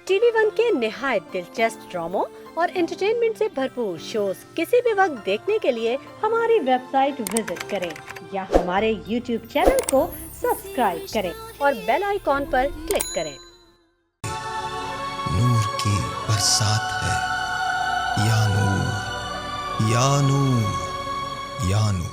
TV one के निहायत दिलचस्प ड्रामों और एंटरटेनमेंट से भरपूर शोज किसी भी वक्त देखने के लिए हमारी वेबसाइट विजिट करें या हमारे यूट्यूब चैनल को सब्सक्राइब करें और बेल आइकॉन पर क्लिक करें। नूर की बरसात है, या नूर, या नूर, या नूर।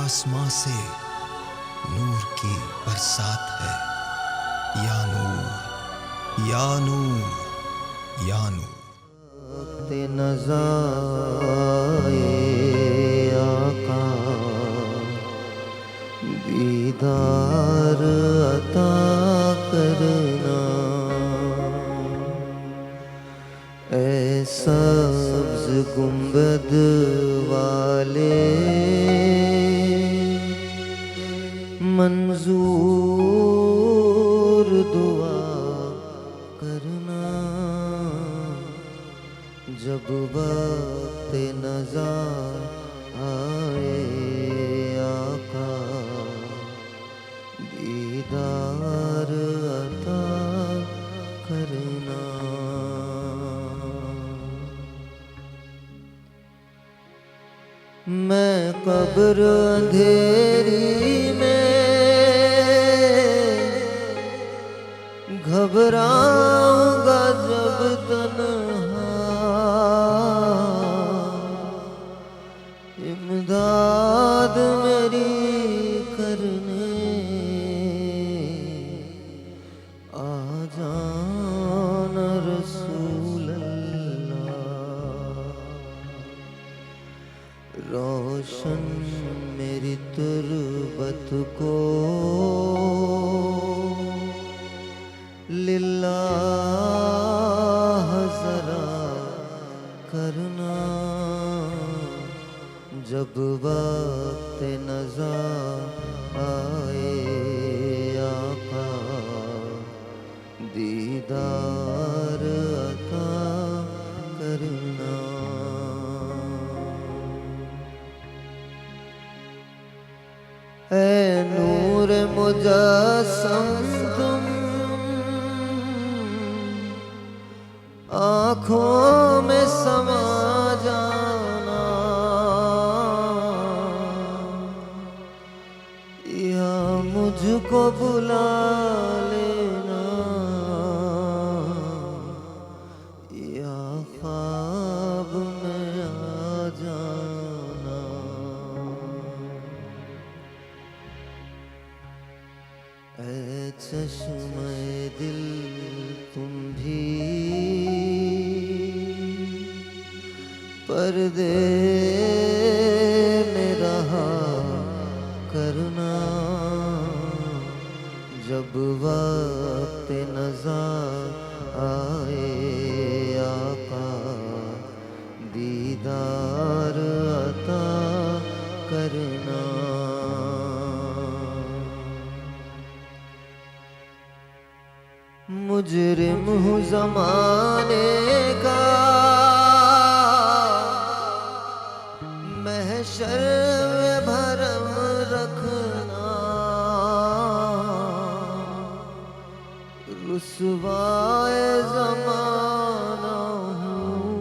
आसमां से नूर की बरसात है, या नूर या नूर या नूर। ते नज़ाए आका दीदार अता करना, ऐ सब्ज़ गुंबद वाले मंजूर दुआ करना, जब वक्त नज़ा आए आका दीदार अता करना। मैं कब्र अंधेरी में घबराऊंगा जब तन्हा, इमदाद मेरी करने आ जाना रसूल अल्लाह। रोशन मेरी तुर्बत को लिल्लाह ज़रा करना, जब वक्त नज़ा आए आका दीदार अता करना। ऐ नूर मुजस्सम तुम आँखों में समा जाना, या मुझको बुला लेना, या ख्वाब में आ जाना। ऐ चश्मे दिल तुम भी पर्दे में रहा करना, जब वक्त नज़ा आए आका दीदार अता करना। मुजरिम हूँ ज़माने का महशर में भरम रखना, रुसवाए ज़माना हूँ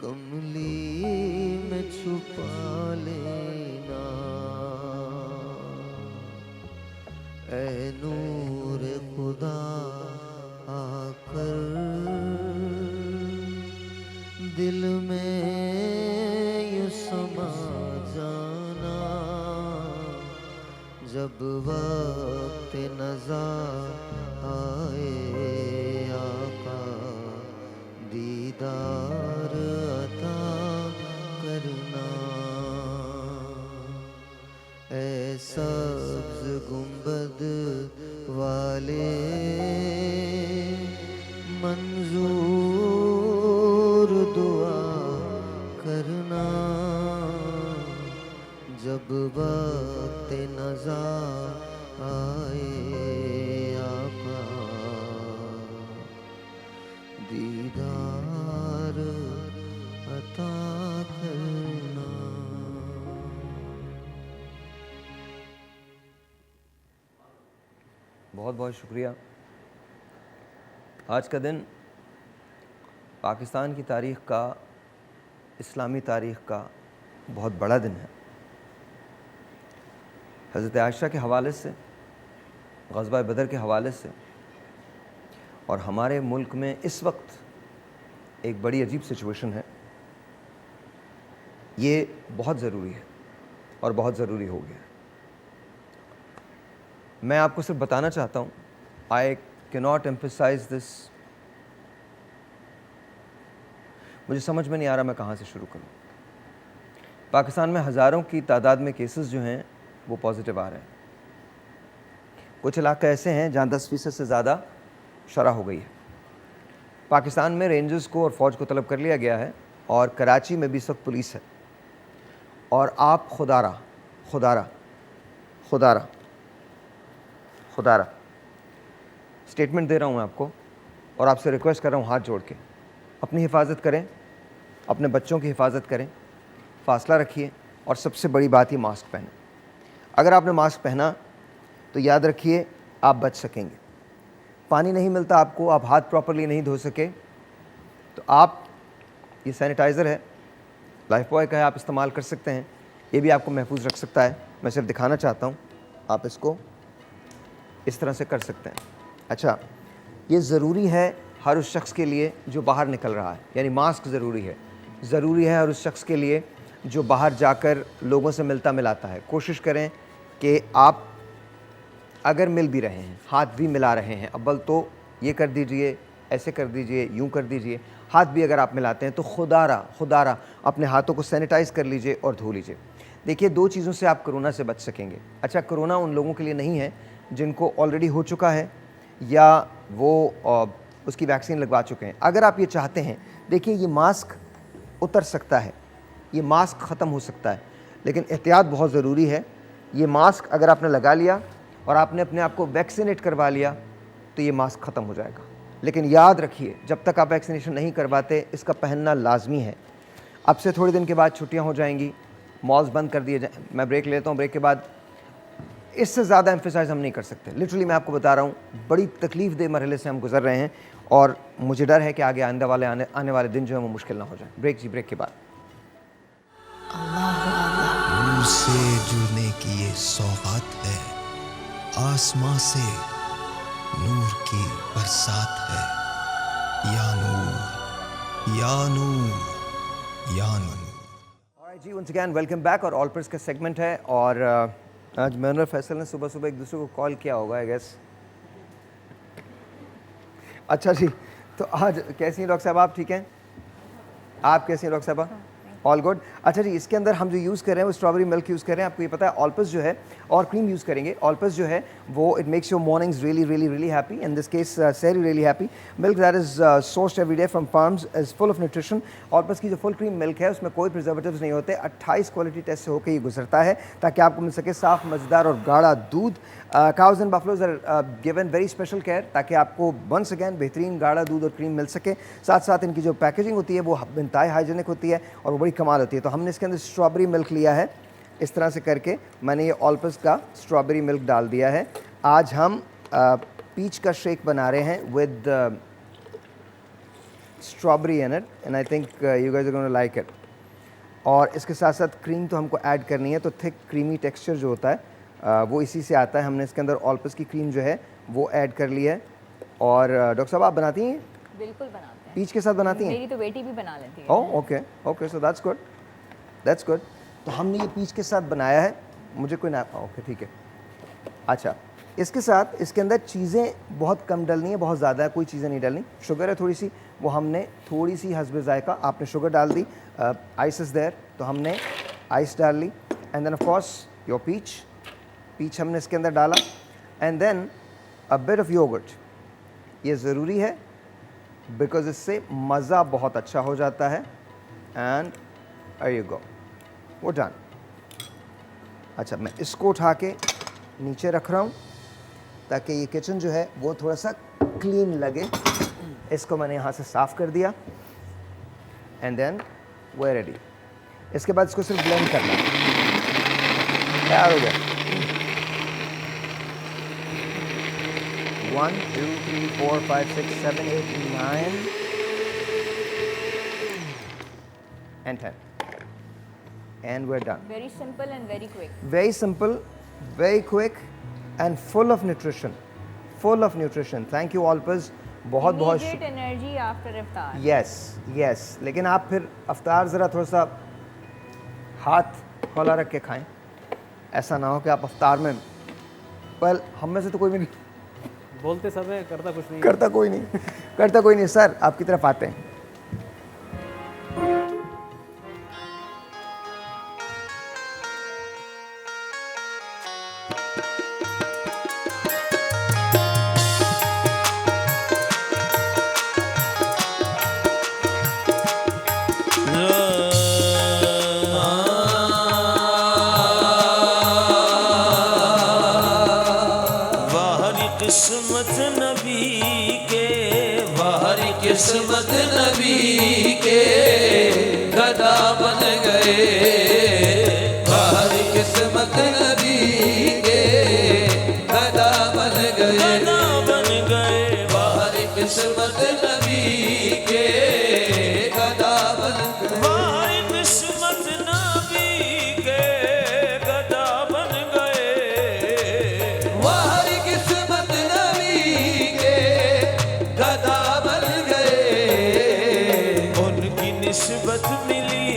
कमली में छुपा लेना। ऐ नूर खुदा आकर दिल में यूं समा जाना, जब वक्त नज़ा आए आका दीदार अता करना। ऐ सब्ज़ गुंबद वाले मंजूर दुआ करना, जब वक्त नज़ा आए आका दीदार अता करना। बहुत बहुत शुक्रिया। आज का दिन पाकिस्तान की तारीख़ का, इस्लामी तारीख़ का बहुत बड़ा दिन है। हज़रत आयशा के हवाले से, ग़ज़वा बदर के हवाले से, और हमारे मुल्क में इस वक्त एक बड़ी अजीब सिचुएशन है। ये बहुत ज़रूरी है और बहुत ज़रूरी हो गया। मैं आपको सिर्फ बताना चाहता हूँ, आई कैनॉट एम्फसाइज दिस। मुझे समझ में नहीं आ रहा मैं कहाँ से शुरू करूँ। पाकिस्तान में हज़ारों की तादाद में केसेस जो हैं वो पॉजिटिव आ रहे हैं। कुछ इलाके ऐसे हैं जहाँ 10% से ज़्यादा शरह हो गई है। पाकिस्तान में रेंजर्स को और फ़ौज को तलब कर लिया गया है और कराची में भी इस वक्त पुलिस है। और आप खुदारा स्टेटमेंट दे रहा हूँ मैं आपको और आपसे रिक्वेस्ट कर रहा हूँ हाथ जोड़ के, अपनी हिफाजत करें, अपने बच्चों की हिफाजत करें, फासला रखिए और सबसे बड़ी बात ये मास्क पहनें। अगर आपने मास्क पहना तो याद रखिए आप बच सकेंगे। पानी नहीं मिलता आपको, आप हाथ प्रॉपरली नहीं धो सके तो आप, ये सैनिटाइज़र है, लाइफ बॉय का है, आप इस्तेमाल कर सकते हैं। ये भी आपको महफूज रख सकता है। मैं सिर्फ दिखाना चाहता हूँ, आप इसको इस तरह से कर सकते हैं। अच्छा, ये ज़रूरी है हर उस शख्स के लिए जो बाहर निकल रहा है, यानी मास्क ज़रूरी है हर उस शख्स के लिए जो बाहर जाकर लोगों से मिलता मिलाता है। कोशिश करें कि आप अगर मिल भी रहे हैं, हाथ भी मिला रहे हैं, अव्वल तो ये कर दीजिए, ऐसे कर दीजिए, यूँ कर दीजिए। हाथ भी अगर आप मिलाते हैं तो खुदारा अपने हाथों को सैनिटाइज़ कर लीजिए और धो लीजिए। देखिए, 2 चीज़ों से आप कोरोना से बच सकेंगे। अच्छा, कोरोना उन लोगों के लिए नहीं है जिनको ऑलरेडी हो चुका है या वो उसकी वैक्सीन लगवा चुके हैं। अगर आप ये चाहते हैं, देखिए ये मास्क उतर सकता है, ये मास्क ख़त्म हो सकता है, लेकिन एहतियात बहुत ज़रूरी है। ये मास्क अगर आपने लगा लिया और आपने अपने आप को वैक्सीनेट करवा लिया तो ये मास्क ख़त्म हो जाएगा। लेकिन याद रखिए, जब तक आप वैक्सीनेशन नहीं करवाते इसका पहनना लाजमी है। अब से थोड़े दिन के बाद छुट्टियां हो जाएंगी, मॉल्स बंद कर दिए जाए। मैं ब्रेक लेता हूं, ब्रेक के बाद इससे ज़्यादा एम्फेसाइज हम नहीं कर सकते। लिटरली मैं आपको बता रहा हूँ, बड़ी तकलीफ दे मरहले से हम गुजर रहे हैं और मुझे डर है कि आगे आने वाले दिन जो है वो मुश्किल ना हो जाए। ब्रेक के बाद नूर से जुड़ने की ये सौगात है, आसमां से नूर की बरसात है। या नूर या नूर या नूर। जी, वंस अगेन वेलकम बैक। और ऑलपर्स का सेगमेंट है और आज मैं और फैसल ने सुबह एक दूसरे को कॉल किया होगा, आई गेस। अच्छा जी, तो आज कैसी हैं डॉक्टर साहब? आप ठीक हैं? आप कैसी हैं डॉक्टर साहब? All good. अच्छा जी, इसके अंदर हम जो यूज़ कर रहे हैं वो स्ट्रॉबेरी मिल्क यूज़ कर रहे हैं। आपको ये पता है ऑलपर्स जो है, और क्रीम यूज़ करेंगे। ऑलपर्स जो है वो it makes your mornings really happy. In this case Sehri really happy. Milk that is sourced every day from farms is full of nutrition. Olpers की जो फुल क्रीम मिल्क है उसमें कोई प्रिजर्वेटिव्स नहीं होते। 28 क्वालिटी टेस्ट से होकर ये गुजरता है ताकि आपको मिल सके साफ़, मज़ेदार और गाढ़ा दूध। Cows and buffaloes are given very special care ताकि आपको वंस अगैन बेहतरीन गाढ़ा दूध और क्रीम मिल सके। साथ साथ इनकी जो पैकेजिंग होती है वो इंतहाई हाइजीनिक होती है और वो बड़ी कमाल होती है। तो हमने इसके अंदर स्ट्रॉबेरी मिल्क लिया है, इस तरह से करके मैंने ये ऑलपर्स का स्ट्रॉबेरी मिल्क डाल दिया है। आज हम पीच का शेक बना रहे हैं with strawberry in it and I think you guys are gonna like it. और इसके साथ साथ क्रीम तो हमको ऐड करनी है, तो थिक क्रीमी टेक्सचर जो होता है वो इसी से आता है। हमने इसके अंदर ऑलपर्स की क्रीम जो है वो ऐड कर ली है। और डॉक्टर साहब आप बनाती हैं? बिल्कुल बनाते हैं। पीच के साथ बनाती हैं? मेरी तो बेटी भी बना लेती है। Oh okay, so that's good. तो हमने ये पीच के साथ बनाया है। मुझे कोई ना, ओके ठीक है। अच्छा, इसके साथ इसके अंदर चीज़ें बहुत कम डालनी है, बहुत ज़्यादा कोई चीज़ें नहीं डालनी। शुगर है थोड़ी सी, वो हमने थोड़ी सी हस्बे जायका, आपने शुगर डाल दी। आइस इज़ देयर, तो हमने आइस डाल ली। And then of course your peach हमने इसके अंदर डाला। And then a bit of yoghurt, ये ज़रूरी है बिकॉज इससे मज़ा बहुत अच्छा हो जाता है। एंड देयर यू गो, वो डन। अच्छा, मैं इसको उठा के नीचे रख रहा हूँ ताकि ये किचन जो है वो थोड़ा सा क्लीन लगे। इसको मैंने यहाँ से साफ़ कर दिया एंड देन वो है रेडी। इसके बाद इसको सिर्फ ब्लेंड करना है, तैयार हो गया। 1 2 3 4 5 6 7 8 9 and 10. And we're done. Very simple and very quick. Very simple, very quick, and full of nutrition. Full of nutrition. Thank you, Alpaz. बहुत बहुत Immediate energy after iftar. Yes yes, लेकिन आप फिर अफ्तार ज़रा थोड़ा सा हाथ खोला रख के खाएं, ऐसा ना हो कि आप अफ्तार में, वेल हम में से तो कोई भी नहीं बोलते समय करता कुछ नहीं। करता कोई नहीं सर, आपकी तरफ आते हैं। किस्मत नबी के, बाहरी किस्मत नबी के गदा बन गए, बाहरी किस्मत नबी के गदा बन गए, बाहरी किस्मत नबी के गदा बन गए, बाहरी किस्मत नबी के गदा बन गए, बाहरी किस्मत नबी के गदा बन गए, उनकी निस्बत मिली,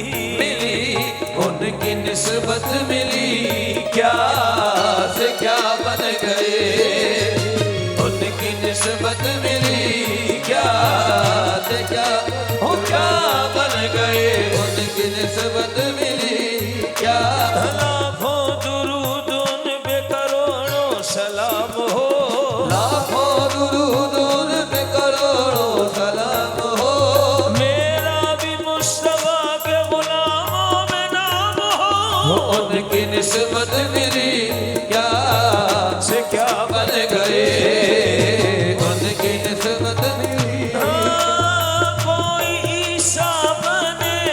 उनकी निस्बत मिली, क्या से क्या बन गए, उनकी निस्बत मिली, क्या से क्या, हो क्या बन गए, उनकी निस्बत मिली, क्या। लाखों दुरूद उन पे करोड़ों सलाम हो, लाखों दुरूद उन पे करोड़ों सलाम हो, मेरा भी मुस्तफा के गुलामों में नाम हो, उनकी निस्बत मिली, क्या से क्या बन गए, उनकी निस्बत मिली। कोई ईसा बने,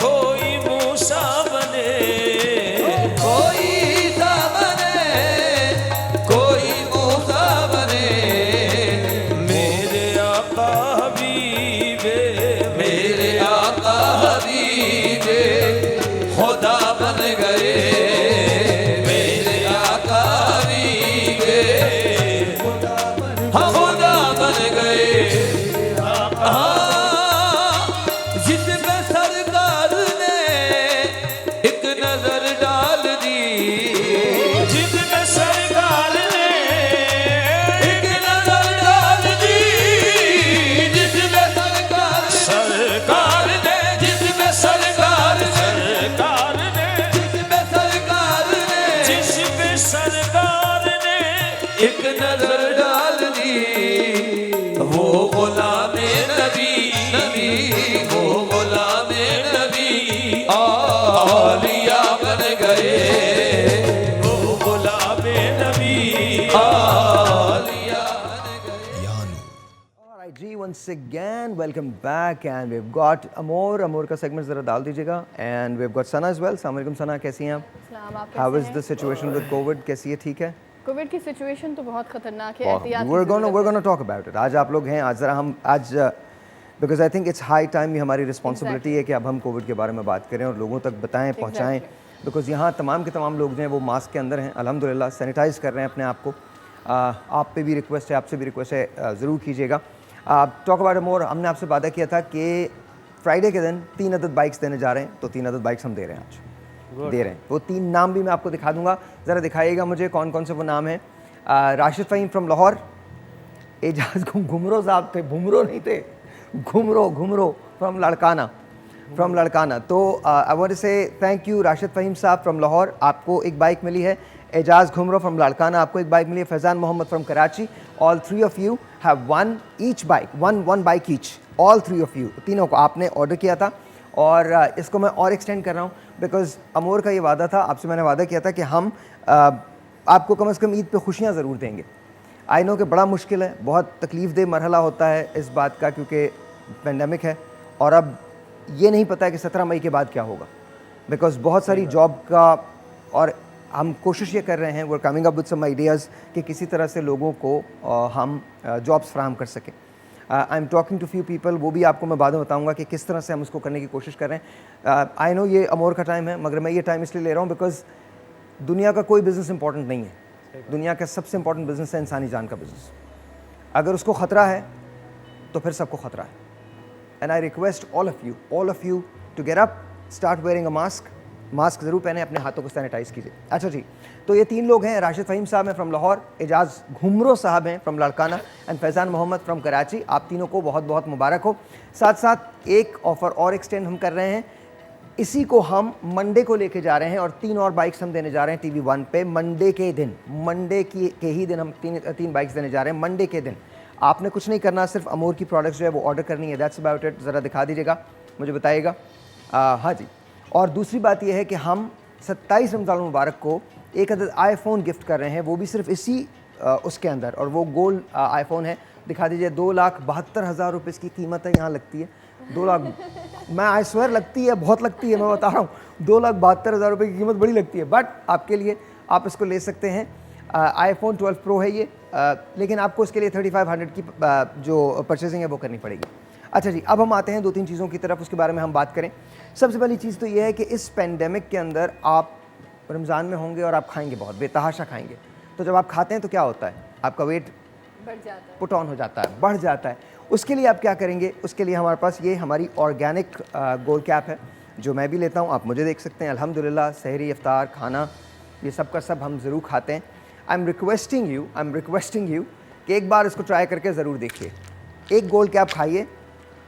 कोई मूसा बने, कोई ईसा बने, कोई मूसा बने, मेरे आका हबीबे, मेरे आका हबीबे खुदा बन गए, मेरे आका हबीबे हाँ खुदा बन गए। हाँ, जिसमें सरकार ने एक नजर डाल दी, जिसमें सरकार ने एक नजर डाल दी, जिसमें सरकार ने, जिसमें सरकार ने, जिसमें सरकार ने, जिसमें सरकार ने एक नजर डाल दी, वो गुलामे नबी, वो गुलामे नबी आलिया बन गए, वो गुलामे नबी आलिया बन गए। या नूर। All right, ji, once again, welcome back, and we've got अमोर का सेगमेंट ज़रा डाल दीजिएगा, and we've got Sana as well. अस्सलाम वालेकुम सना, कैसी हैं आप? सलाम, आप How कैसे is हैं? the situation with COVID? कैसी है, ठीक है? कोविड की सिचुएशन तो बहुत खतरनाक है, We're एहतियात की gonna ज़रूरत है। talk about it. आज आप लोग हैं, आज ज़रा हम आज because I think it's high time, ये हमारी रिस्पॉन्सिबिलिटी है कि अब हम कोविड के बारे में बात करें और लोगों तक बताएं, पहुंचाएं, बिकॉज यहाँ तमाम के तमाम लोग जो हैं वो मास्क के अंदर हैं, अल्हम्दुलिल्लाह सैनिटाइज कर रहे हैं अपने आप को। आप पे भी रिक्वेस्ट है, आपसे भी रिक्वेस्ट है, ज़रूर कीजिएगा। टॉक अबाउट मोर, हमने आपसे वादा किया था कि फ्राइडे के दिन 3 अदद बाइक्स देने जा रहे हैं, तो 3 अदद बाइक्स हम दे रहे हैं आज, दे रहे हैं। वो 3 नाम भी मैं आपको दिखा दूंगा, ज़रा दिखाइएगा मुझे कौन कौन से वो नाम हैं। राशिद फ़हीम फ्रॉम लाहौर, एजाज घुमरो साहब थे, घुमरो नहीं थे, घुमरो फ्रॉम लड़काना। तो आई वांट टू से थैंक यू राशिद फ़हीम साहब फ्रॉम लाहौर, आपको एक बाइक मिली है। एजाज घुमरो फ्रॉम लड़काना, आपको एक बाइक मिली है। Faizan Mohammad from Karachi, all 3 of you have one each bike, one bike each, all 3 of you, तीनों को आपने ऑर्डर किया था और इसको मैं और एक्सटेंड कर रहा हूँ बिकॉज अमोर का ये वादा था, आपसे मैंने वादा किया था कि हम आपको कम से कम ईद पे खुशियाँ ज़रूर देंगे। आई नो कि बड़ा मुश्किल है, बहुत तकलीफ़ दे मरहला होता है इस बात का, क्योंकि पेंडेमिक है और अब ये नहीं पता है कि 17 मई के बाद क्या होगा, बिकॉज बहुत सारी जॉब का, और हम कोशिश ये कर रहे हैं, वो coming up with some ideas कि किसी तरह से लोगों को हम जॉब्स फ्राहम कर सकें। I am talking to few people, वो भी आपको मैं बाद में बताऊंगा कि किस तरह से हम उसको करने की कोशिश कर रहे हैं। आई नो ये अमोर का टाइम है, मगर मैं ये टाइम इसलिए ले रहा हूँ बिकॉज दुनिया का कोई बिज़नेस इंपॉर्टेंट नहीं है। दुनिया का सबसे इंपॉर्टेंट बिज़नेस है इंसानी जान का बिज़नेस। अगर उसको ख़तरा है तो फिर सबको ख़तरा है। And I request all of you to get up, start wearing a mask ज़रूर पहने, अपने हाथों को सैनिटाइज़ कीजिए। अच्छा जी, तो ये 3 लोग हैं, राशिद फ़हीम साहब हैं फ्रॉम लाहौर, एजाज घुमरो साहब हैं from Larkana and Faizan Mohammad from Karachi. आप तीनों को बहुत बहुत मुबारक हो। साथ साथ एक ऑफ़र और एक्सटेंड हम कर रहे हैं, इसी को हम मंडे को लेके जा रहे हैं और 3 और बाइक्स हम देने जा रहे हैं TV1 पे मंडे के दिन। मंडे के ही दिन हम 3 बाइक्स देने जा रहे हैं मंडे के दिन। आपने कुछ नहीं करना, सिर्फ अमूर की प्रोडक्ट्स जो है वो ऑर्डर करनी है, दैट्स अबाउट इट। ज़रा दिखा दीजिएगा, मुझे बताइएगा। हाँ जी, और दूसरी बात यह है कि हम 27 रमज़ान मुबारक को एक अदद आईफोन गिफ्ट कर रहे हैं, वो भी सिर्फ इसी उसके अंदर, और वो गोल्ड आईफोन है। दिखा दीजिए, 2,72,000 रुपये इसकी कीमत है, यहाँ लगती है 2 लाख। मैं आई स्वेयर लगती है, बहुत लगती है, मैं बता रहा हूँ 2,72,000 रुपये की कीमत बड़ी लगती है, बट आपके लिए आप इसको ले सकते हैं। iPhone 12 Pro है ये, लेकिन आपको इसके लिए 3500 की जो परचेजिंग है वो करनी पड़ेगी। अच्छा जी, अब हम आते हैं 2-3 चीज़ों की तरफ, उसके बारे में हम बात करें। सबसे पहली चीज़ तो ये है कि इस पेंडेमिक के अंदर आप रमज़ान में होंगे और आप खाएंगे, बहुत बेतहाशा खाएंगे। तो जब आप खाते हैं तो क्या होता है, आपका वेट बढ़ जाता है, पुट ऑन हो जाता है, बढ़ जाता है। उसके लिए आप क्या करेंगे, उसके लिए हमारे पास ये हमारी ऑर्गेनिक गोल कैप है, जो मैं भी लेता हूँ, आप मुझे देख सकते हैं। अल्हम्दुलिल्लाह सहरी, इफ्तार, खाना, ये सब का सब हम ज़रूर खाते हैं। आई एम रिक्वेस्टिंग यू कि एक बार इसको ट्राई करके ज़रूर देखिए। एक गोल कैप खाइए,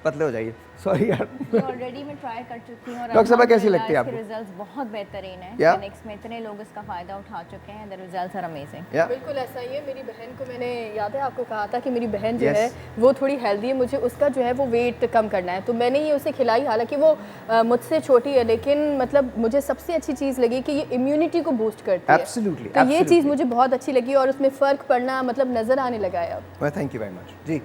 पतले हो जाइए। सॉरी यार, ऑलरेडी मैं ट्राई कर चुकी हूँ और डॉक्टर साहब कैसी लगती है इसके आपको? रिजल्ट्स बहुत बेहतरीन हैं। Yeah. क्लिनिक्स में इतने लोग इसका फ़ायदा उठा चुके हैं, द रिजल्ट्स आर अमेजिंग। या बिल्कुल ऐसा ही है। मेरी बहन को मैंने, याद है आपको कहा था कि मेरी बहन जो Yes. है वो थोड़ी हेल्दी है, मुझे उसका जो है वो वेट कम करना है, तो मैंने ये उसे खिलाई। हालांकि वो मुझसे छोटी है, लेकिन मतलब मुझे सबसे अच्छी चीज़ लगी कि ये इम्यूनिटी को बूस्ट करती है। Absolutely, तो ये चीज़ absolutely. मुझे बहुत अच्छी लगी और उसमें फ़र्क पड़ना मतलब नज़र आने लगा है अब। थैंक यू वेरी मच जी।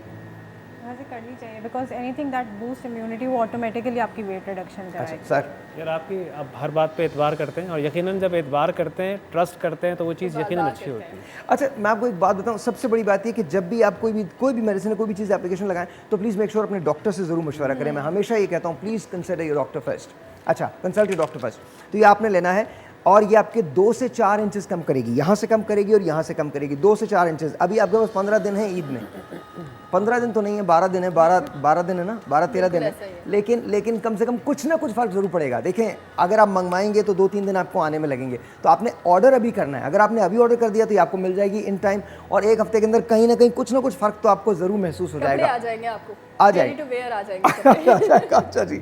वैसे करनी चाहिए, because anything that boost immunity वो ऑटोमेटिकली आपकी वेट रिडक्शन अच्छा कराएगी। सर, यार आपकी आप हर बात पे एतबार करते हैं, और यकीनन जब एतबार करते हैं, ट्रस्ट करते हैं, तो वो चीज़ यकीनन अच्छी होती है। अच्छा मैं आपको एक बात बताऊं, सबसे बड़ी बात ये कि जब भी आप कोई भी मेडिसिन, कोई भी चीज़ एप्लीकेशन लगाएं तो प्लीज़ मेक श्योर अपने डॉक्टर से ज़रूर मशवरा करें। मैं हमेशा ये कहता हूँ, please consider your doctor first. अच्छा, कंसल्ट योर डॉक्टर फर्स्ट। तो ये आपने लेना है, और ये आपके 2 से 4 इंचेस कम करेगी, यहाँ से कम करेगी और यहाँ से कम करेगी, 2 से 4 इंचेस। अभी आपके पास 15 दिन है ईद में, 15 दिन तो नहीं है, 12 दिन है, 12 दिन है ना, 12-13 दिन है, लेकिन कम से कम कुछ ना कुछ फ़र्क ज़रूर पड़ेगा। देखें, अगर आप मंगवाएंगे तो 2-3 दिन आपको आने में लगेंगे, तो आपने ऑर्डर अभी करना है। अगर आपने अभी ऑर्डर कर दिया तो ये आपको मिल जाएगी इन टाइम, और 1 हफ्ते के अंदर कहीं ना कहीं कुछ ना कुछ फ़र्क तो आपको ज़रूर महसूस हो कपड़े जाएगा। आ जाएंगे आपको, आ जाएंगे। रेडी टू वेयर आ जाएंगे। अच्छा जी,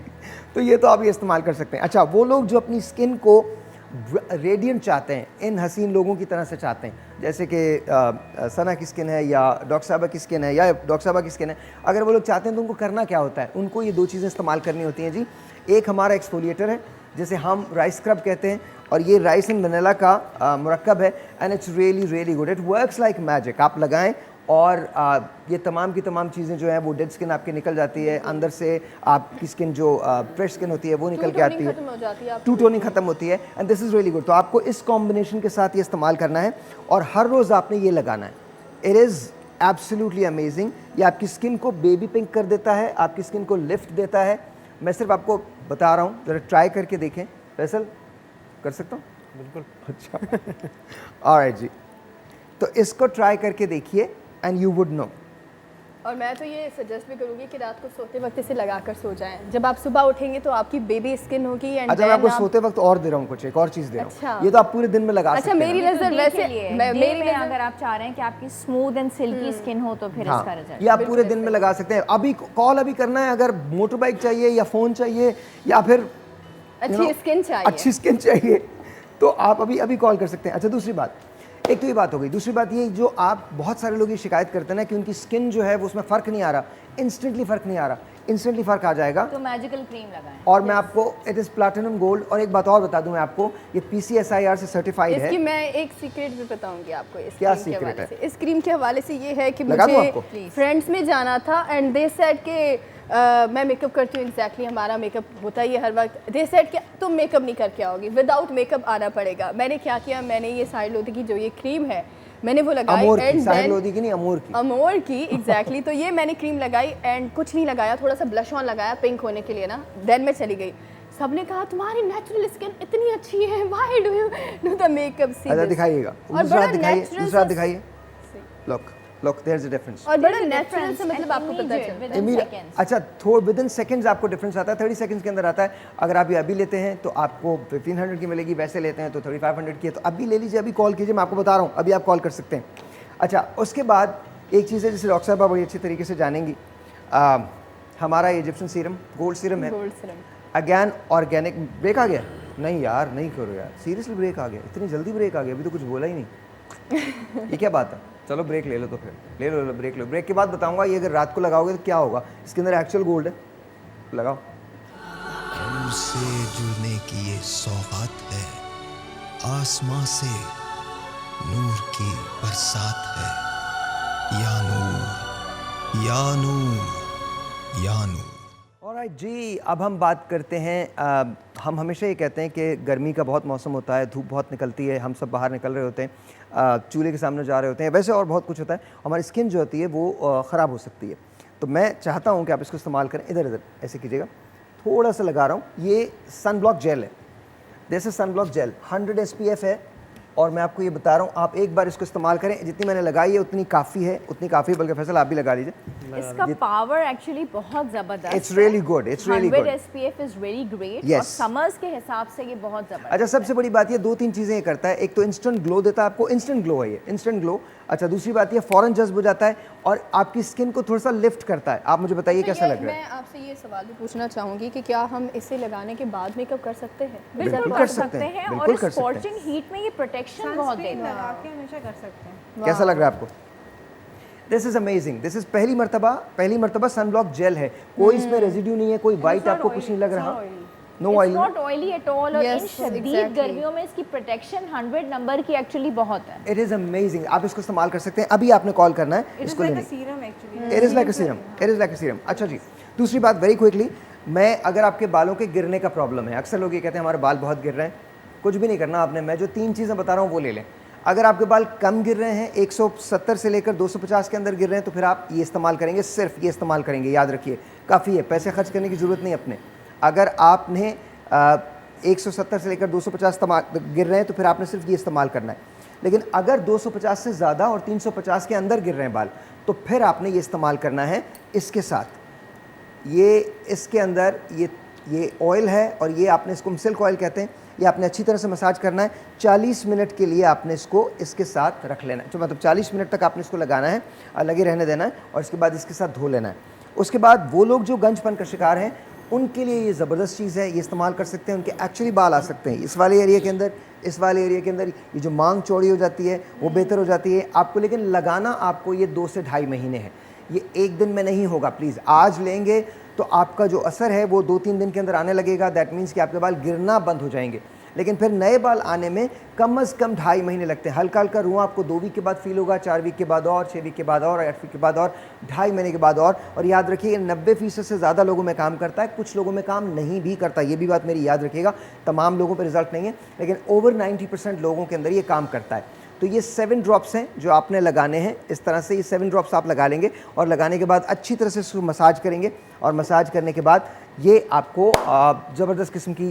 तो ये तो आप ये इस्तेमाल कर सकते हैं। अच्छा, वो लोग जो अपनी स्किन को रेडिएंट चाहते हैं, इन हसीन लोगों की तरह से चाहते हैं, जैसे कि सना की स्किन है या डॉक्टर साहबा की स्किन है या डॉक्टर साहबा की स्किन है, अगर वो लोग चाहते हैं तो उनको करना क्या होता है, उनको ये 2 चीज़ें इस्तेमाल करनी होती हैं जी। एक हमारा एक्सफोलिएटर है, जिसे हम राइस स्क्रब कहते हैं, और ये राइस एंड वनीला का मुरक्कब है, and it's really good, it works like magic. आप लगाएं और ये तमाम की तमाम चीज़ें जो हैं वो डेड स्किन आपकी निकल जाती है, अंदर से आपकी स्किन जो फ्रेश स्किन होती है वो निकल के आती है, टू टोनिंग खत्म होती है, and this is really good. तो आपको इस कॉम्बिनेशन के साथ ये इस्तेमाल करना है और हर रोज़ आपने ये लगाना है। It is absolutely amazing. ये आपकी स्किन को बेबी पिंक कर देता है, आपकी स्किन को लिफ्ट देता है। मैं सिर्फ आपको बता रहा हूँ, ज़रा ट्राई करके देखें। फैसल, कर सकता हूँ? बिल्कुल। अच्छा, ऑलराइट जी, तो इसको ट्राई करके देखिए एंड यू वुड नो। और मैं तो ये सजेस्ट भी करूँगी कि रात को सोते वक्त इसे लगाकर सो जाएं। जब आप सुबह उठेंगे तो आपकी बेबी स्किन होगी। एंड अच्छा, मैं आपको सोते वक्त और दे रहा हूँ, कुछ एक और चीज़ दे रहा हूँ। अच्छा। ये तो आप पूरे दिन में लगा सकते अच्छा, हैं। मेरी नज़र वैसे मेरी में अगर आप चाह रहे हैं कि आपकी स्मूथ एंड सिल्की स्किन हो तो फिर हाँ, इसका रिजल्ट ये आप पूरे दिन में लगा सकते हैं। अभी कॉल अभी करना है, अगर मोटर बाइक चाहिए या फ़ोन चाहिए या फिर अच्छी स्किन चाहिए, अच्छी स्किन चाहिए, तो आप अभी कॉल कर सकते हैं। अच्छा, दूसरी बात, एक तो ये बात हो गई। दूसरी बात ये, जो आप बहुत सारे लोग ये शिकायत करते हैं ना कि उनकी स्किन जो है वो उसमें फ़र्क नहीं आ रहा, इंस्टेंटली फ़र्क नहीं आ रहा, इंस्टेंटली फ़र्क आ जाएगा। तो मैजिकल क्रीम लगाएं। और मैं आपको, इट इज़ प्लैटिनम गोल्ड। और एक बात और बता दूं मैं आपको, ये PCSIR से सर्टिफाइड है। इसकी मैं एक सीक्रेट भी बताऊंगी आपको। इस क्या क्रीम के सीक्रेट हवाले है? से, इस क्रीम के हवाले से ये है कि लगा दूं मुझे आपको? फ्रेंड्स में जाना था एंड दे सेड के मैं मेकअप करती हूँ, एग्जैक्टली हमारा मेकअप होता ही है हर वक्त। दे सेड कि तुम मेकअप नहीं करके आओगी, विदाउट मेकअप आना पड़ेगा। मैंने क्या किया, मैंने ये साइड लोधी की जो ये क्रीम है मैंने वो लगाई अमोर की, एंड साहिर देन लोधी की नहीं, अमोर की। अमोर की एग्जैक्टली तो ये मैंने क्रीम लगाई एंड कुछ नहीं लगाया, थोड़ा सा ब्लश ऑन लगाया पिंक होने के लिए ना, देन मैं चली गई। सबने कहा तुम्हारी नेचुरल स्किन इतनी अच्छी है, why do you do the makeup सी अच्छा दिखाइएगा, और दूसरा बड़ा दिखाइए, natural दूसरा सा- दिखाइए। Look there is a difference. और बड़ा नेचुरल से मतलब आपको पता चलता है। अच्छा थोड़ा विद इन सेकंड्स आपको डिफरेंस आता है, 30 सेकंड्स के अंदर आता है। अगर आप ये अभी लेते हैं तो आपको 1500 की मिलेगी, वैसे लेते हैं तो 3500 की है। तो अभी ले लीजिए, अभी कॉल कीजिए, मैं आपको बता रहा हूँ, अभी आप कॉल कर सकते हैं। अच्छा उसके बाद एक चीज़ है जिसे डॉक्टर साहब बड़ी अच्छी तरीके से जानेंगी, हमारा इजिप्शियन सीरम गोल्ड सीरम है, gold serum again organic. Break आ गया? नहीं यार, नहीं करो यार, सीरियसली ब्रेक आ गया, इतनी जल्दी ब्रेक आ गया, अभी तो कुछ बोला ही नहीं। ये क्या बात है? चलो ब्रेक ले लो, तो फिर ले लो ब्रेक लो। ब्रेक के बाद बताऊंगा ये अगर रात को लगाओगे तो क्या होगा। इसके अंदर एक्चुअल गोल्ड है, लगाओ। रूह से जुड़ने की ये सौगात है, आसमां से नूर की बरसात है। या नूर या नूर या नूर। ऑलराइट जी, अब हम बात करते हैं, हम हमेशा ये कहते हैं कि गर्मी का बहुत मौसम होता है, धूप बहुत निकलती है, हम सब बाहर निकल रहे होते हैं, चूल्हे के सामने जा रहे होते हैं, वैसे और बहुत कुछ होता है, हमारी स्किन जो होती है वो ख़राब हो सकती है। तो मैं चाहता हूँ कि आप इसको इस्तेमाल करें। इधर इधर ऐसे कीजिएगा, थोड़ा सा लगा रहा हूँ। ये सन ब्लॉक जेल है, this is sun block gel, 100 SPF है। और मैं आपको ये बता रहा हूँ, आप एक बार इसको इस्तेमाल करें, जितनी मैंने लगाई है उतनी काफ़ी है, उतनी काफ़ी है। बल्कि फैसल आप भी लगा लीजिए। इसका पावर एक्चुअली बहुत जबरदस्त it's really good, it's really good. 100 SPF is very great Yes. और समर्स के हिसाब से ये बहुत जबरदस्त। अच्छा सबसे बड़ी बात ये 2-3 चीज़ें ये करता है। एक तो इंस्टेंट ग्लो देता है आपको, इंस्टेंट ग्लो है ये, इंस्टेंट ग्लो। अच्छा दूसरी बात ये फ़ौरन जज्ब हो जाता है और आपकी स्किन को थोड़ा सा लिफ्ट करता है। आप मुझे बताइए कैसा लग रहा है? मैं आपसे ये सवाल भी पूछना चाहूंगी कि क्या हम इसे लगाने के बाद मेकअप कर सकते हैं? बिल्कुल कर सकते हैं, और बिल्कुल इस कर सकते हैं। स्कॉचिंग हीट में ये प्रोटेक्शन बहुत सनस्क्रीन देता है। लगा के हमेशा कर सकते हैं। कैसा लग रहा है आपको? This is amazing, this is पहली मर्तबा सन ब्लॉक जेल है, कोई इसमें रेजिड्यू नहीं है, कोई वाइट आपको कुछ नहीं लग रहा, no it's oil. Not oily at all और इन Yes, शदीद exactly. गर्मियों में इसकी प्रोटेक्शन 100 नंबर की एक्चुअली बहुत है। इट इज़ अमेजिंग, आप इसको इस्तेमाल कर सकते हैं। अभी आपने कॉल करना है इट इज इसको लाइक अ लेने। Serum actually. It is like a serum, it is like a serum. अच्छा जी, दूसरी बात वेरी क्विकली, मैं अगर आपके बालों के गिरने का प्रॉब्लम है, अक्सर लोग ये कहते हैं हमारे बाल बहुत गिर रहे हैं, कुछ भी नहीं करना आपने। मैं जो 3 चीज़ें बता रहा हूँ वो ले लें। अगर आपके बाल कम गिर रहे हैं, 170 से लेकर 250 के अंदर गिर रहे हैं, तो फिर आप ये इस्तेमाल करेंगे, सिर्फ ये इस्तेमाल करेंगे, याद रखिए काफ़ी है, पैसे खर्च करने की ज़रूरत नहीं अपने। अगर आपने 170 से लेकर 250 गिर रहे हैं तो फिर आपने सिर्फ ये इस्तेमाल करना है। लेकिन अगर 250 से ज़्यादा और 350 के अंदर गिर रहे हैं बाल, तो फिर आपने ये इस्तेमाल करना है इसके साथ। ये इसके अंदर ये ऑयल है और ये आपने इसको सिल्क ऑयल कहते हैं। ये आपने अच्छी तरह से मसाज करना है, 40 मिनट के लिए आपने इसको इसके साथ रख लेना है। तो मतलब 40 मिनट तक आपने इसको लगाना है, लगे रहने देना है और इसके बाद इसके साथ धो लेना है। उसके बाद वो लोग जो गंजपन का शिकार हैं उनके लिए ये ज़बरदस्त चीज़ है, ये इस्तेमाल कर सकते हैं, उनके एक्चुअली बाल आ सकते हैं। इस वाले एरिया के अंदर, इस वाले एरिया के अंदर ये जो मांग चौड़ी हो जाती है वो बेहतर हो जाती है आपको। लेकिन लगाना आपको ये 2 से ढाई महीने है, ये एक दिन में नहीं होगा। प्लीज़ आज लेंगे तो आपका जो असर है वो 2-3 दिन के अंदर आने लगेगा। दैट मीन्स कि आपके बाल गिरना बंद हो जाएंगे। लेकिन फिर नए बाल आने में कम से कम 2.5 महीने लगते हैं। हल्का हल्का रुआं आपको 2 वीक के बाद फील होगा, 4 वीक के बाद और, 6 वीक के बाद और, 8 वीक के बाद और, 2.5 महीने के बाद और याद रखिए 90% से ज़्यादा लोगों में काम करता है, कुछ लोगों में काम नहीं भी करता। ये भी बात मेरी याद रखिएगा, तमाम लोगों पर रिजल्ट नहीं है, लेकिन ओवर 90% लोगों के अंदर ये काम करता है। तो ये 7 ड्रॉप्स हैं जो आपने लगाने हैं। इस तरह से ये 7 ड्रॉप्स आप लगा लेंगे और लगाने के बाद अच्छी तरह से इसको मसाज करेंगे और मसाज करने के बाद ये आपको ज़बरदस्त किस्म की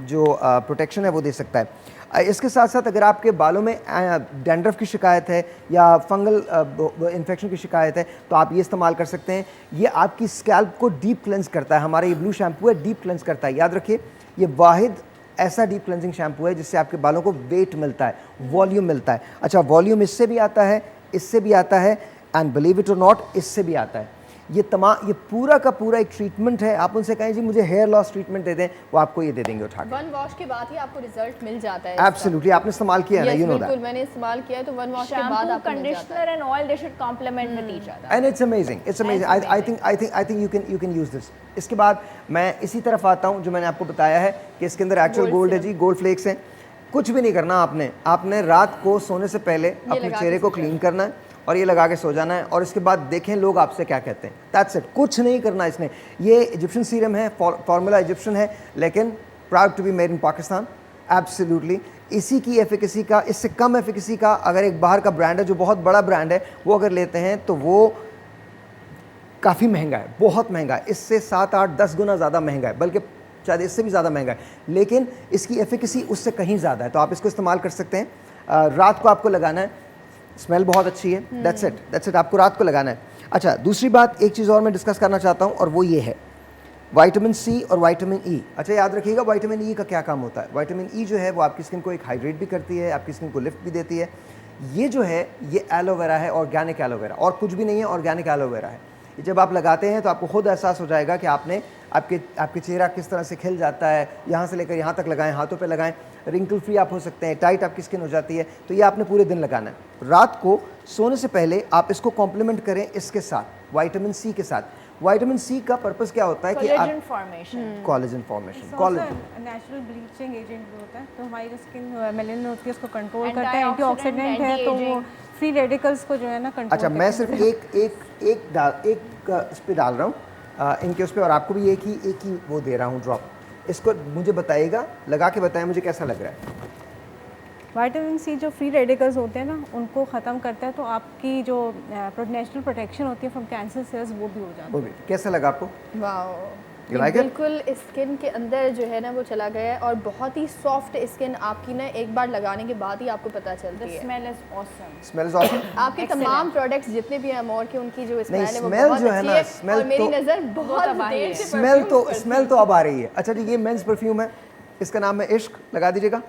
जो प्रोटेक्शन है वो दे सकता है। इसके साथ साथ अगर आपके बालों में डैंड्रफ की शिकायत है या फंगल इन्फेक्शन की शिकायत है तो आप ये इस्तेमाल कर सकते हैं। ये आपकी स्कैल्प को डीप क्लेंस करता है। हमारा ये ब्लू शैम्पू है, डीप क्लेंस करता है। याद रखिए ये वाहिद ऐसा डीप क्लेंजिंग शैम्पू है जिससे आपके बालों को वेट मिलता है, वॉल्यूम मिलता है। अच्छा वॉल्यूम इससे भी आता है, इससे भी आता है, एंड बिलीव इट और नॉट इससे भी आता है। ये पूरा का पूरा एक ट्रीटमेंट है। आप उनसे कहें जी मुझे हेयर लॉस ट्रीटमेंट दे दें, वो आपको ये दे देंगे उठा के। 1 वॉश के बाद ही आपको रिजल्ट मिल जाता है। एब्सोल्युटली, आपने इस्तेमाल किया है ना, यू नो दैट। बिल्कुल मैंने इस्तेमाल किया है, तो 1 वॉश के बाद शैम्पू, आपको मिल जाता है। Conditioner and oil they should complement each other and it's amazing, it's amazing. I think you can use this. इसके बाद मैं इसी तरफ आता हूँ जो मैंने आपको बताया है कि इसके अंदर एक्चुअल गोल्ड है जी, गोल्ड फ्लेक्स हैं। कुछ भी नहीं करना आपने रात को सोने से पहले अपने चेहरे को क्लीन करना है और ये लगा के सो जाना है और इसके बाद देखें लोग आपसे क्या कहते हैं। दैट्स इट, कुछ नहीं करना इसने। ये इजिप्शियन सीरम है, फार्मूला इजिप्शियन है, लेकिन proud to be made in Pakistan. Absolutely इसी की एफिकेसी का, इससे कम एफिकेसी का अगर एक बाहर का ब्रांड है जो बहुत बड़ा ब्रांड है वो अगर लेते हैं तो वो काफ़ी महंगा है, बहुत महंगा है, इससे 7, 8, 10 गुना ज़्यादा महंगा है, बल्कि शायद इससे भी ज़्यादा महंगा है, लेकिन इसकी एफिकेसी उससे कहीं ज़्यादा है। तो आप इसको इस्तेमाल कर सकते हैं। रात को आपको लगाना है, स्मेल बहुत अच्छी है। दैट्स इट, आपको रात को लगाना है। अच्छा, दूसरी बात, एक चीज़ और मैं डिस्कस करना चाहता हूँ और वो ये है विटामिन सी और विटामिन ई। अच्छा, याद रखिएगा विटामिन ई का क्या काम होता है। विटामिन ई जो है वो आपकी स्किन को एक हाइड्रेट भी करती है, आपकी स्किन को लिफ्ट भी देती है। ये जो है ये एलोवेरा है, ऑर्गेनिक एलोवेरा, और कुछ भी नहीं है, ऑर्गेनिक एलोवेरा है। ये जब आप लगाते हैं तो आपको खुद एहसास हो जाएगा कि आपके चेहरा किस तरह से खिल जाता है। यहाँ से लेकर यहाँ तक लगाएं, हाथों पे लगाएं, रिंकल फ्री आप हो सकते हैं, टाइट आपकी स्किन हो जाती है। तो ये आपने पूरे दिन लगाना है। रात को सोने से पहले आप इसको कॉम्प्लीमेंट करें इसके साथ, विटामिन सी के साथ। विटामिन सी का पर्पस क्या होता है कि आप collagen formation, collagen natural bleaching agent भी होता है, तो हमारी जो स्किन मेलानिन होती है उसको कंट्रोल करता है, एंटीऑक्सीडेंट है, तो वो फ्री रेडिकल्स को जो है ना कंट्रोल। अच्छा, मैं सिर्फ एक इस पे डाल रहा हूँ इनके उस पे, और आपको भी एक ही वो दे रहा हूँ ड्रॉप। इसको मुझे बताइएगा, लगा के बताएं मुझे कैसा लग रहा है। विटामिन सी जो फ्री रेडिकल्स होते हैं ना उनको ख़त्म करता है, तो आपकी जो नेचुरल प्रोटेक्शन होती है फ्रॉम कैंसर सेल्स वो भी हो जाती है। वो भी कैसा लगा आपको? Wow, You like it? बिल्कुल स्किन के अंदर जो है ना वो चला गया है, और बहुत ही सॉफ्ट स्किन आपकी ना एक बार लगाने के बाद ही आपको पता चलती है। Smell is awesome. Smell is awesome. आपके तमाम प्रोडक्ट्स जितने भी हैं अमोर के, उनकी जो स्मेल है वो smell बहुत जो है अच्छी ना, है, smell और मेरी तो- नज़र बहुत देर से स्मेल तो अब आ रही है। अच्छा जी, ये मेंस परफ्यूम है, इसका नाम है इश्क। लगा दीजिएगा,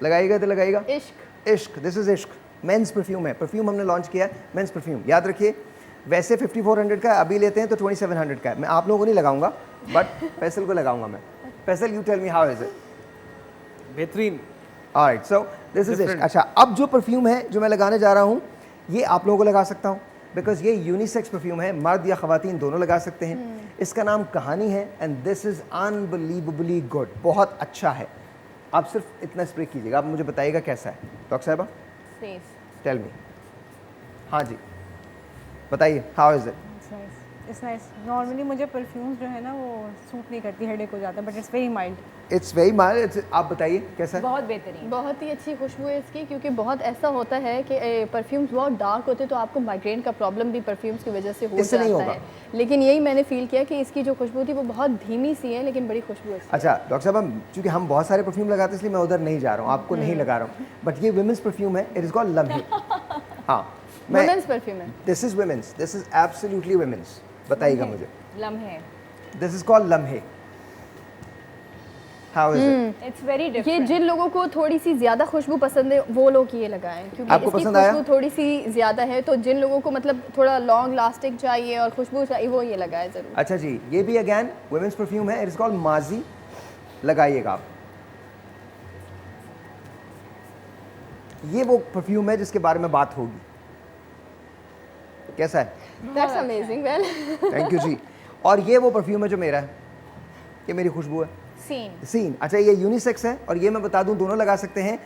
लगाइएगा तो लगाइएगा। इश्क, दिस इज इश्क, मेंस परफ्यूम है। परफ्यूम हमने लॉन्च किया है, मेंस परफ्यूम। याद रखिए, वैसे 5400 का, अभी लेते हैं तो 2700 का है। मैं आप लोगों को नहीं लगाऊंगा, बट फैसल को लगाऊंगा मैं। Faisal, you tell me how is it? बेहतरीन। Alright, so this is Ishq. अच्छा, अब जो परफ्यूम है जो मैं लगाने जा रहा हूँ ये आप लोगों को लगा सकता हूँ, बिकॉज ये यूनिसेक्स परफ्यूम है, मर्द या खवातीन दोनों लगा सकते हैं। इसका नाम कहानी है, and this is unbelievably good, बहुत अच्छा है। आप सिर्फ इतना स्प्रे कीजिएगा, आप मुझे बताइएगा कैसा है। डॉक्टर साहिबा, टेल मी। हाँ जी, बताइए, how is it? It's nice. Normally मुझे परफ्यूम्स जो है ना वो सूट नहीं करती, हेडेक हो जाता है, but it's very mild. It's very mild. आप बताइए कैसा है? बहुत बेहतरीन, बहुत ही अच्छी खुशबू है इसकी, क्योंकि बहुत ऐसा होता है कि परफ्यूम्स बहुत डार्क होते हैं तो आपको माइग्रेन का प्रॉब्लम भी परफ्यूम्स की वजह से हो इससे नहीं जाता होगा। है, लेकिन यही मैंने फील किया कि इसकी जो खुशबू थी वो बहुत धीमी सी है, लेकिन बड़ी खुशबू है। अच्छा डॉक्टर साहब, चूंकि हम बहुत सारे परफ्यूम लगाते हैं इसलिए मैं उधर नहीं जा रहा हूँ, आपको नहीं लगा रहा हूँ, बट ये वुमेन्स परफ्यूम है, इट इज कॉल्ड लम्हे। हाँ, वुमेन्स परफ्यूम है। This is women's, this is absolutely women's. बताइएगा मुझे। Lamhe, this is called Lamhe. How is it? It's very ये डिफरेंट। जिन लोगों को थोड़ी सी ज्यादा खुशबू पसंद है वो लोग ये लगाएं, क्योंकि आपको इसकी पसंद आया? खुशबू थोड़ी सी ज्यादा है, तो जिन लोगों को मतलब थोड़ा लॉन्ग लास्टिंग चाहिए और खुशबू चाहिए वो ये लगाए जरूर। अच्छा जी, ये भी अगेन वुमेन्स परफ्यूम है, इट इज कॉल्ड माजी। लगाइएगा आप। ये वो परफ्यूम है जिसके बारे में बात होगी। कैसा है? That's amazing. Well, thank you जी। और ये वो परफ्यूम है जो मेरा है, ये मेरी खुशबू है, सीन। अच्छा, ये यूनिसेक्स है, और ये मैं बता दूं दोनों लगा सकते हैं।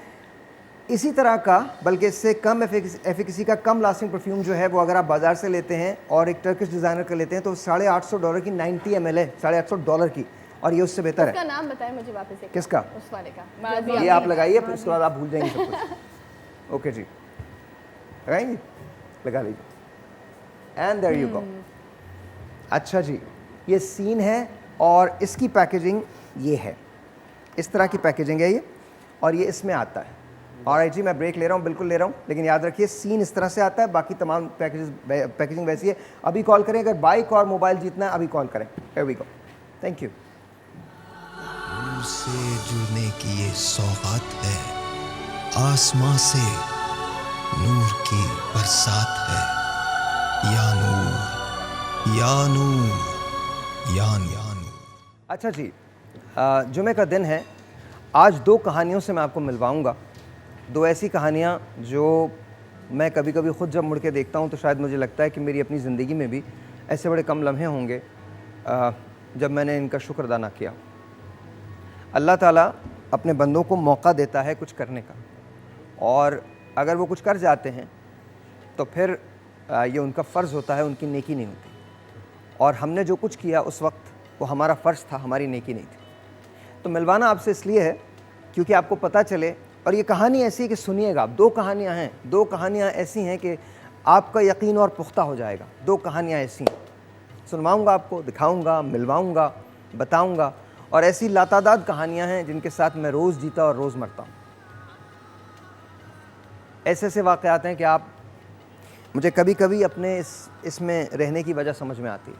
इसी तरह का, बल्कि इससे कम एफिकेसी का, कम लास्टिंग परफ्यूम जो है वो अगर आप बाजार से लेते हैं और एक टर्किश डिज़ाइनर का लेते हैं तो $850 की 90 ml है, $850 की, और ये उससे बेहतर उसका है। नाम बताएं मुझे वापस एक। किसका? उस वाले का। ये आप लगाइए, फिर उसके बाद आप भूल जाएंगे सब कुछ। ओके जी, लगाएंगे? लगा लीजिए, एंड देयर यू गो। अच्छा जी, ये सीन है, और इसकी पैकेजिंग ये है, इस तरह की पैकेजिंग है ये, और ये इसमें आता है। और जी, मैं ब्रेक ले रहा हूँ, बिल्कुल ले रहा हूँ, लेकिन याद रखिए सीन इस तरह से आता है, बाकी तमाम पैकेजिंग वैसी है। अभी कॉल करें, अगर बाइक और मोबाइल जीतना है अभी कॉल करें। Here we go, thank you. Noor से जुड़ने की ये सौगात है, आसमां से नूर की बरसात है। या नूर, या नूर, या नूर। अच्छा जी, जुमे का दिन है। आज 2 कहानियों से मैं आपको मिलवाऊंगा, 2 ऐसी कहानियाँ जो मैं कभी कभी ख़ुद जब मुड़ के देखता हूँ तो शायद मुझे लगता है कि मेरी अपनी ज़िंदगी में भी ऐसे बड़े कम लम्हे होंगे जब मैंने इनका शुक्र अदा ना किया। अल्लाह ताला अपने बंदों को मौका देता है कुछ करने का, और अगर वो कुछ कर जाते हैं तो फिर ये उनका फ़र्ज़ होता है, उनकी नेकी नहीं होती। और हमने जो कुछ किया उस वक्त वो हमारा फ़र्ज़ था, हमारी नेकी नहीं थी। तो मिलवाना आपसे इसलिए है क्योंकि आपको पता चले और ये कहानी ऐसी है कि सुनिएगा आप, 2 कहानियाँ हैं, 2 कहानियाँ ऐसी हैं कि आपका यकीन और पुख्ता हो जाएगा। 2 कहानियाँ ऐसी हैं, सुनवाऊँगा आपको, दिखाऊँगा, मिलवाऊँगा, बताऊँगा, और ऐसी लातादाद कहानियाँ हैं जिनके साथ मैं रोज़ जीता और रोज़ मरता हूँ। ऐसे ऐसे वाक़यात हैं कि आप मुझे कभी कभी अपने इसमें रहने की वजह समझ में आती है,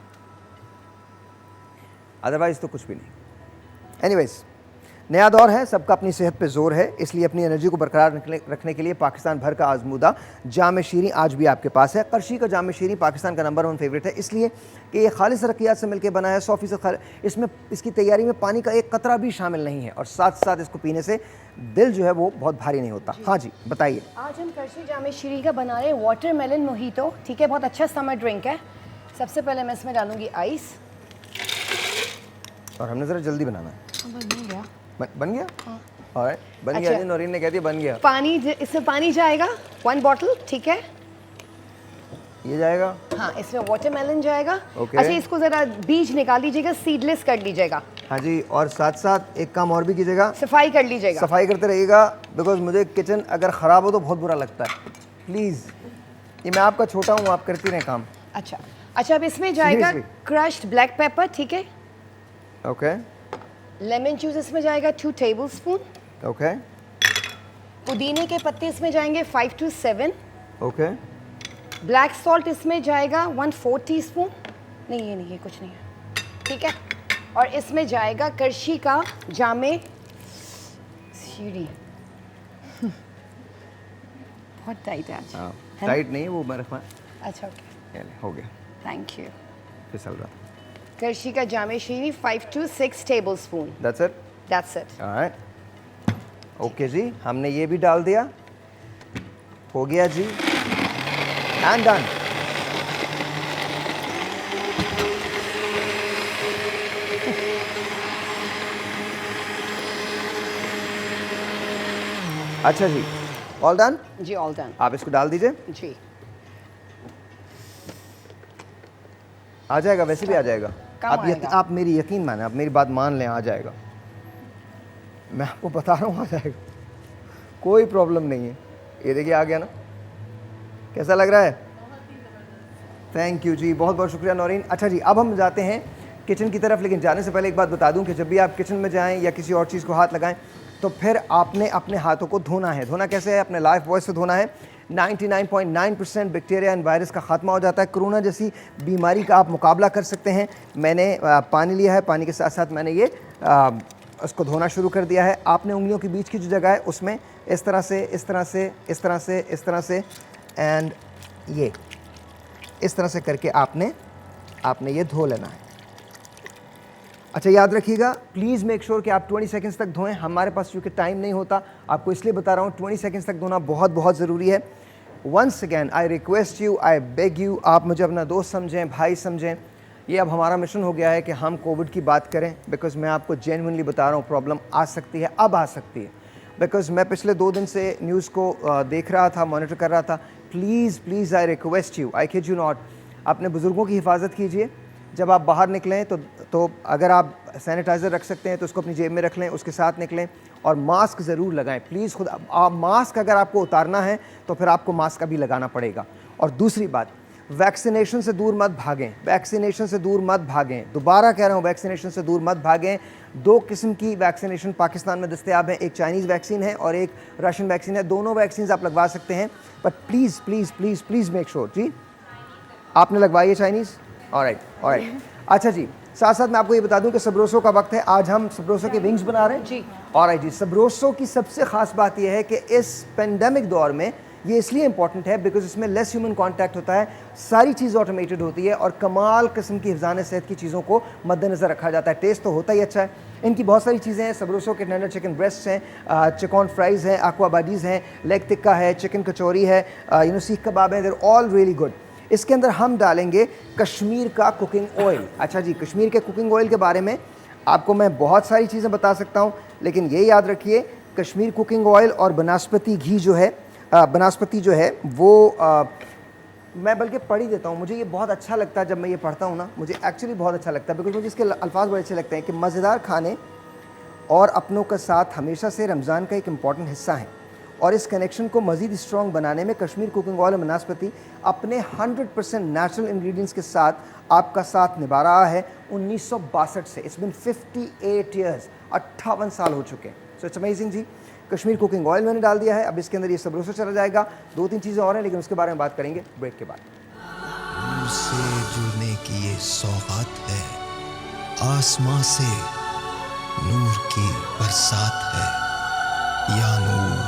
अदरवाइज़ तो कुछ भी नहीं। एनीवेज़, नया दौर है, सबका अपनी सेहत पे जोर है, इसलिए अपनी एनर्जी को बरकरार रखने के लिए पाकिस्तान भर का आजमूदा जाम शीरी आज भी आपके पास है। करशी का जाम शीरी पाकिस्तान का नंबर 1 फेवरेट है, इसलिए कि ये खालिस रकियात से मिलकर बना है, 100% इसमें इसकी तैयारी में पानी का एक कतरा भी शामिल नहीं है, और साथ साथ इसको पीने से दिल जो है वो बहुत भारी नहीं होता। हाँ जी बताइए। आज हम करशी जाम शीरी का बना रहे हैं वाटरमेलन मोहितो, ठीक है, बहुत अच्छा समर ड्रिंक है। सबसे पहले मैं इसमें डालूंगी आइस, और हमने ज़रा जल्दी बनाना है। बन गया, बन गया? हाँ। और बन गया जी, नौरीन ने कह दिया बन गया। पानी इसमें पानी जाएगा 1 बॉटल, ठीक है, ये जाएगा, हाँ, इसमें वाटरमेलन जाएगा। ओके। अच्छा, इसको ज़रा बीज निकाल लीजिएगा, सीडलेस कर लीजिएगा। हाँ जी, और साथ साथ एक काम और भी कीजिएगा, सफाई कर लीजिएगा, सफाई करते रहिएगा, बिकॉज मुझे किचन अगर ख़राब हो तो बहुत बुरा लगता है। प्लीज़, ये मैं आपका छोटा हूँ, आप करती रहें काम। अच्छा अच्छा, अब इसमें जाएगा क्रश्ड ब्लैक पेपर, ठीक है, ओके लेमन जूस इसमें जाएगा 2 टेबलस्पून, ओके पुदीने के पत्ते इसमें जाएंगे 5 to 7, ओके ब्लैक सॉल्ट इसमें जाएगा 1/4 टीस्पून, नहीं ये नहीं, ये कुछ नहीं है, ठीक है, और इसमें जाएगा करशी का जामे शीरी बहुत टाइट है आज, है ना? टाइट नहीं, वो मेरे पास अच्छा ओके, हो गया, थैंक यू। फिसल रहा। करशी का जामे शीरी 5 to 6 tablespoon, that's it, that's it. Alright, okay जी, हमने ये भी डाल दिया, हो गया जी, एंड डन। अच्छा जी, ऑल डन जी, ऑल डन। आप इसको डाल दीजिए, जी, आ जाएगा, वैसे भी आ जाएगा। कम आएगा। आप मेरी यकीन माने, आप मेरी बात मान लें, आ जाएगा, मैं आपको बता रहा हूँ आ जाएगा, कोई प्रॉब्लम नहीं है। ये देखिए आ गया ना, कैसा लग रहा है? थैंक यू जी, बहुत बहुत शुक्रिया नौरीन। अच्छा जी, अब हम जाते हैं किचन की तरफ, लेकिन जाने से पहले एक बात बता दूं कि जब भी आप किचन में जाएं या किसी और चीज़ को हाथ लगाएं तो फिर आपने अपने हाथों को धोना है। धोना कैसे है? अपने लाइफ बॉय से धोना है। 99.9% बैक्टीरिया एंड वायरस का खात्मा हो जाता है। कोरोना जैसी बीमारी का आप मुकाबला कर सकते हैं। मैंने पानी लिया है, पानी के साथ साथ मैंने ये उसको धोना शुरू कर दिया है। आपने उंगलियों के बीच की जो जगह है उसमें इस तरह से, इस तरह से, इस तरह से, इस तरह से एंड ये इस तरह से करके आपने ये धो लेना है। अच्छा याद रखिएगा, प्लीज़ मेक श्योर कि आप 20 सेकंड्स तक धोएं। हमारे पास चूँकि टाइम नहीं होता, आपको इसलिए बता रहा हूँ 20 सेकंड्स तक धोना बहुत बहुत ज़रूरी है। Once again I request you, I beg you, आप मुझे अपना दोस्त समझें, भाई समझें। ये अब हमारा मिशन हो गया है कि हम कोविड की बात करें, बिकॉज़ मैं आपको जेन्युइनली बता रहा हूँ प्रॉब्लम आ सकती है, अब आ सकती है। बिकॉज़ मैं पिछले 2 दिन से न्यूज़ को देख रहा था, मॉनिटर कर रहा था। Please please I request you, I kid you not, अपने बुज़ुर्गों की हिफाजत कीजिए। जब आप बाहर निकलें तो अगर आप सैनिटाइज़र रख सकते हैं तो उसको अपनी जेब में रख लें, उसके साथ निकलें, और मास्क ज़रूर लगाएं प्लीज़। खुद आप मास्क अगर आपको उतारना है तो फिर आपको मास्क अभी लगाना पड़ेगा। और दूसरी बात, वैक्सीनेशन से दूर मत भागें, वैक्सीनेशन से दूर मत भागें। दोबारा कह रहा हूँ, वैक्सीनेशन से दूर मत भागें। 2 किस्म की वैक्सीनेशन पाकिस्तान में दस्तयाब हैं, एक चाइनीज़ वैक्सीन है और एक रशियन वैक्सीन है। दोनों वैक्सीन आप लगवा सकते हैं, but please please please please make sure. जी आपने लगवाई है चाइनीज़? Alright alright. अच्छा जी, साथ साथ मैं आपको ये बता दूं कि सबरोसो का वक्त है। आज हम सबरोसो के विंग्स बना रहे हैं जी। ऑलराइट जी। सबरोसो की सबसे ख़ास बात यह है कि इस पेंडेमिक दौर में ये इसलिए इंपॉर्टेंट है बिकॉज इसमें लेस ह्यूमन कांटेक्ट होता है, सारी चीज़ ऑटोमेटेड होती है और कमाल किस्म की हिफ़्ज़ान सेहत की चीज़ों को मद्देनज़र रखा जाता है। टेस्ट तो होता ही अच्छा है। इनकी बहुत सारी चीज़ें हैं। सबरोसो के टेंडर चिकन ब्रेस्ट हैं, चिकन फ्राइज़ हैं, aqua buddies हैं, लेग टिक्का है, चिकन कचौरी है, सीख कबाब है, देर ऑल रियली गुड। इसके अंदर हम डालेंगे कश्मीर का कुकिंग ऑयल। अच्छा जी, कश्मीर के कुकिंग ऑयल के बारे में आपको मैं बहुत सारी चीज़ें बता सकता हूँ, लेकिन ये याद रखिए, कश्मीर कुकिंग ऑयल और बनास्पति घी जो है, बनास्पति जो है वो मैं बल्कि पढ़ ही देता हूँ। मुझे ये बहुत अच्छा लगता है, जब मैं ये पढ़ता हूँ ना मुझे एक्चुअली बहुत अच्छा लगता है, बिकॉज मुझे इसके अल्फाज बड़े अच्छे लगते हैं कि मज़ेदार खाने और अपनों के साथ हमेशा से रमज़ान का एक इम्पॉर्टेंट हिस्सा हैं और इस कनेक्शन को मज़ीद स्ट्रॉन्ग बनाने में कश्मीर कुकिंग ऑयल वनस्पति अपने 100% नेचुरल इंग्रेडिएंट्स के साथ आपका साथ निभा रहा है 1962 से। इट्स बिन 58 ईयर्स, 58 साल हो चुके हैं। सो इट्स अमेजिंग जी। कश्मीर कुकिंग ऑयल मैंने डाल दिया है, अब इसके अंदर ये सब रोस्टर चला जाएगा। 2-3 चीज़ें और हैं लेकिन उसके बारे में बात करेंगे ब्रेक के बाद। नूर से जुड़ने की ये सौगात है, आसमां से नूर की बरसात है। या नूर,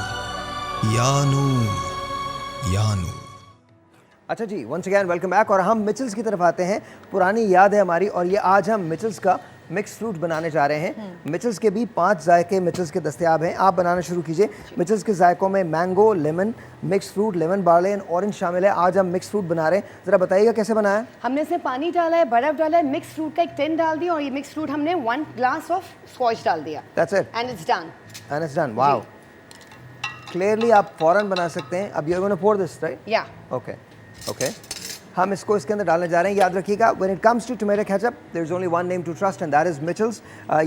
या नूर, या नूर। अच्छा जी, वंस अगैन वेलकम बैक। और हम मिचल्स की तरफ आते हैं। पुरानी याद है हमारी और ये आज हम मिचल्स का मिक्स फ्रूट बनाने जा रहे हैं। मिचल्स के भी 5 जायके मिचल्स के दस्तयाब हैं, आप बनाना शुरू कीजिए। मिचल्स के जायकों में mango, lemon, mix fruit, lemon barley and orange शामिल है। आज हम मिक्स फ्रूट बना रहे हैं, ज़रा बताइएगा कैसे बनाया है? हमने इसमें पानी डाला है, बर्फ डाला है, मिक्स फ्रूट का एक टिन डाल दिया और ये मिक्स फ्रूट हमने 1 ग्लास ऑफ स्कॉच डाल दिया। That's it. And it's done. And it's done. Wow. Clearly आप फ़ौरन बना सकते हैं। अब you're going to pour this, right? या Okay. Okay. हम इसको इसके अंदर डालने जा रहे हैं। याद रखिएगा, when it comes to tomato ketchup, there is only one name to trust and that is Mitchell's.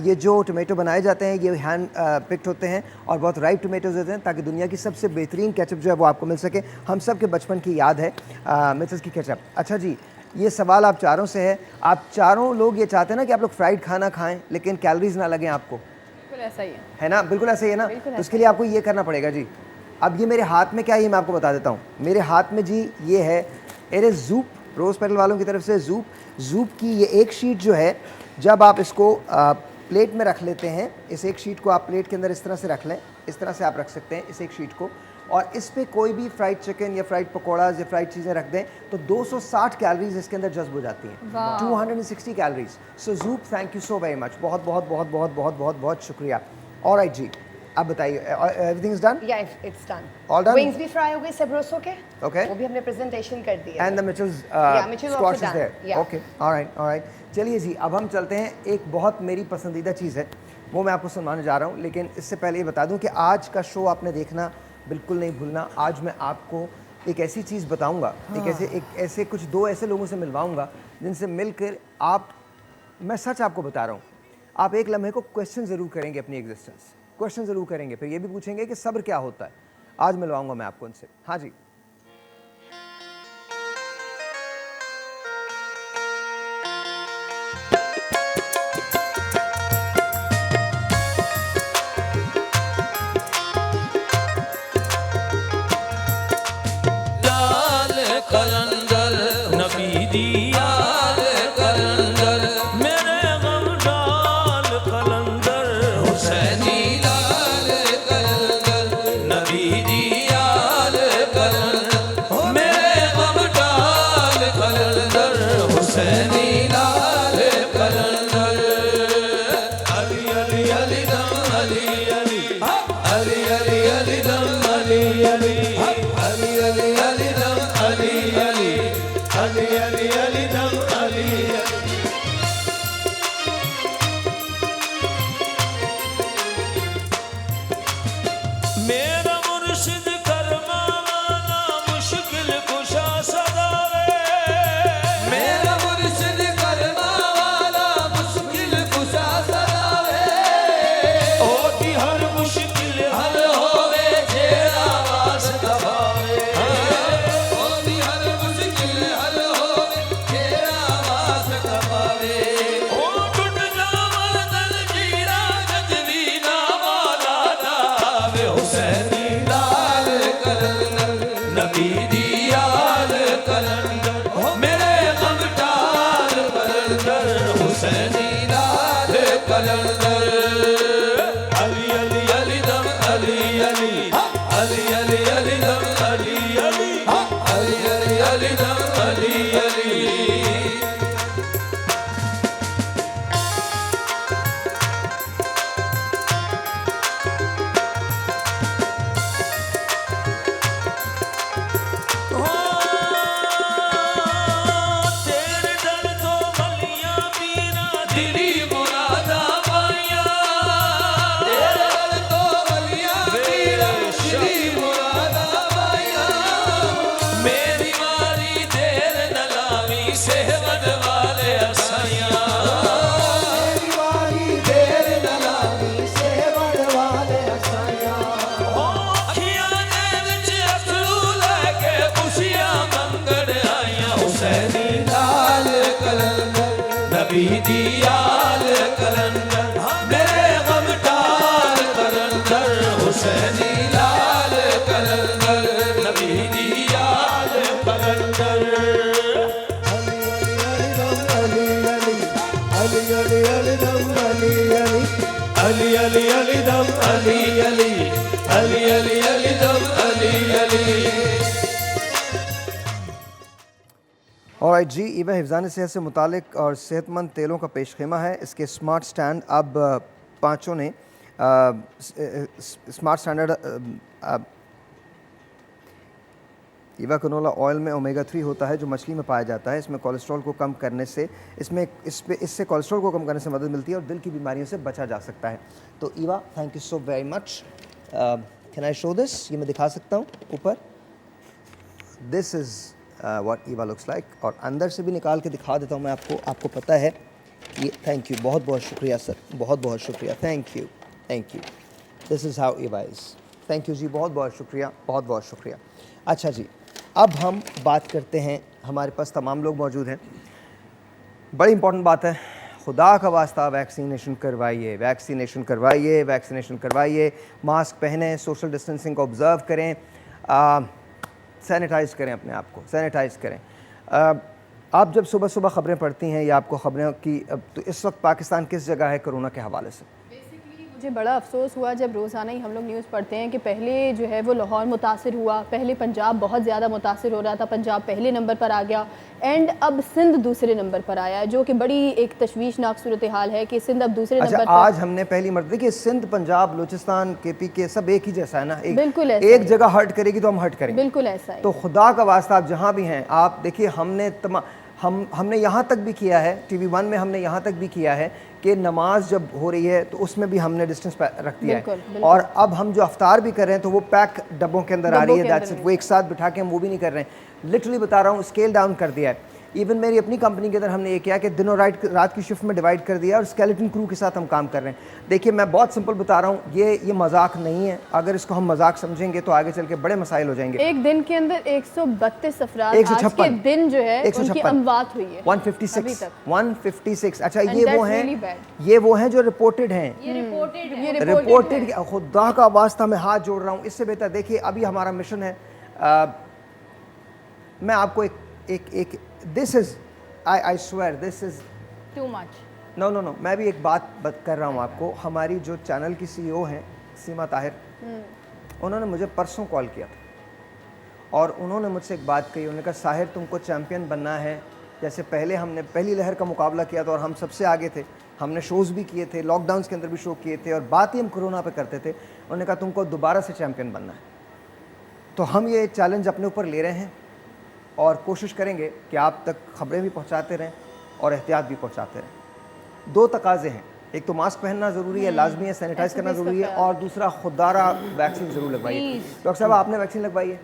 ये जो टोमेटो बनाए जाते हैं ये हैंड पिक्ड होते हैं और बहुत राइप टोमेटोज होते हैं ताकि दुनिया की सबसे बेहतरीन केचप जो है वो आपको मिल सके। हम सब के बचपन की याद है मिचल्स की केचप। अच्छा जी, ये सवाल आप चारों से है। आप चारों लोग ये चाहते हैं ना कि आप लोग फ्राइड खाना खाएं लेकिन कैलोरीज ना लगें आपको, बिल्कुल ऐसा ही है ना? बिल्कुल ऐसे ही है ना? बिल्कुल तो उसके लिए आपको ये करना पड़ेगा जी। अब ये मेरे हाथ में क्या है ये मैं आपको बता देता हूँ। मेरे हाथ में जी ये है, इट इज़ ज़ूप, रोज़ पेडल वालों की तरफ से ज़ूप की ये एक शीट जो है, जब आप इसको प्लेट में रख लेते हैं, इस एक शीट को आप प्लेट के अंदर इस तरह से रख लें, इस तरह से आप रख सकते हैं इस एक शीट को, और इस पे कोई भी फ्राइड चिकन या फ्राइड पकौड़ाज या फ्राइड चीज़ें रख दें तो 260 कैलोरीज इसके अंदर जज्ब हो जाती हैं। 260 calories. So soup, thank you so very much, बहुत बहुत बहुत बहुत बहुत बहुत बहुत शुक्रिया। ऑलराइट जी, अब बताइए, एवरीथिंग इज डन? या it's done. All done? Wings भी फ्राई हो गए सेब्रोसो के। Okay. वो भी हमने प्रेजेंटेशन कर दिया। And the Mitchell's Mitchell's squash also is done. There. Yeah. Okay, alright. चलिए जी, अब हम चलते हैं। एक बहुत मेरी पसंदीदा चीज़ है, वो मैं आपको सुनाने जा रहा हूँ, लेकिन इससे पहले ये बता दूँ कि आज का शो आपने देखना बिल्कुल नहीं भूलना। आज मैं आपको एक ऐसी चीज़ बताऊँगा, एक ऐसे कुछ 2 ऐसे लोगों से मिलवाऊँगा जिनसे मिलकर आप, मैं सच आपको बता रहा हूँ, आप एक लम्हे को क्वेश्चन ज़रूर करेंगे अपनी एग्जिस्टेंस, क्वेश्चन ज़रूर करेंगे, फिर ये भी पूछेंगे कि सब्र क्या होता है। आज मिलवाऊँगा मैं आपको उनसे। हाँ जी, लाल कलंदर नबी दी याद कलंदर मेरे गम डाल कलंदर हुसैनी लाल कलंदर नबी दी याद कलंदर मेरे गम डाल कलंदर हुसैनी लाल कलंदर अली अली अली दम अली अली अली अली अली दम अली अली अली अली अली दम अली अली अली अली अली दम अली मेरा मुर्शिद करमा वाला मुश्किल कुशा सदावे मेरा मुर्शिद करमा वाला मुश्किल कुशा सदावे ओदी हर मुश्किल हल होवे जेरा वास दबावे ओदी हर मुश्किल हल होवे जेरा वास दबावे ओ टूट जावल दल जीरा गजवी ना वाला नावे हुसैनी लाल कलंदर नबी दी याद कलंदर मेरे गम डाल कलंदर हुसैनी लाल कलंदर अली अली अली दम अली अली अली अली अली दम अली अली अली अली अली दम अली अली तेरे दर तो बलियां पीरा दिली मुरादा पाइया अली अली अली अली अली दम अली अली अली अली अली दम अली अली। और जी ईवा हिफ़्ज़ान सेहत से मुतालिक और सेहतमंद तेलों का पेशखेमा है। इसके स्मार्ट स्टैंड अब पाँचों ने smart standard Eva canola oil में ओमेगा 3 होता है जो मछली में पाया जाता है। इसमें कोलेस्ट्रॉल को कम करने से इससे कोलेस्ट्रॉल को कम करने से मदद मिलती है और दिल की बीमारियों से बचा जा सकता है। तो Eva thank you so very much. Can I show this? ये मैं दिखा सकता हूँ ऊपर। This is what Eva looks like. और अंदर से भी निकाल के दिखा देता हूँ मैं आपको। आपको पता है ये। थैंक यू, बहुत बहुत शुक्रिया सर, बहुत बहुत शुक्रिया। Thank you thank you. This is how Eva is. Thank you जी, बहुत बहुत शुक्रिया, बहुत बहुत शुक्रिया। अच्छा जी, अब हम बात करते हैं। हमारे पास तमाम लोग मौजूद हैं। बड़ी इंपॉर्टेंट बात है, खुदा का वास्ता वैक्सीनेशन करवाइए, वैक्सीनेशन करवाइए, वैक्सीनेशन करवाइए। मास्क पहनें, सोशल डिस्टेंसिंग को ऑब्ज़र्व करें, सैनिटाइज़ करें अपने आप को, सैनिटाइज़ करें। आप जब सुबह सुबह ख़बरें पढ़ती हैं या आपको ख़बरें की, तो इस वक्त पाकिस्तान किस जगह है कोरोना के हवाले से? मुझे बड़ा अफसोस हुआ जब रोज़ाना ही हम लोग न्यूज़ पढ़ते हैं कि पहले जो है वो लाहौर मुतासिर हुआ, पहले पंजाब बहुत ज़्यादा मुतासिर हो रहा था, पंजाब पहले नंबर पर आ गया एंड अब सिंध दूसरे नंबर पर आया है, जो कि बड़ी एक तशवीशनाक सूरत हाल है कि सिंध अब दूसरे नंबर पर। आज हमने पहली मर्तबा देखिए, सिंध, पंजाब, बलूचिस्तान, KP के सब एक ही जैसा है ना। बिल्कुल ऐसा एक जगह हर्ट करेगी तो हम हर्ट करेंगे। बिल्कुल ऐसा है। तो खुदा का वास्ता आप जहाँ भी हैं, आप देखिए हमने यहाँ तक भी किया है, TV1 में हमने यहाँ तक भी किया है कि नमाज जब हो रही है तो उसमें भी हमने डिस्टेंस रख दिया है। और अब हम जो अफ्तार भी कर रहे हैं तो वो पैक डब्बों के अंदर आ रही है, दैट्स इट। वो एक साथ बिठा के हम वो भी नहीं कर रहे हैं। लिटरली बता रहा हूँ, स्केल डाउन कर दिया है। इवन मेरी अपनी कंपनी के अंदर हमने ये किया कि दिनों रात की शिफ्ट में डिवाइड कर दिया और स्केलेटन क्रू के साथ हम काम कर रहे हैं। देखिए मैं बहुत सिंपल बता रहा हूँ, ये मजाक नहीं है। अगर इसको हम मजाक समझेंगे तो आगे चल के बड़े मसाइल हो जाएंगे। एक दिन के अंदर 132 अफराद आज के दिन जो है उनकी अमवात हुई है। 156। अच्छा ये वो हैं जो रिपोर्टेड हैं। रिपोर्टेड। खुदा का वास्ता मैं हाथ जोड़ रहा हूँ, इससे बेहतर देखिए अभी हमारा मिशन है। मैं आपको एक this is I swear this is too much. No मैं भी एक बात कर रहा हूँ आपको। हमारी जो चैनल की CEO हैं सीमा ताहिर, उन्होंने मुझे परसों कॉल किया था और उन्होंने मुझसे एक बात कही। उन्होंने कहा साहिर तुमको चैम्पियन बनना है। जैसे पहले हमने पहली लहर का मुकाबला किया था और हम सबसे आगे थे, हमने शोज़ भी किए थे, लॉकडाउन के अंदर भी शो किए थे और बात ही हम कोरोना पे करते थे। उन्होंने कहा तुमको दोबारा से चैम्पियन बनना है। तो हम ये चैलेंज अपने ऊपर ले रहे हैं और कोशिश करेंगे कि आप तक ख़बरें भी पहुंचाते रहें और एहतियात भी पहुंचाते रहें। दो तकाज़े हैं, एक तो मास्क पहनना ज़रूरी है, लाजमी है, सैनिटाइज़ करना ज़रूरी है, और दूसरा खुदारा वैक्सीन ज़रूर लगवाइए। डॉक्टर साहब आपने वैक्सीन लगवाई है?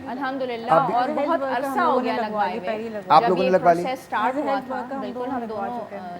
अल्हम्दुलिल्लाह और बहुत अरसा हो गया लगवाए हुए। आप लोगों ने लगवा ली? स्टार्ट हुआ था, बिल्कुल हम दोनों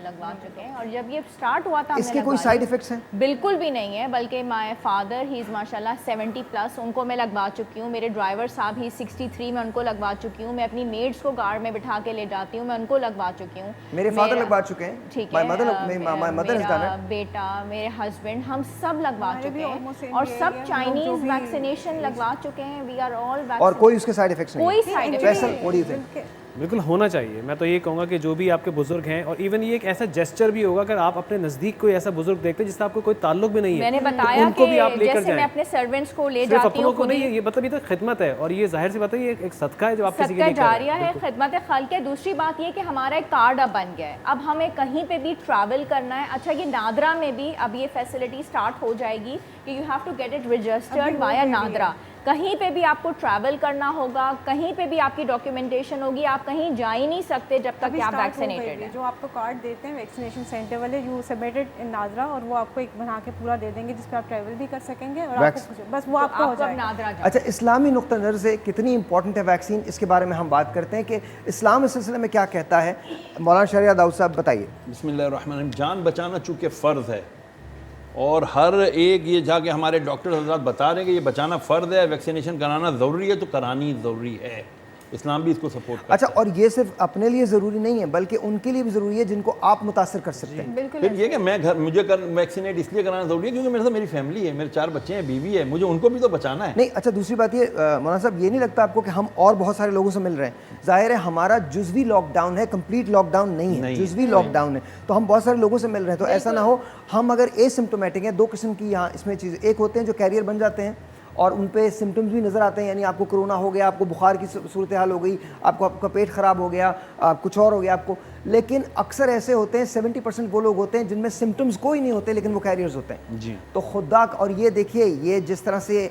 लगवा चुके हैं। और जब ये स्टार्ट हुआ था इसके कोई साइड इफेक्ट्स हैं? बिल्कुल भी नहीं है, बल्कि माय फादर ही इज़ माशाल्लाह 70+, उनको मैं लगवा चुकी हूँ। मेरे ड्राइवर साहब ही 63 में उनको लगवा चुकी हूँ। मैं अपनी मेड्स को गार्ड में बिठा के ले जाती हूँ, मैं उनको लगवा चुकी हूँ। मेरे फादर लगवा चुके हैं। ठीक है, मेरा बेटा, मेरे हस्बैंड, हम सब लगवा चुके हैं और सब चाइनीज वैक्सीनेशन लगवा चुके हैं। वी आर ऑल और कोई उसके साइड इफेक्ट्स नहीं? कोई साइड इफेक्ट बिल्कुल होना चाहिए। मैं तो ये कहूँगा कि जो भी आपके बुजुर्ग हैं, और इवन ये एक ऐसा जेस्चर भी होगा अगर आप अपने नज़दीक कोई ऐसा बुजुर्ग देखते हैं जिससे आपको कोई ताल्लुक भी नहीं है, मैंने बताया उनको भी आप लेकर जैसे मैं अपने सर्वेंट्स को ले जाती हूँ। अपनों को नहीं, ये मतलब ये तो खिदमत है और ये जाहिर सी बात है, ये एक सदका है जो आप किसी के लिए जारिया है, खिदमत खल्क है। दूसरी बात ये कि हमारा एक कार्ड अब बन गया है, अब हमें कहीं पे भी ट्रैवल करना है। अच्छा ये नादरा में भी अब ये फैसिलिटी स्टार्ट हो जाएगी कि you have to get it registered via NADRA. कहीं पे भी आपको ट्रैवल करना होगा, कहीं पे भी आपकी डॉक्यूमेंटेशन होगी, आप कहीं जा ही नहीं सकते जब तक आप वैक्सीनेटेड हैं। जो आपको कार्ड देते हैं वैक्सीनेशन सेंटर वाले, यू सबमिटेड इन नादरा, और वो आपको एक बना के पूरा दे देंगे जिस पे आप ट्रैवल भी कर सकेंगे और आपको बस वो आपको हो जाएगा। नादरा अच्छा, इस्लामी नुक्ता नज़र से कितनी इंपॉर्टेंट है वैक्सीन, इसके बारे में हम बात करते हैं कि इस्लाम इस सिलसिले में क्या कहता है। मौलाना शरिया दाऊद साहब बताइए। बिस्मिल्लाहिर्रहमानिर्रहीम। जान बचाना चूँकि फ़र्ज़ है और हर एक ये जाके हमारे डॉक्टर हज़रात बता रहे हैं कि ये बचाना फ़र्ज़ है, वैक्सीनेशन कराना ज़रूरी है, तो करानी ज़रूरी है। इस्लाम भी इसको सपोर्ट करता अच्छा, और ये सिर्फ अपने लिए ज़रूरी नहीं है बल्कि उनके लिए भी ज़रूरी है जिनको आप मुतासर कर सकते हैं। बिल्कुल फिर ये कि मैं घर मुझे वैक्सीनेट इसलिए कराना ज़रूरी है क्योंकि मेरे साथ मेरी फैमिली है, मेरे 4 बच्चे हैं, बीवी है, मुझे उनको भी तो बचाना है। नहीं, अच्छा दूसरी बात ये मौलाना साहब, ये नहीं लगता आपको कि हम और बहुत सारे लोगों से मिल रहे हैं? जाहिर है हमारा जुज़वी लॉकडाउन है, कंप्लीट लॉकडाउन नहीं है, जुज़वी लॉकडाउन है, तो हम बहुत सारे लोगों से मिल रहे हैं। तो ऐसा ना हो हम अगर एसिम्प्टोमेटिक हैं, 2 किस्म की यहाँ इसमें चीज़, एक होते हैं जो कैरियर बन जाते हैं और उन पे सिम्टम्स भी नज़र आते हैं, यानी आपको कोरोना हो गया, आपको बुखार की सूरत हाल हो गई, आपका पेट ख़राब हो गया, कुछ और हो गया आपको। लेकिन अक्सर ऐसे होते हैं 70% वो लोग होते हैं जिनमें सिम्टम्स कोई नहीं होते लेकिन वो कैरियर्स होते हैं जी। तो खुदा, और ये देखिए ये जिस तरह से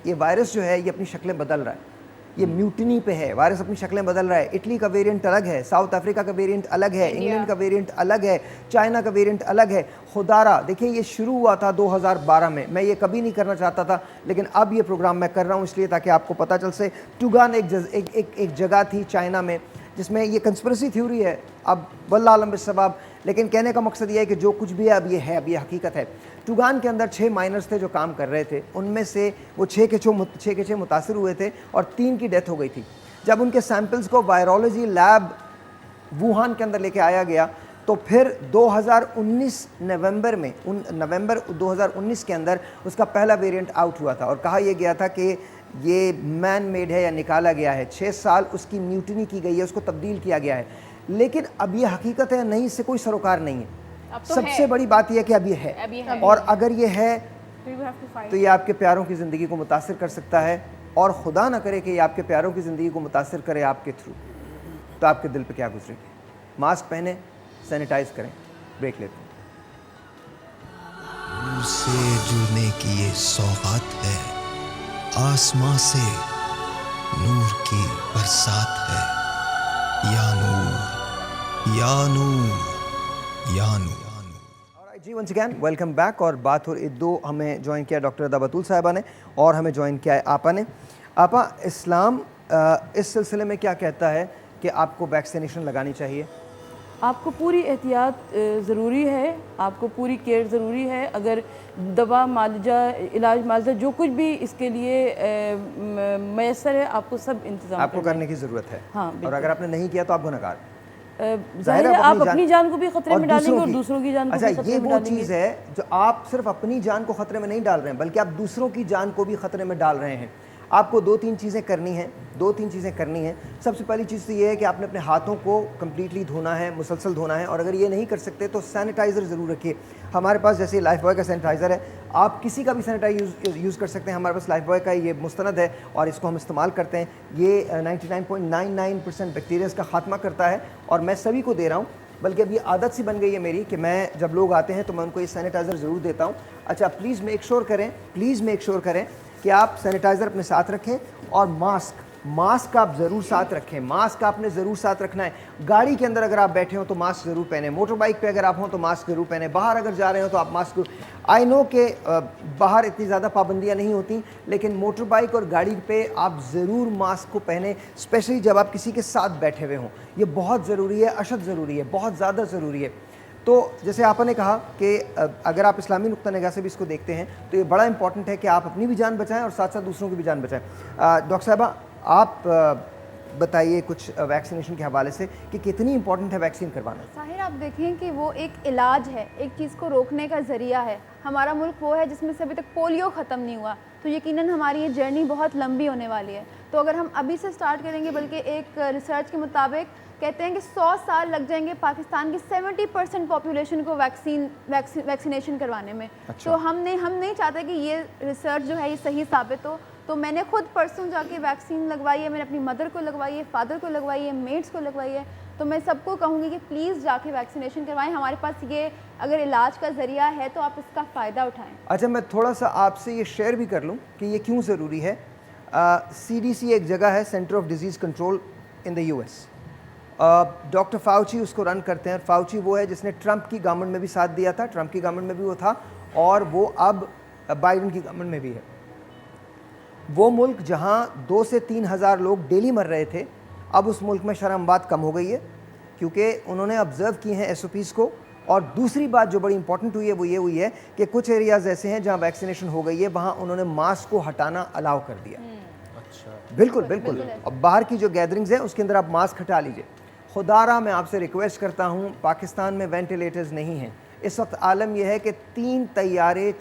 ये वायरस जो है ये अपनी शक्लें बदल रहा है, ये म्यूटनी पे है, वायरस अपनी शक्लें बदल रहा है। इटली का वेरिएंट अलग है, साउथ अफ्रीका का वेरिएंट अलग है, इंग्लैंड का वेरिएंट अलग है, चाइना का वेरिएंट अलग है। खुदारा देखिए ये शुरू हुआ था 2012 में, मैं ये कभी नहीं करना चाहता था लेकिन अब ये प्रोग्राम मैं कर रहा हूँ इसलिए ताकि आपको पता चल से। टुगान एक जगह थी चाइना में जिसमें ये कंस्पिरेसी थ्योरी है, अब वल्लाह आलम बिस्सवाब, लेकिन कहने का मकसद ये है कि जो कुछ भी है अब ये है, अब ये हकीकत है। टुगान के अंदर 6 माइनर्स थे जो काम कर रहे थे, उनमें से वो 6 के 6 मुतासर हुए थे और 3 की डेथ हो गई थी। जब उनके सैंपल्स को वायरोलॉजी लैब वुहान के अंदर लेके आया गया तो फिर 2019 नवंबर 2019 के अंदर उसका पहला वेरिएंट आउट हुआ था और कहा यह गया था कि ये मैन मेड है या निकाला गया है। 6 साल उसकी म्यूटनी की गई है, उसको तब्दील किया गया है, लेकिन अब ये हकीकत है नहीं, इससे कोई सरोकार नहीं है। तो सबसे बड़ी बात यह है कि अब ये है, और अगर ये है तो ये आपके प्यारों की ज़िंदगी को मुतासर कर सकता है, और खुदा ना करे कि ये आपके प्यारों की ज़िंदगी को मुतासर करे आपके थ्रू, तो आपके दिल पे क्या गुजरेगी। मास्क पहने, सैनिटाइज करें। ब्रेक लेते हैं। नूर से जुड़ने की ये सौगात है, आसमां से नूर की बरसात है। या नूर या नूर या नूर। जी वंस अगैन वेलकम बैक। और बात हो रही, 2 हमें ज्वाइन किया डॉक्टर अदा बतूल साहिबा ने और हमें ज्वाइन किया है आपा ने। आपा, इस्लाम इस सिलसिले में क्या कहता है कि आपको वैक्सीनेशन लगानी चाहिए? आपको पूरी एहतियात ज़रूरी है, आपको पूरी केयर ज़रूरी है। अगर दवा मालजा इलाज मालजा जो कुछ भी इसके लिए मैसर है, आपको सब इंतज़ाम आपको करने की ज़रूरत है। हाँ, और अगर आपने नहीं किया तो आप गुनहगार। ज़ाहिर है आप अपनी जान को भी ख़तरे में डालेंगे और दूसरों की जान को अच्छा, भी खतरे ये में वो डालेंगे। चीज़ है जो आप सिर्फ अपनी जान को ख़तरे में नहीं डाल रहे हैं बल्कि आप दूसरों की जान को भी ख़तरे में डाल रहे हैं। आपको 2-3 चीज़ें करनी हैं, 2-3 चीज़ें करनी हैं। सबसे पहली चीज़ तो ये है कि आपने अपने हाथों को कम्प्लीटली धोना है, मुसलसल धोना है, और अगर ये नहीं कर सकते तो सैनिटाइज़र ज़रूर रखिए। हमारे पास जैसे लाइफ बॉय का सैनिटाइज़र है, आप किसी का भी सैनिटाइज़र यूज़ कर सकते हैं। हमारे पास लाइफ बॉय का ये मुस्तनद है और इसको हम इस्तेमाल करते हैं। ये 99.99% बैक्टीरियाज़ का खात्मा करता है और मैं सभी को दे रहा हूँ, बल्कि अब ये आदत सी बन गई है मेरी कि मैं जब लोग आते हैं तो मैं उनको ये सैनिटाइज़र ज़रूर देता हूँ। अच्छा, प्लीज़ मेक श्योर करें कि आप सैनिटाइज़र अपने साथ रखें और मास्क आप ज़रूर साथ रखें। मास्क आपने ज़रूर साथ रखना है। गाड़ी के अंदर अगर आप बैठे हो तो मास्क ज़रूर पहने, मोटर बाइक पे अगर आप हो तो मास्क ज़रूर पहने, बाहर अगर जा रहे हो तो आप मास्क। आई नो कि बाहर इतनी ज़्यादा पाबंदियाँ नहीं होती, लेकिन मोटर बाइक और गाड़ी पे आप ज़रूर मास्क को पहने, स्पेशली जब आप किसी के साथ बैठे हुए हों। ये बहुत ज़रूरी है, अशद ज़रूरी है, बहुत ज़्यादा ज़रूरी है। तो जैसे आपने कहा कि अगर आप इस्लामी नुक्ता निगाह से भी इसको देखते हैं तो ये बड़ा इंपॉर्टेंट है कि आप अपनी भी जान बचाएं और साथ साथ दूसरों की भी जान बचाएं। डॉक्टर साहिबा, आप बताइए कुछ वैक्सीनेशन के हवाले से कि कितनी इंपॉर्टेंट है वैक्सीन करवाना। साहिर, आप देखें कि वो एक इलाज है, एक चीज़ को रोकने का ज़रिया है। हमारा मुल्क वो है जिसमें से अभी तक पोलियो ख़त्म नहीं हुआ, तो यकीनन हमारी ये जर्नी बहुत लंबी होने वाली है। तो अगर हम अभी से स्टार्ट करेंगे, बल्कि एक रिसर्च के मुताबिक कहते हैं कि 100 साल लग जाएंगे पाकिस्तान की 70% पॉपुलेशन को वैक्सीनेशन करवाने में। अच्छा। तो हम नहीं चाहते कि ये रिसर्च जो है ये सही साबित हो। तो मैंने खुद परसों जाके वैक्सीन लगवाई है, मैंने अपनी मदर को लगवाई है, फादर को लगवाई है, मेट्स को लगवाई है। तो मैं सबको कहूँगी कि प्लीज़ जाके वैक्सीनेशन करवाएं। हमारे पास ये अगर इलाज का ज़रिया है तो आप इसका फ़ायदा उठाएं। अच्छा, मैं थोड़ा सा आपसे ये शेयर भी कर लूँ कि ये क्यों ज़रूरी है। CDC एक जगह है, centre of disease control in the US। Doctor Fauci उसको रन करते हैं। फाउची वो है जिसने ट्रंप की गवर्नमेंट में भी साथ दिया था, ट्रंप की गवर्नमेंट में भी वो था, और वो अब बाइडन की गवर्नमेंट में भी है। वो मुल्क जहाँ 2 से 3 हज़ार लोग डेली मर रहे थे, अब उस मुल्क में शर्मबाद कम हो गई है क्योंकि उन्होंने ऑब्ज़र्व किए हैं SOPs को। और दूसरी बात जो बड़ी इंपॉर्टेंट हुई है वो ये हुई है कि कुछ एरियाज़ ऐसे हैं जहाँ वैक्सीनेशन हो गई है, वहाँ उन्होंने मास्क को हटाना अलाउ कर दिया। बिल्कुल बिल्कुल। अब बाहर की जो गैदरिंग्स हैं उसके अंदर आप मास्क हटा लीजिए। खुदारा मैं आपसे रिक्वेस्ट करता हूँ, पाकिस्तान में वेंटिलेटर्स नहीं हैं इस वक्त। आलम यह है कि 3 तैयारे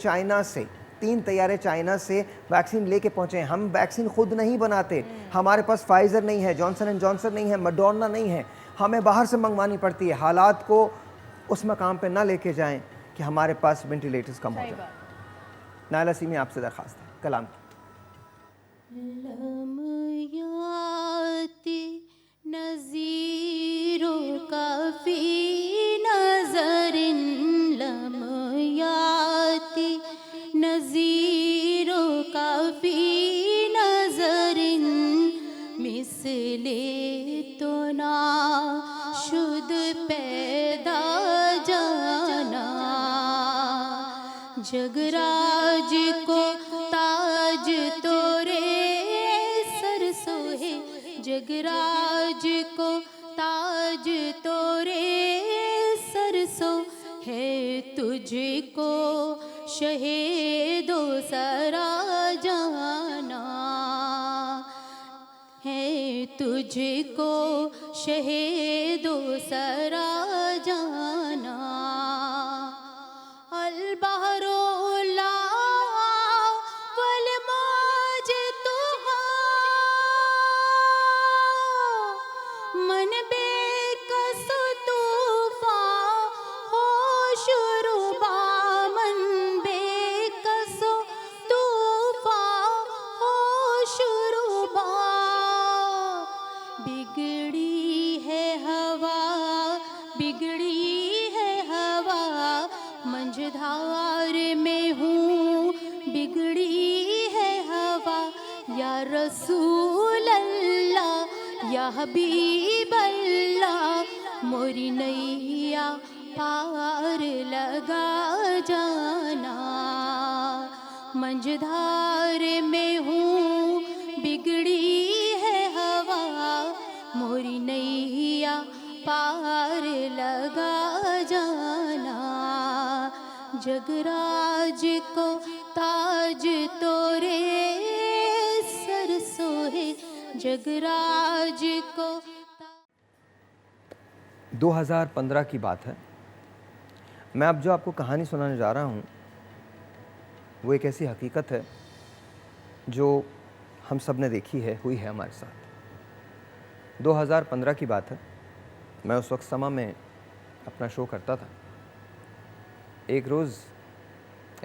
चाइना से वैक्सीन लेके पहुँचे हैं। हम वैक्सीन खुद नहीं बनाते, हमारे पास फाइज़र नहीं है, जॉनसन एंड जॉनसन नहीं है, मडोना नहीं है, हमें बाहर से मंगवानी पड़ती है। हालात को उस मकाम पे ना लेके जाएं कि हमारे पास वेंटिलेटर्स कम हो जाए। नायला सीमी आपसे दरख्वास्त है, कलाम नज़ीरो काफ़ी नज़रिन लमयाती नज़ीरो काफ़ी नज़रिन मिसले तो ना शुद पैदा जाना जगराज को ताज तोरे सरसो है जगराज को ताज तोरे सरसो है तुझको शहीदो सरा जाना है तुझको शहीदो सरा जाना अल बहरो ला वल मौज तुहा मन बेकस तूफा हो शुरुबा मन बेकस तूफा हो शुरुबा बिगड़ी है हवा मंझधार में हूँ बिगड़ी है हवा या रसूल अल्लाह या हबीब अल्लाह मोरी नैया पार लगा जाना मंझधार में हूँ बिगड़ी है हवा मोरी नैया पार लगा जाना जगराज को ताज तोरे सरसो है जगराज को 2015 की बात है। मैं अब जो आपको कहानी सुनाने जा रहा हूँ वो एक ऐसी हकीकत है जो हम सब ने देखी है, हुई है हमारे साथ। 2015 की बात है। मैं उस वक्त समा में अपना शो करता था। एक रोज़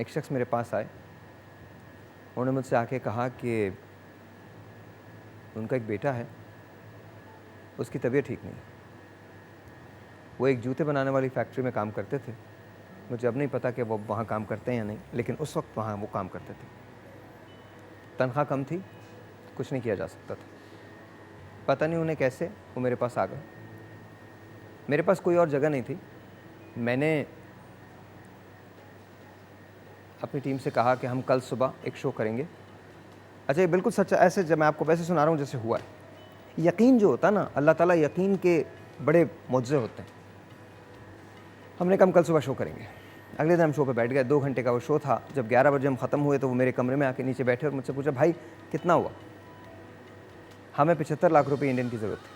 एक शख्स मेरे पास आए। उन्होंने मुझसे आके कहा कि उनका एक बेटा है, उसकी तबीयत ठीक नहीं। वो एक जूते बनाने वाली फैक्ट्री में काम करते थे। मुझे अब नहीं पता कि वो वहाँ काम करते हैं या नहीं, लेकिन उस वक्त वहाँ वो काम करते थे। तनख्वाह कम थी, कुछ नहीं किया जा सकता था। पता नहीं उन्हें कैसे वो मेरे पास आ गए। मेरे पास कोई और जगह नहीं थी। मैंने अपनी टीम से कहा कि हम कल सुबह एक शो करेंगे। अच्छा, ये बिल्कुल सच, ऐसे जब मैं आपको वैसे सुना रहा हूँ जैसे हुआ है। यकीन जो होता है ना, अल्लाह ताला यकीन के बड़े मुआज़े होते हैं। हमने कहा हम कल सुबह शो करेंगे। अगले दिन हम शो पे बैठ गए। 2 घंटे का वो शो था। जब 11 बजे हम ख़त्म हुए तो वो मेरे कमरे में आके नीचे बैठे और मुझसे पूछा, भाई कितना हुआ? हमें 75 लाख रुपए इंडियन की ज़रूरत थी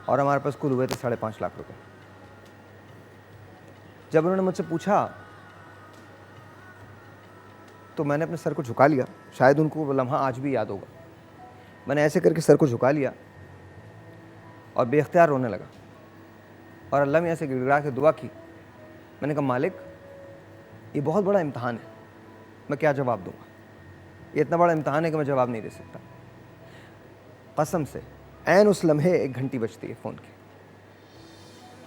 और हमारे पास कुल हुए थे 5.5 लाख रुपए। जब उन्होंने मुझसे पूछा तो मैंने अपने सर को झुका लिया। शायद उनको वो लम्हा आज भी याद होगा। मैंने ऐसे करके सर को झुका लिया और बेख्तियार रोने लगा और अल्लाह में ऐसे गिड़गिड़ा के दुआ की। मैंने कहा, मालिक ये बहुत बड़ा इम्तहान है, मैं क्या जवाब दूंगा? ये इतना बड़ा इम्तहान है कि मैं जवाब नहीं दे सकता। कसम से ऐन उस लम्हे 1 घंटी बजती है फ़ोन की।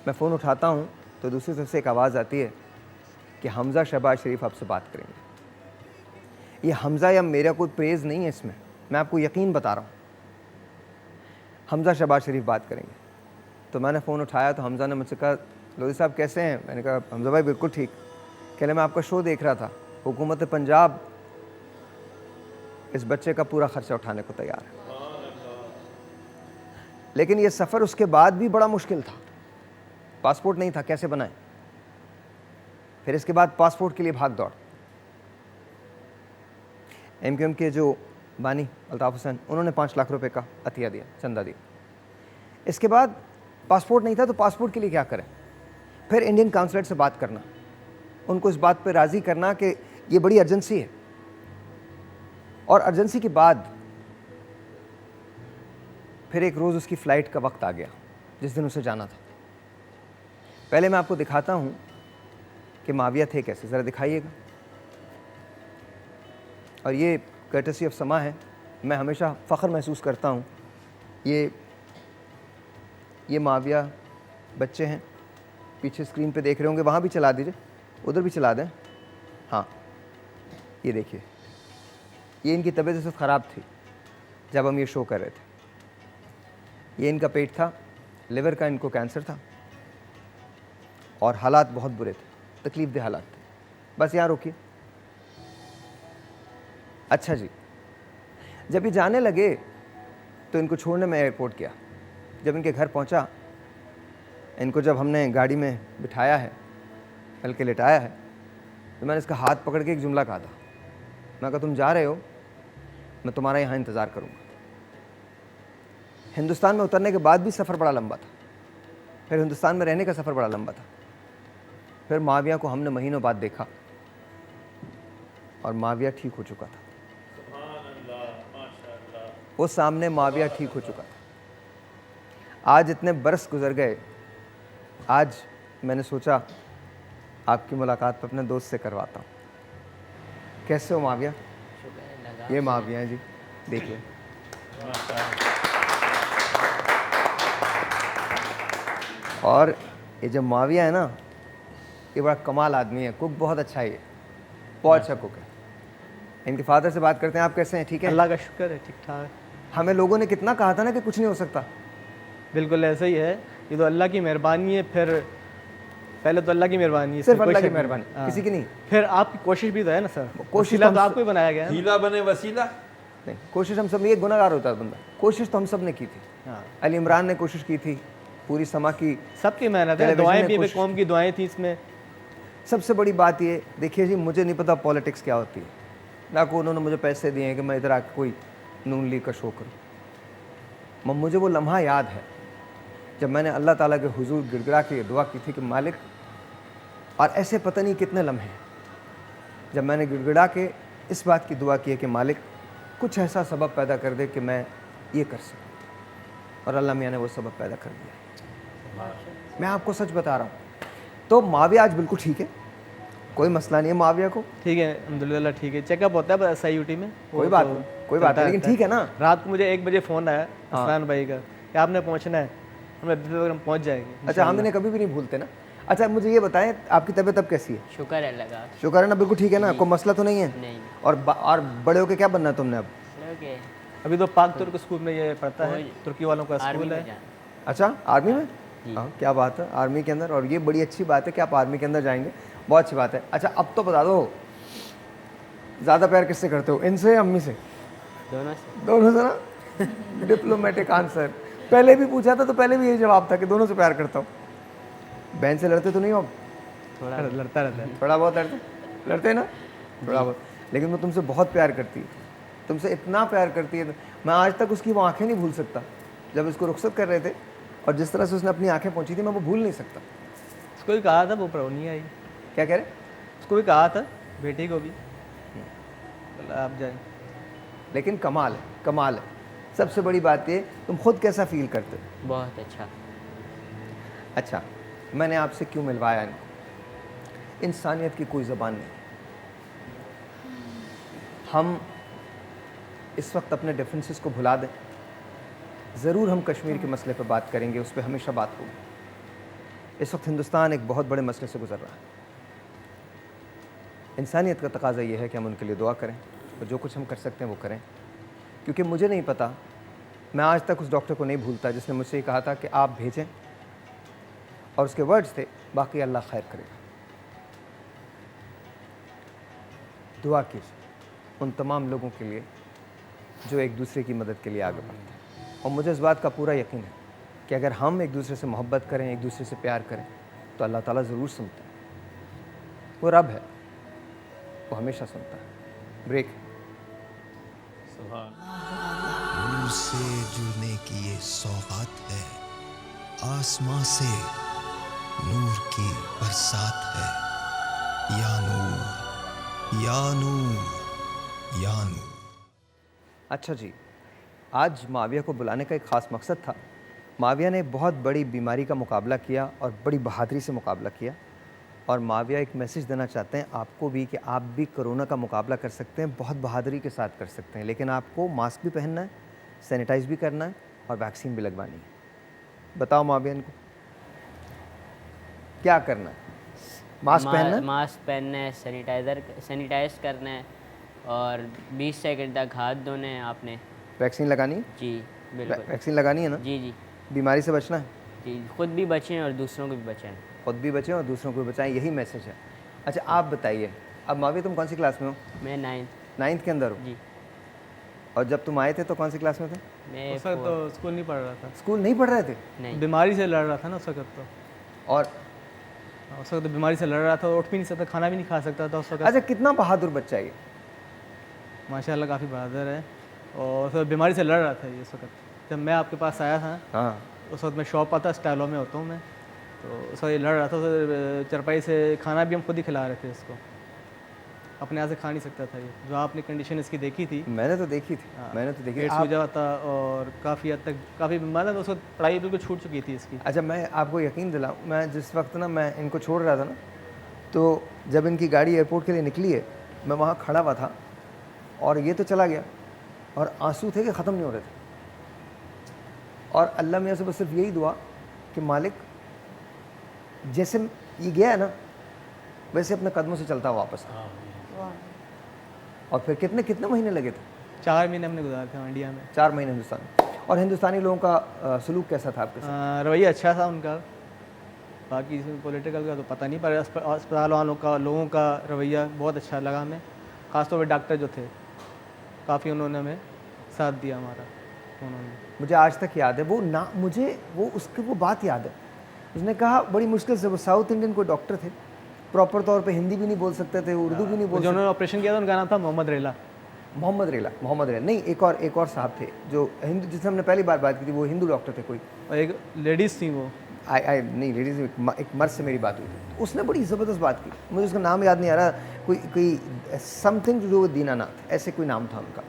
मैं फ़ोन उठाता हूँ तो दूसरी तरफ से एक आवाज़ आती है कि हमज़ा शहबाज शरीफ आपसे बात करेंगे। ये हमज़ा या मेरा कोई प्रेज़ नहीं है इसमें, मैं आपको यकीन बता रहा हूँ। हमज़ा शहबाज शरीफ बात करेंगे। तो मैंने फ़ोन उठाया तो हमज़ा ने मुझसे कहा, लोधी साहब कैसे हैं? मैंने कहा, हमज़ा भाई बिल्कुल ठीक। कह रहे, मैं आपका शो देख रहा था, हुकूमत पंजाब इस बच्चे का पूरा ख़र्चा उठाने को तैयार है। लेकिन ये सफ़र उसके बाद भी बड़ा मुश्किल था। पासपोर्ट नहीं था, कैसे बनाएं? फिर इसके बाद पासपोर्ट के लिए भाग दौड़। MQM के जो बानी अल्ताफ़ हुसैन, उन्होंने 5 लाख रुपए का अतिया दिया, चंदा दिया। इसके बाद पासपोर्ट नहीं था तो पासपोर्ट के लिए क्या करें, फिर इंडियन काउंसलेट से बात करना, उनको इस बात पे राज़ी करना कि ये बड़ी अर्जेंसी है। और अर्जेंसी के बाद फिर एक रोज़ उसकी फ़्लाइट का वक्त आ गया जिस दिन उसे जाना था। पहले मैं आपको दिखाता हूँ कि माविया थे कैसे, ज़रा दिखाइएगा। और ये कर्टसी ऑफ समा है, मैं हमेशा फ़ख्र महसूस करता हूँ। ये माविया बच्चे हैं, पीछे स्क्रीन पे देख रहे होंगे, वहाँ भी चला दीजिए, उधर भी चला दें। हाँ, ये देखिए, ये इनकी तबीयत इस वक्त ख़राब थी जब हम ये शो कर रहे थे। ये इनका पेट था, लिवर का इनको कैंसर था और हालात बहुत बुरे थे, तकलीफ़देह हालात थे। बस यहाँ रोकिए। अच्छा जी, जब ये जाने लगे तो इनको छोड़ने मैं एयरपोर्ट गया। जब इनके घर पहुँचा, इनको जब हमने गाड़ी में बिठाया है, हल्के लिटाया है, तो मैंने इसका हाथ पकड़ के एक जुमला कहा था। मैं कहा तुम जा रहे हो, मैं तुम्हारा यहाँ इंतज़ार करूँगा। हिंदुस्तान में उतरने के बाद भी सफ़र बड़ा लंबा था, फिर हिंदुस्तान में रहने का सफ़र बड़ा लंबा था। फिर माविया को हमने महीनों बाद देखा और माविया ठीक हो चुका था। वो सामने माविया ठीक हो चुका था। आज इतने बरस गुजर गए, आज मैंने सोचा आपकी मुलाकात पर अपने दोस्त से करवाता हूँ। कैसे हो माविया? ये माविया है जी, देखिए। और ये जो माविया है ना, ये बड़ा कमाल आदमी है, कुक बहुत अच्छा है, ये बहुत अच्छा कुक है। इनके फादर से बात करते हैं। आप कैसे हैं? ठीक है, अल्लाह का शुक्र है, ठीक ठाक। हमें लोगों ने कितना कहा था ना कि कुछ नहीं हो सकता। बिल्कुल ऐसा ही है, ये तो अल्लाह की मेहरबानी है। फिर पहले तो अल्लाह की मेहरबानी है, सिर्फ अल्लाह की मेहरबानी, किसी की नहीं। फिर आपकी कोशिश भी तो है ना सर, कोशिश तो आपको ही बनाया गया है। हीला बने वसीला नहीं, कोशिश हम सब, ये गुनहगार होता है बंदा। कोशिश तो हम सब ने की थी। अली इमरान ने कोशिश की थी, पूरी समा की, सबकी मेहनत है, दुआएं भी, कौम की दुआएं थी इसमें। सबसे बड़ी बात ये, देखिए जी, मुझे नहीं पता पॉलिटिक्स क्या होती है, ना को उन्होंने मुझे पैसे दिए हैं कि मैं इधर आके कोई नून लीग का शो करूँ। मुझे वो लम्हा याद है जब मैंने अल्लाह ताला के हुजूर गिड़गिड़ा के दुआ की थी कि मालिक, और ऐसे पता नहीं कितने लम्हे जब मैंने गिड़गिड़ा के इस बात की दुआ की है कि मालिक कुछ ऐसा सबब पैदा कर दे कि मैं ये कर सकूँ, और अल्लाह मियाँ ने वो सबब पैदा कर दिया। मैं आपको सच बता रहा हूँ। तो माविया आज बिल्कुल ठीक है, कोई मसला नहीं है माविया को। ठीक है, अल्हम्दुलिल्लाह ठीक है। चेकअप होता है बस SIUT में, कोई बात नहीं, कोई बात नहीं, लेकिन ठीक है ना। रात को मुझे 1 बजे फ़ोन आया अफरान भाई का कि आपने पहुँचना है, हम पहुँच जाएंगे। अच्छा, हम इन्हें कभी भी नहीं भूलते ना। अच्छा, मुझे ये बताएं, आपकी तबीयत अब कैसी है? शुक्र है अल्लाह का। शुक्र है ना, बिल्कुल ठीक है ना, कोई मसला तो नहीं है? नहीं। और बड़े होके क्या बनना है तुमने अब? ओके, अभी तो पाक तुर्क स्कूल में ये पढ़ता है, तुर्की वालों का स्कूल है। अच्छा, आर्मी में? हाँ, क्या बात है, आर्मी के अंदर। और ये बड़ी अच्छी बात है कि आप आर्मी के अंदर जाएंगे, बहुत अच्छी बात है। अच्छा, अब तो बता दो, ज़्यादा प्यार किससे करते हो, इनसे या अम्मी से? दोनों से। दोनों से ना। Diplomatic answer. पहले भी पूछा था तो पहले भी यही जवाब था कि दोनों से प्यार करता हूँ। बहन से लड़ते तो नहीं हो? थोड़ा लड़ता रहता है, थोड़ा बहुत लड़ते हैं ना, थोड़ा बहुत। लेकिन वो तुमसे बहुत प्यार करती है, तुमसे इतना प्यार करती है। मैं आज तक उसकी वो आंखें नहीं भूल सकता। जब इसको रुखसत कर रहे थे और जिस तरह से उसने अपनी आंखें पहुंची थी, मैं वो भूल नहीं सकता। उसको भी कहा था, वो पर नहीं आई। क्या कह रहे? उसको भी कहा था, बेटी को भी, आप जाए। लेकिन कमाल है, कमाल है। सबसे बड़ी बात ये, तुम खुद कैसा फील करते हो? बहुत अच्छा। अच्छा, मैंने आपसे क्यों मिलवाया इनको? इंसानियत की कोई ज़बान नहीं। हम इस वक्त अपने डिफरेंसेस को भुला दें। ज़रूर हम कश्मीर के मसले पर बात करेंगे, उस पर हमेशा बात होगी। इस वक्त हिंदुस्तान एक बहुत बड़े मसले से गुजर रहा है। इंसानियत का तकाज़ा ये है कि हम उनके लिए दुआ करें और जो कुछ हम कर सकते हैं वो करें। क्योंकि मुझे नहीं पता, मैं आज तक उस डॉक्टर को नहीं भूलता जिसने मुझसे ये कहा था कि आप भेजें, और उसके वर्ड्स थे, बाकी अल्लाह खैर करेगा। दुआ कीजिए उन तमाम लोगों के लिए जो एक दूसरे की मदद के लिए आगे बढ़ते हैं। और मुझे इस बात का पूरा यकीन है कि अगर हम एक दूसरे से मोहब्बत करें, एक दूसरे से प्यार करें, तो अल्लाह ताला ज़रूर सुनता है। वो रब है, वो हमेशा सुनता है। ब्रेक। नूर से जुड़ने की ये सौगात है, आसमां से नूर की बरसात है। या नूर या नूर या नूर। अच्छा जी, आज माविया को बुलाने का एक ख़ास मकसद था। माविया ने बहुत बड़ी बीमारी का मुकाबला किया और बड़ी बहादुरी से मुकाबला किया, और माविया एक मैसेज देना चाहते हैं आपको भी कि आप भी कोरोना का मुकाबला कर सकते हैं, बहुत बहादुरी के साथ कर सकते हैं, लेकिन आपको मास्क भी पहनना है, सैनिटाइज भी करना है और वैक्सीन भी लगवानी है। बताओ माविया इनको क्या करना है? मास्क पहनना है, मास्क पहनना है, सैनिटाइज करना है और 20 सेकंड तक हाथ धोने हैं आपने। वैक्सीन लगानी है? जी बिल्कुल। वैक्सीन लगानी है ना? जी जी। बीमारी से बचना है? जी, खुद भी बचें और दूसरों को भी बचाएं। खुद भी बचें और दूसरों को भी बचाएं, यही मैसेज है। अच्छा आप बताइए, अब माविया तुम कौन सी क्लास में हो? मैं 9th के अंदर हो? जी। और जब तुम आए थे तो कौन सी क्लास में थे? मैं उस वक्त तो स्कूल नहीं पढ़ रहा था। स्कूल नहीं पढ़ रहे थे? नहीं। बीमारी से लड़ रहा था ना उस वक्त तो। और उस वक्त बीमारी से लड़ रहा था, उठ भी नहीं सकता, खाना भी नहीं खा सकता था उस वक्त। अच्छा, कितना बहादुर बच्चा है ये? माशाल्लाह काफ़ी बहादुर है, और उस वक्त बीमारी से लड़ रहा था ये उस वक्त। जब मैं आपके पास आया था, हाँ, उस वक्त मैं शॉप पर था, स्टाइलों में होता हूँ मैं, तो उस वक्त ये लड़ रहा था। उस चरपाई से खाना भी हम खुद ही खिला रहे थे इसको, अपने यहाँ से खा नहीं सकता था ये। जो आपने कंडीशन इसकी देखी थी, मैंने तो देखी थी। मैंने तो देखी पेट थी। सूजा था और काफ़ी हद तक काफ़ी मतलब उस वक्त पढ़ाई बिल्कुल छूट चुकी थी इसकी। अच्छा मैं आपको यकीन दिलाऊं, मैं जिस वक्त ना मैं इनको छोड़ रहा था ना, तो जब इनकी गाड़ी एयरपोर्ट के लिए निकली है, मैं वहाँ खड़ा हुआ था और ये तो चला गया और आंसू थे कि ख़त्म नहीं हो रहे थे। और अल्लाह मियाँ से बस सिर्फ यही दुआ कि मालिक जैसे ये गया है ना, वैसे अपने कदमों से चलता वापस। और फिर कितने महीने लगे थे? 4 महीने हमने गुजारे थे इंडिया में। 4 महीने हिंदुस्तान में। और हिंदुस्तानी लोगों का सलूक कैसा था आपके साथ? रवैया अच्छा था उनका, बाकी पॉलिटिकल का तो पता नहीं, पर अस्पताल वालों का, लोगों का रवैया बहुत अच्छा लगा हमें। ख़ासतौर पर डॉक्टर जो थे, काफ़ी उन्होंने हमें साथ दिया हमारा। उन्होंने मुझे आज तक याद है मुझे वो बात याद है। उसने कहा बड़ी मुश्किल से, वो साउथ इंडियन कोई डॉक्टर थे, प्रॉपर तौर पे हिंदी भी नहीं बोल सकते थे, उर्दू भी नहीं बोल सकते। जिन्होंने ऑपरेशन किया था उनका नाम था मोहम्मद रेला नहीं, एक और साहब थे जो हिंदू, जिससे हमने पहली बार बात की थी, वो हिंदू डॉक्टर थे कोई, और एक लेडीज़ थी वो। नहीं लेडीज़, एक मर्द से मेरी बात हुई थी, उसने बड़ी ज़बरदस्त बात की, मुझे उसका नाम याद नहीं आ रहा, कोई समथिंग जो दीनानाथ ऐसे कोई नाम था उनका।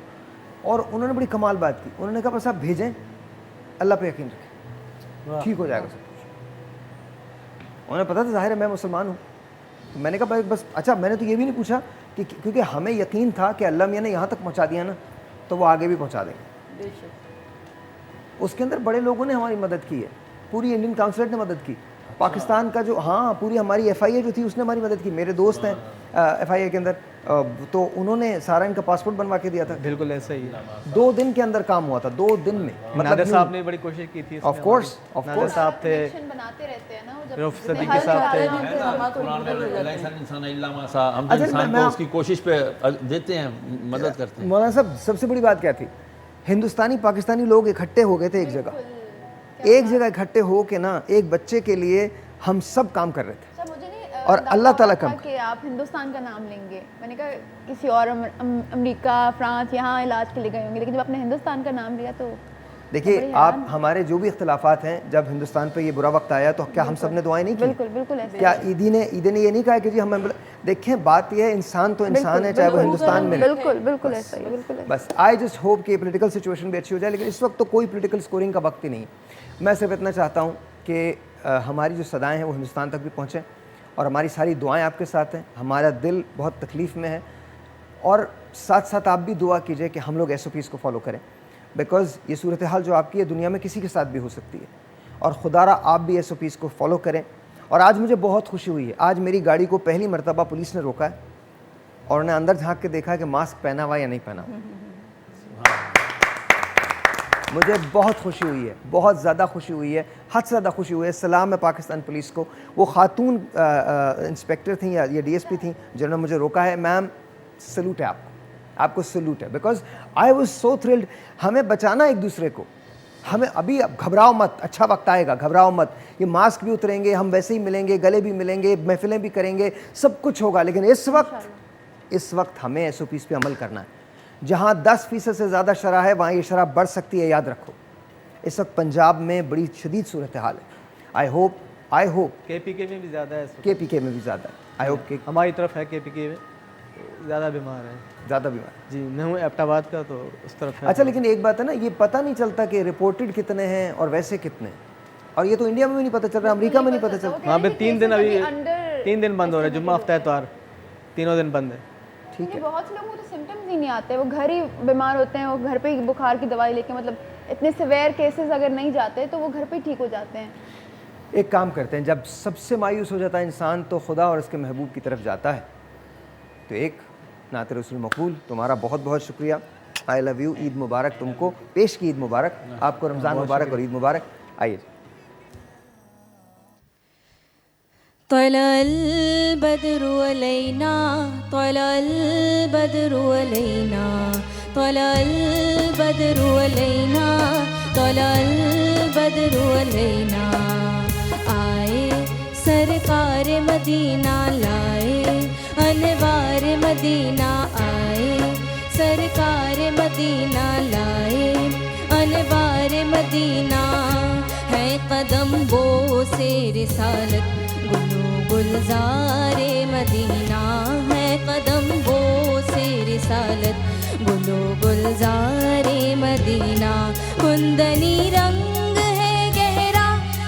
और उन्होंने बड़ी कमाल बात की। उन्होंने कहा बस आप भेजें, अल्लाह पे यकीन रखें, ठीक हो जाएगा सब कुछ। उन्हें पता था ज़ाहिर है मैं मुसलमान हूँ। मैंने कहा बस अच्छा, मैंने तो ये भी नहीं पूछा कि, क्योंकि हमें यकीन था कि अल्लाह मियाँ ने यहाँ तक पहुँचा दिया ना, तो वो आगे भी पहुँचा देंगे। उसके अंदर बड़े लोगों ने हमारी मदद की है, पूरी इंडियन काउंसलेट ने मदद की, पाकिस्तान का जो, हाँ, पूरी हमारी FIA जो थी उसने हमारी मदद की। मेरे दोस्त हैं FIA के अंदर, तो उन्होंने सारा इनका पासपोर्ट बनवा के दिया था। बिल्कुल ऐसा ही, 2 दिन के अंदर काम हुआ था, 2 दिन में। नादिर साहब ने बड़ी कोशिश की थी। ऑफ कोर्स साहब थे, बनाते रहते हैं ना वो, रऊफ सदीकी साहब थे। हम उसकी कोशिश पे देते हैं, मदद करते हैं। मौलाना साहब, सबसे बड़ी बात क्या थी, हिंदुस्तानी पाकिस्तानी लोग इकट्ठे हो गए थे एक जगह इकट्ठे हो के ना, एक बच्चे के लिए हम सब काम कर रहे थे। और अल्लाह ताला का कि आप हिंदुस्तान का नाम लेंगे, मैंने कहा किसी और अमेरिका, फ्रांस, यहाँ इलाज के लिए गए होंगे, लेकिन जब आपने हिंदुस्तान का नाम लिया तो देखिए आप, हमारे जो भी इख्तिलाफात हैं, जब हिंदुस्तान पे ये बुरा वक्त आया तो क्या हम सब ने दुआएं नहीं की? बिल्कुल ऐसे। क्या ईदी ने ये नहीं कहा कि जी हम, देखें बात ये है, इंसान तो इंसान है, चाहे वो हिंदुस्तान में। बिल्कुल ऐसा ही, बिल्कुल। बस आई जस्ट होप कि पोलिटिकल सिचुएशन भी अच्छी हो जाए, लेकिन इस वक्त तो कोई पोलिटिकल स्कोरिंग का वक्त ही नहीं। मैं सिर्फ इतना चाहता हूँ कि हमारी जो सदाएँ हैं वो हिंदुस्तान तक भी पहुँचें, और हमारी सारी दुआएं आपके साथ हैं। हमारा दिल बहुत तकलीफ़ में है, और साथ साथ आप भी दुआ कीजिए कि हम लोग SOPs को फॉलो करें, बिकॉज़ ये सूरत हाल जो आपकी है दुनिया में किसी के साथ भी हो सकती है, और खुदारा आप भी SOPs को फॉलो करें। और आज मुझे बहुत खुशी हुई है, आज मेरी गाड़ी को पहली मरतबा पुलिस ने रोका है और उन्हें अंदर झांक के देखा कि मास्क पहना हुआ या नहीं पहना हुआ। मुझे बहुत खुशी हुई है, बहुत ज़्यादा खुशी हुई है, हद से ज़्यादा खुशी हुई है। सलाम है पाकिस्तान पुलिस को। वो खातून इंस्पेक्टर थी या DSP थी जिन्होंने मुझे रोका है, मैम सलूट है आपको सलूट है, because I was so thrilled. हमें बचाना एक दूसरे को, हमें अभी, अब घबराओ मत, अच्छा वक्त आएगा, घबराओ मत। ये मास्क भी उतरेंगे, हम वैसे ही मिलेंगे, गले भी मिलेंगे, महफिलें भी करेंगे, सब कुछ होगा, लेकिन इस वक्त हमें SOPs पे अमल करना है। जहाँ 10% से ज़्यादा शरह है वहाँ ये शरह बढ़ सकती है, याद रखो। इस वक्त पंजाब में बड़ी शदीद सूरत हाल है। आई होप KPK में भी ज़्यादा है, KPK में भी ज़्यादा है। आई होप कि हमारी तरफ है KPK में ज़्यादा बीमार है। ज़्यादा बीमार जी, मैं हूँ एबटाबाद का, तो उस तरफ है। अच्छा, लेकिन एक बात है ना, ये पता नहीं चलता कि रिपोर्टेड कितने हैं और वैसे कितने, और ये तो इंडिया में भी नहीं पता चल रहा, अमेरिका में नहीं पता चल रहा। वहाँ पे 3 दिन अभी 3 दिन बंद हो रहे हैं, जुम्मा हफ्ता इतवार, तीनों दिन बंद है। ठीक है। बहुत से लोगों को तो सिम्टम्स ही नहीं आते, वो घर ही बीमार होते हैं, वो घर पे ही बुखार की दवाई लेके, मतलब इतने सिवियर केसेस अगर नहीं जाते तो वो घर पे ही ठीक हो जाते हैं। एक काम करते हैं, जब सबसे मायूस हो जाता है इंसान तो खुदा और उसके महबूब की तरफ जाता है। तो एक नाते रसूल मकबूल, तुम्हारा बहुत बहुत शुक्रिया। I love you. ईद मुबारक तुमको, पेश की ईद मुबारक आपको, रमज़ान मुबारक और ईद मुबारक। आइए। तलअल बद्रु अलैना, तलअल बद्रु अलैना, तलअल बद्रु अलैना, तलअल बद्रु अलैना। आए सरकार मदीना लाए अनवार मदीना, आए सरकार मदीना लाए अनवार मदीना। है कदम बो से रिसालत गुलो गुलजारे मदीना, है कदम बो से रिसालत गुलो गुलजारे मदीना। कुंदनी रंग है गहरा,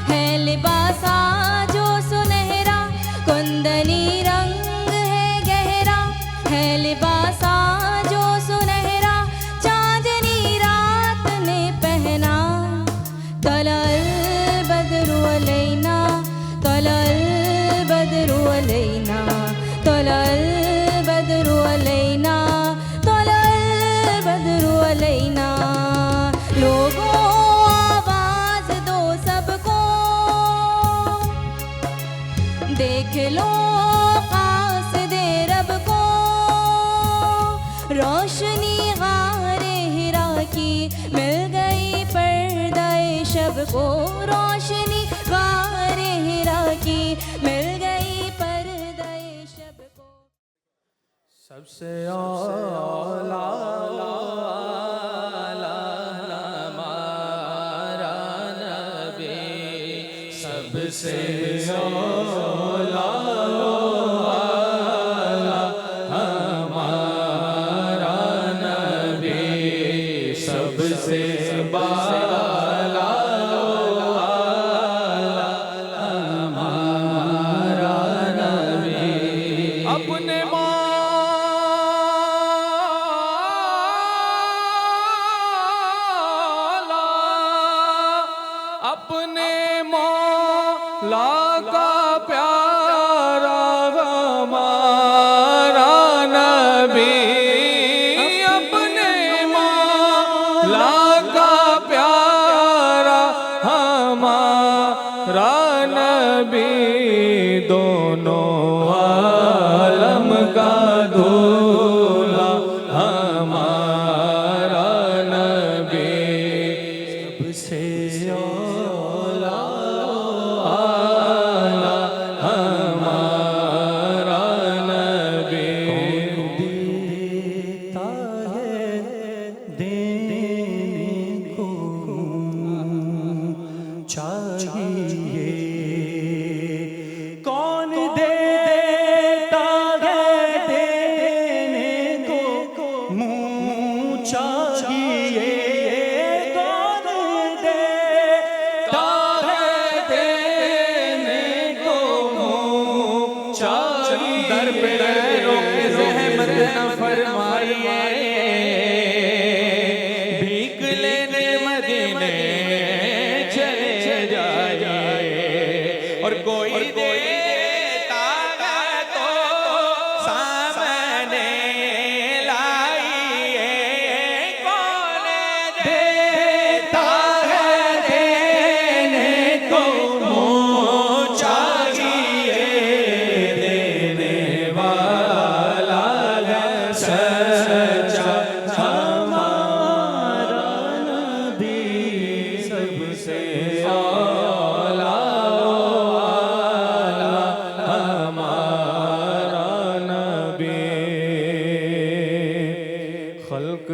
है लिबासा जो सुनहरा, कुंदनी रंग है गहरा, है लिबासा जो सुनहरा, चांदनी रात ने पहना। तलअल बद्रु अलैना, तलअल बद्रु अलैना, तलअल बद्रु अलैना, तलअल बद्रु अलैना। लोगों आवाज दो सबको, देख लो कासिदे रब को। रोशनी गारे हिरा की मिल गई पर्दाए शब को, रोशनी गारे हिरा की मिल गई पर्दाए शब को। सबसे औला हमारा नबी, सबसे औला हमारा नबी, सबसे बाला हमारा नबी। अपने अपने मौला का प्यारा हमारा नबी, अपने मौला का प्यारा हमारा नबी। दोनों आलम का दूल्हा हमारा नबी, सबसे औला हमारा नबी। देता है देने को चाहिए, कौन देता है देने को मुँह चाहिए, कौन देता है देने को मुँह चाहिए। दर पे रोके ज़हमत न फरमाइए, भीख लेने मदीने चले जाइए। और कोई देता है तो सामने लाइए, कौन देता है देने को मुँह चाहिए। देने वाला है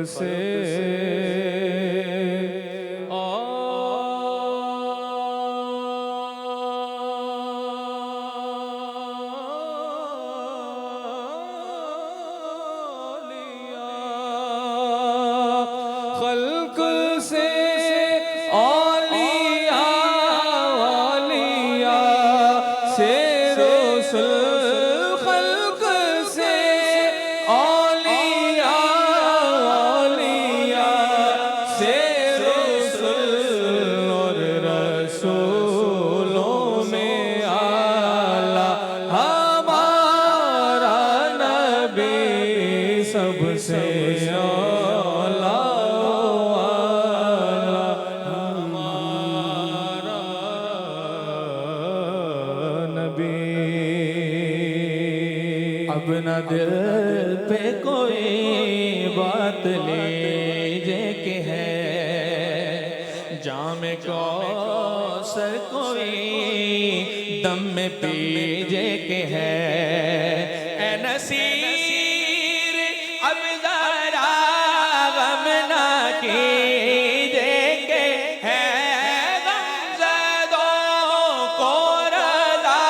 से खल्क से औलिया औलिया से रसूल खल्क से औलिया औलिया से रसूल और रसूलों में आला हमारा नबी सबसे औला अब न दिल पे कोई बात लीजे के है जाम कौसर कोई दम में पीजे के है ए नसीर अब जरा गम ना कीजे के है गमज़दों को रज़ा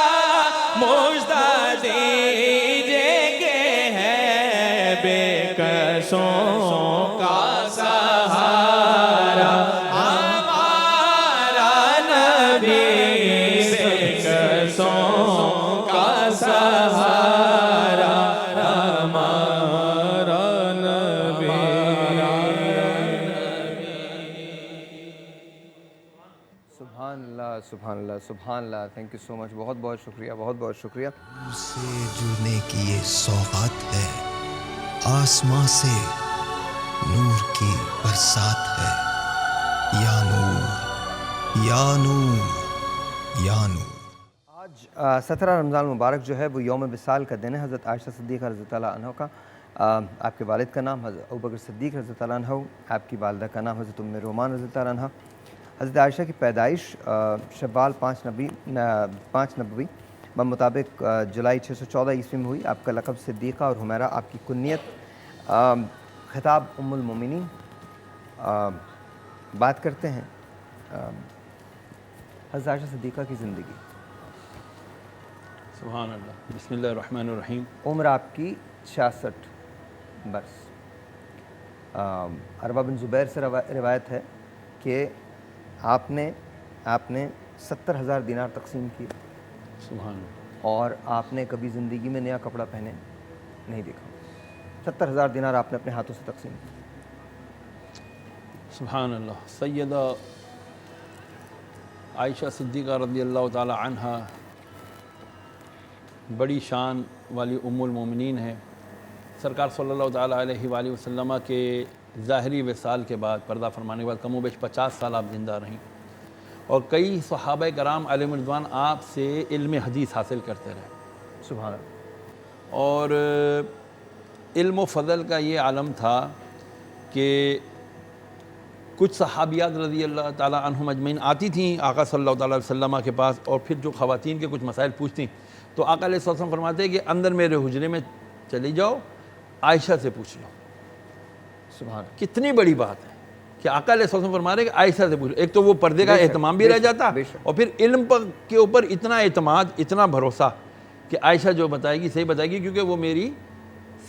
मुझदा दीजे के है बेकसों का सहारा हमारा नबी बेकसों का सहारा हमारा नबी सुभान अल्लाह सुभान अल्लाह सुभान अल्लाह। थैंक यू सो मच, बहुत बहुत शुक्रिया, बहुत बहुत शुक्रिया। से जुड़ने की ये सौगात है, आसमां से नूर की बरसात है। या नूर या नूर या नूर। आज 17 रमज़ान मुबारक जो है वो यौम विसाल का दिन है हज़रत आयशा सिद्दीक़ा रज़ी अल्लाह अन्हा का। आपके वालिद का नाम हज़रत अबू बकर सिद्दीक़ रज़ी अल्लाह अन्हु, आपकी वालिदा का नाम हज़रत उम्मे रोमान रज़ी अल्लाह अन्हा। हज़रत आयशा की पैदाइश शव्वाल 5 नबवी मुताबिक जुलाई 614 ईस्वी में हुई। आपका लक़ब सिद्दीक़ा और हुमैरा आपकी कुन्नियत। ख़िताब उम्मुल मोमिनीन। बात करते हैं हज़रत आयशा सिद्दीक़ा की ज़िंदगी। सुभान अल्लाह, बिस्मिल्लाहिर्रहमानिर्रहीम। उम्र आपकी 66 बरस। अरबा बिन ज़ुबैर से रिवायत है कि आपने 70,000 दिनार तकसीम किए। सुभान। और आपने कभी ज़िंदगी में नया कपड़ा पहने नहीं देखा। 70,000 दिनार आपने अपने हाथों से तकसीम किए। सुभान अल्लाह। सैयदा आयशा सिद्दीक़ा रज़ियल्लाहु ताला अन्हा बड़ी शान वाली उम्मुल मोमिनीन है। सरकार सल्लल्लाहु ताला अलैहि वसल्लम के ज़ाहरी विसाल के बाद, पर्दा फरमाने के बाद कमोबेश 50 साल आप ज़िंदा रहीं और कई सहाबा कराम अलैहिम रिज़वान आपसे इल्म हदीस हासिल करते रहे। सुभान। और इल्म व फ़ज़ल का ये आलम था कि कुछ सहाबियात रज़ी अल्लाह ताला अन्हुम अजमईन आती थीं आका सल्लल्लाहु अलैहि वसल्लम के पास, और फिर जो ख़वातीन के कुछ मसाइल पूछती तो आका अलैहि सल्लम फरमाते कि अंदर मेरे हुजरे में चली जाओ, आयशा से पूछ लो। सुभान। कितनी बड़ी बात है कि आका अलैहि सल्लम फरमा रहे कि आयशा से पूछ लो। एक तो वो पर्दे का एहतमाम भी रह जाता और फिर इल्म के ऊपर इतना एतमाद, इतना भरोसा कि आयशा जो बताएगी सही बताएगी, क्योंकि वो मेरी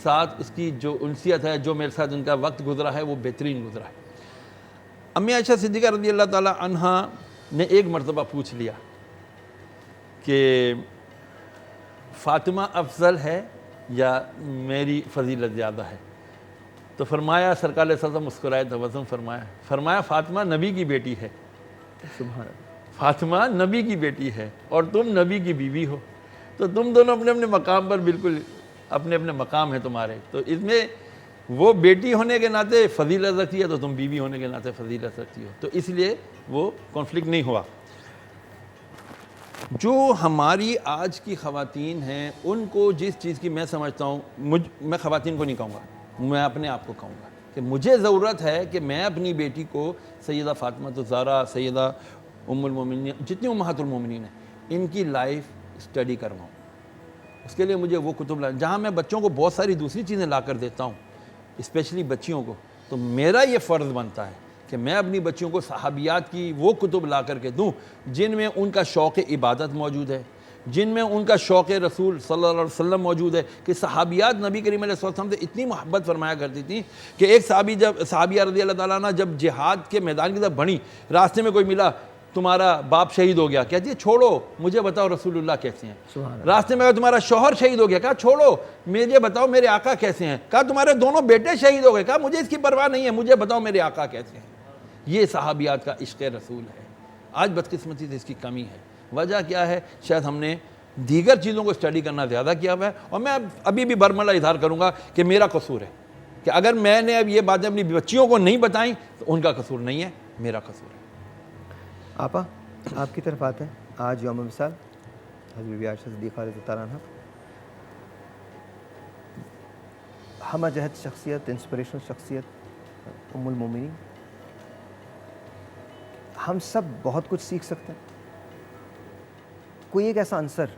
साथ इसकी जो उनसियत है, जो मेरे साथ उनका वक्त गुजरा है वो बेहतरीन गुजरा है। अम्मी आयशा सिद्दीक़ा रज़ी अल्लाह ताला अन्हा ने एक मरतबा पूछ लिया कि फ़ातिमा अफजल है या मेरी फ़जीलत ज़्यादा है। तो फरमाया, सरकार सल्लल्लाहु मुस्कुराए तबस्सुम फरमाया फ़ातिमा नबी की बेटी है। सुभान। फ़ातिमा नबी की बेटी है और तुम नबी की बीवी हो, तो तुम दोनों अपने अपने मकाम पर बिल्कुल अपने अपने मकाम है तुम्हारे। तो इसमें वो बेटी होने के नाते फ़जीलत रखती है तो तुम बीवी होने के नाते फ़जीलत रखती हो, तो इसलिए वो कॉन्फ्लिक्ट नहीं हुआ। जो हमारी आज की ख़वातीन हैं उनको जिस चीज़ की मैं समझता हूँ, मैं ख़वातीन को नहीं कहूँगा, मैं अपने आप को कहूँगा कि मुझे ज़रूरत है कि मैं अपनी बेटी को सैयदा फ़ातिमा ज़हरा, सैयदा उम्मुल मोमिनीन, जितनी उम्महातुल मोमिनीन हैं, इनकी लाइफ स्टडी करवाऊँ। उसके लिए मुझे वो कुतुब ला, जहाँ मैं बच्चों को बहुत सारी दूसरी चीज़ें ला कर देता हूँ, स्पेशली बच्चियों को, तो मेरा ये फ़र्ज़ बनता है कि मैं अपनी बच्चियों को सहाबियात की वो कुतुब ला करके दूँ जिनमें उनका शौक़ इबादत मौजूद है, जिनमें उनका शौक़ रसूल सल्लल्लाहु अलैहि वसल्लम मौजूद है। कि सहाबियात नबी करीम अलैहि सल्लम से इतनी मोहब्बत फरमाया करती थी कि एक सहाबिया रज़ी अल्लाह ताला अन्हा जब जिहाद के मैदान की तरफ बढ़ी, रास्ते में कोई मिला, तुम्हारा बाप शहीद हो गया, कहती है छोड़ो, मुझे बताओ रसूलुल्लाह कैसे हैं। रास्ते में कहा तुम्हारा शौहर शहीद हो गया, कहा छोड़ो, मुझे बताओ मेरे आका कैसे हैं। कहा तुम्हारे दोनों बेटे शहीद हो गए, कहा मुझे इसकी परवाह नहीं है, मुझे बताओ मेरे आका कैसे हैं। ये सहाबियात का इश्क़ रसूल है। आज बदकिस्मती से इसकी कमी है। वजह क्या है? शायद हमने दीगर चीज़ों को स्टडी करना ज़्यादा किया हुआ है। और मैं अभी भी बरमला इजहार करूँगा कि मेरा कसूर है, कि अगर मैंने अब ये बातें अपनी बच्चियों को नहीं बताई तो उनका कसूर नहीं है, मेरा कसूर है। आपा, आपकी तरफ आते हैं। आज यौम विसाल हज़रत बीबी आयशा सिद्दीक़ा रज़ियल्लाहु अन्हा, हम जहद शख्सियत, इंस्पिरेशनल शख्सियत, उम्मुल मोमिनीन, हम सब बहुत कुछ सीख सकते हैं। कोई एक ऐसा आंसर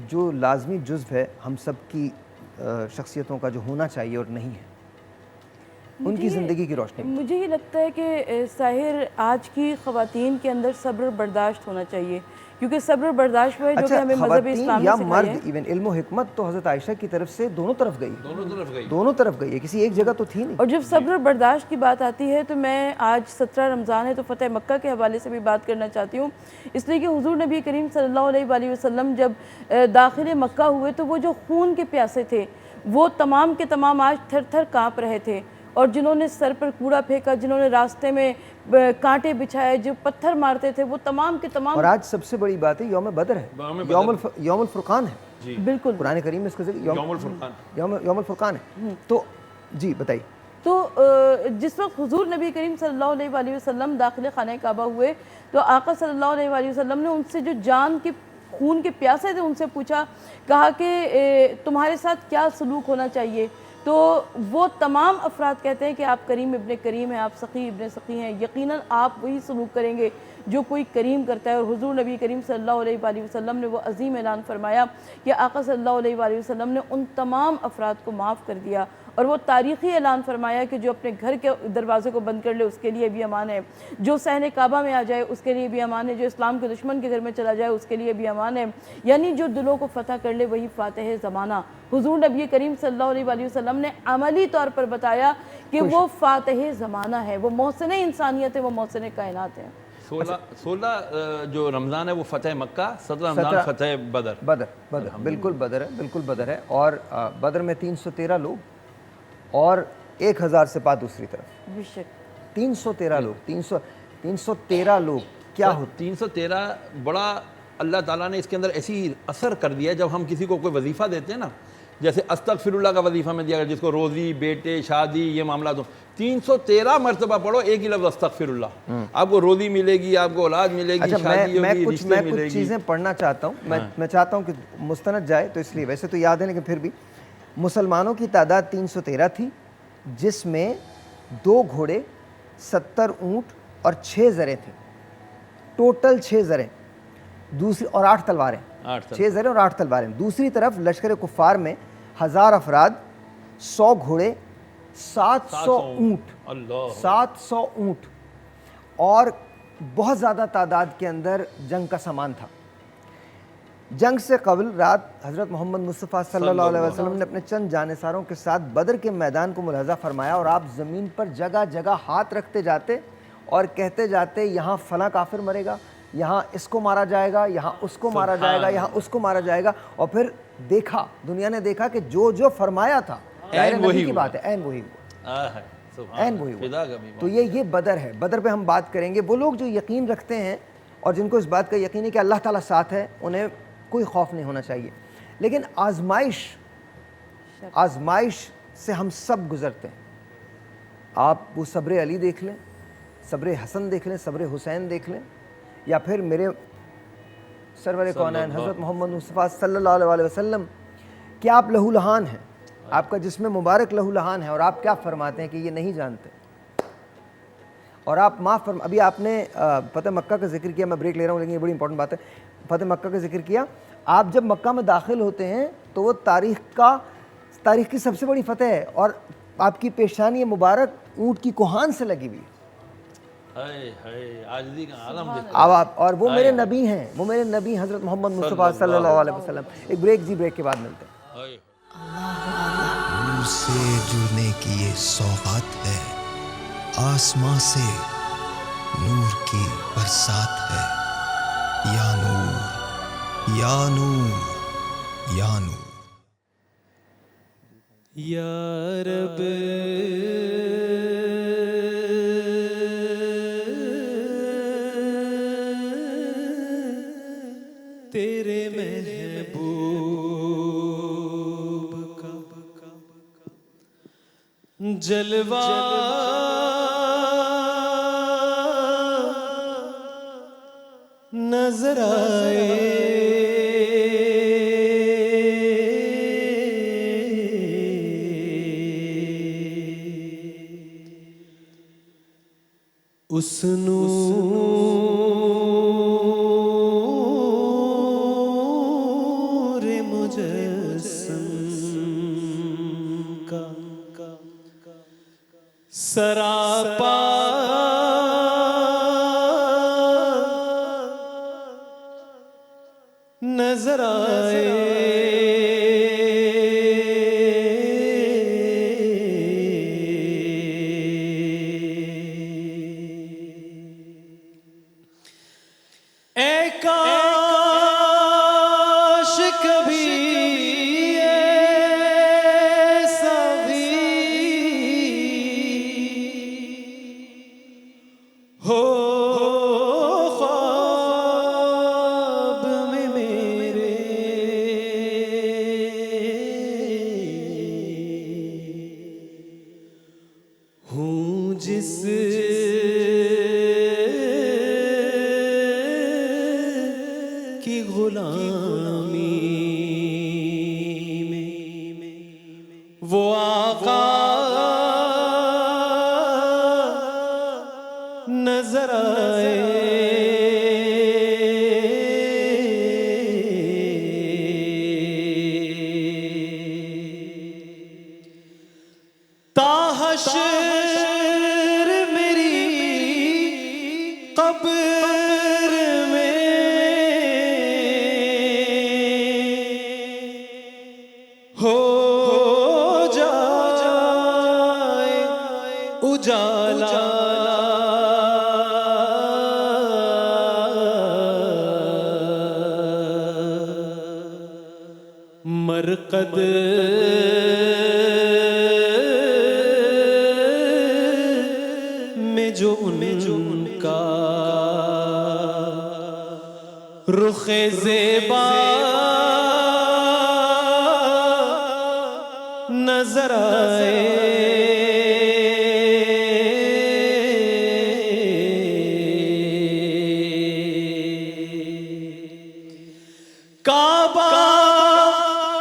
जो लाजमी जुज़्व है हम सब की शख्सियतों का, जो होना चाहिए और नहीं है उनकी ज़िंदगी की रोशनी में? मुझे ये लगता है कि साहिर, आज की ख़वातीन के अंदर सब्र बर्दाश्त होना चाहिए, क्योंकि सब्र बर्दाश्त है जो कि हमें मज़हब इस्लाम या ने मर्द, सिखाया है। इवन इल्म हिकमत तो हज़रत आयशा की तरफ से दोनों तरफ गई, दोनों तरफ गई है, किसी एक जगह तो थी नहीं। और जब सब्र बर्दाश्त की बात आती है तो मैं आज 17 रमज़ान है तो फ़तेह मक्का के हवाले से भी बात करना चाहती हूँ, इसलिए कि हुज़ूर नबी करीम सल्लल्लाहु अलैहि वसल्लम जब दाखिल मक्का हुए तो वो जो खून के प्यासे थे वो तमाम के तमाम आज थर थर काँप रहे थे। और जिन्होंने सर पर कूड़ा फेंका, जिन्होंने रास्ते में कांटे बिछाए, जो पत्थर मारते थे, वो तमाम के तमाम। और आज सबसे बड़ी बात है यौम बदर है, यौमुल फुरकान है। बिल्कुल, कुरान करीम में इसका यौमुल फुरकान है। तो जी बताइए। तो जिस वक्त हुजूर नबी करीम सल्लल्लाहु अलैहि वसल्लम दाखिल खाने काबा हुए तो आका सल्लल्लाहु अलैहि वसल्लम ने उनसे जो जान के खून के प्यासे थे उनसे पूछा, कहा कि तुम्हारे साथ क्या सलूक होना चाहिए। तो वो तमाम अफराद कहते हैं कि आप करीम इब्ने करीम हैं, आप सखी इब्ने सखी हैं, यकीनन आप वही सलूक करेंगे जो कोई करीम करता है। और हुजूर नबी करीम सल्लल्लाहु अलैहि वसल्लम ने वो अजीम ऐलान फरमाया कि आका सल्लल्लाहु अलैहि वसल्लम ने उन तमाम अफराद को माफ़ कर दिया। और वो तारीख़ी ऐलान फरमाया कि जो अपने घर के दरवाजे को बंद कर ले उसके लिए भी अमान है, जो सहने काबा में आ जाए उसके लिए भी अमान है, जो इस्लाम के दुश्मन के घर में चला जाए उसके लिए भी अमान है, यानी जो दिलों को फ़तह कर ले वही फ़ातिह ज़माना। हुजूर नबी करीम सल्लल्लाहु अलैहि वसल्लम ने अमली तौर पर बताया कि वो फ़ातिह ज़माना है, वो मोहसिन इंसानियत है, वो मोहसिन कायनात है। 16 जो रमज़ान है वो फ़तेह मक्का, 17 रमज़ान फ़तेह बदर। बदर बिल्कुल बदर है, बिल्कुल बदर है। और बदर में 313 लोग और 1000 सिपाह दूसरी तरफ, 313 लोग, 313 लोग क्या हो। 313 बड़ा अल्लाह ताला ने इसके अंदर ऐसी असर कर दिया है। जब हम किसी को कोई वजीफ़ा देते हैं ना, जैसे अस्तगफिरुल्लाह का वजीफ़ा में दिया गया, जिसको रोज़ी, बेटे, शादी, ये मामला तो 313 मरतबा पढ़ो एक ही लफ्ज़ अस्तगफिरुल्लाह, आपको रोज़ी मिलेगी, आपको औलाद मिलेगी, अच्छा, शादी मैं होगी, कुछ रिश्ते मिलेगी। कुछ चीज़ें पढ़ना चाहता हूँ। मैं चाहता हूँ कि मुस्तनद जाए, तो इसलिए वैसे तो याद है लेकिन फिर भी मुसलमानों की तादाद 313 थी, जिसमें 2 घोड़े, 70 ऊँट और 6 ज़रे थे, टोटल 6 ज़रे, दूसरी और 8 तलवारें, 6 ज़रे और 8 तलवारें। दूसरी तरफ लश्कर कुफ़ार में 1000 अफराद, 100 घोड़े, 700 ऊँट, 700 ऊँट और बहुत ज़्यादा तादाद के अंदर जंग का सामान था। जंग से कबल रात हज़रत मोहम्मद मुस्तफ़ा सल्लल्लाहु अलैहि वसल्लम ने अपने चंद जानिसारों के साथ बदर के मैदान को मुलाहज़ा फरमाया और आप ज़मीन पर जगह जगह हाथ रखते जाते और कहते जाते, यहाँ फ़लाँ काफिर मरेगा, यहाँ इसको मारा जाएगा, यहाँ उसको मारा जाएगा, यहाँ उसको मारा जाएगा। और फिर देखा, दुनिया ने देखा कि जो जो फरमाया था, वही की बात है, ऐन वही हुआ, ऐन वही हुआ। तो ये बदर है। बदर पे हम बात करेंगे। वो लोग जो यकीन रखते हैं और जिनको इस बात का यकीन है कि अल्लाह ताला साथ है, उन्हें कोई खौफ नहीं होना चाहिए। लेकिन आजमाइश से हम सब गुज़रते हैं। आप वो सब्र अली देख लें, सब्र हसन देख लें, सब्र हुसैन देख लें, या फिर मेरे सरवर कौनैन हज़रत मोहम्मद मुस्तफ़ा सल्लल्लाहु अलैहि वसल्लम, क्या आप लहूलहान हैं, आपका जिस्म मुबारक लहूलहान है और आप क्या फरमाते हैं कि ये नहीं जानते। और आप माफ़ फरमा, अभी आपने फ़तेह मक्का का जिक्र किया, मैं ब्रेक ले रहा हूँ लेकिन ये बड़ी इंपॉर्टेंट बात है। फ़तेह मक्का का जिक्र किया, आप जब मक्का में दाखिल होते हैं तो वो तारीख़ की सबसे बड़ी फ़तेह है। और आपकी पेशानी मुबारक ऊँट की कोहान से लगी हुई है। हाय हाय आजिज़ी का आलम देखो। अब आप, और वो मेरे नबी हैं, वो मेरे नबी हज़रत मोहम्मद मुस्तफ़ा सल्लल्लाहु अलैहि वसल्लम। एक ब्रेक के बाद मिलते हैं। नूर से जुड़ने की ये सौगात है, आसमां से नूर की बरसात है। या नूर या नूर या नूर। या रब तेरे महबूब का जलवा नजर आए, उस नूर मुजस्सम का सरापा नजर आए। ऐ काश कभी ऐसा भी हो ख्वाब में मेरे, हूँ जिस की गुलामी में वो आका नजर आए। ताहशर मेरी कब्र में हो जाए उजाला, मरकद में जो उनका रुखे ज़ेबा नजर आए। काबा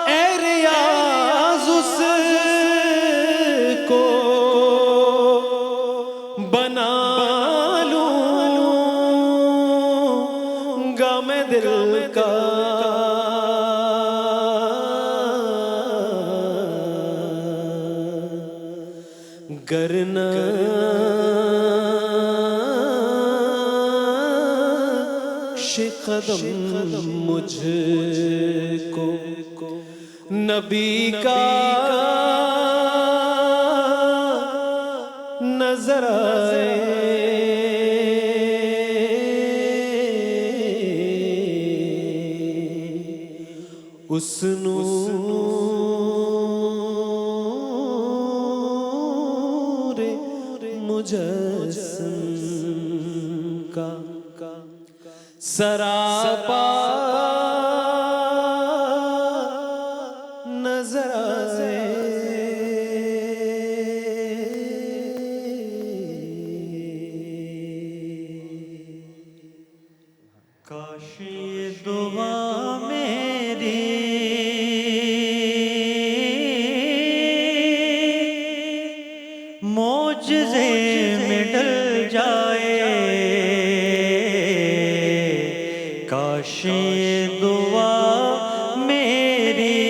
ए रियाज़ उसको बना लूँगा मैं दिल का, गरना कदम मुझको नबी का नजर आए। उस नूर मुजस्सम का सरापा नजर आए। काश ये दुआ मेरी मोजज़े में डल जाए, काश ये दुआ मेरी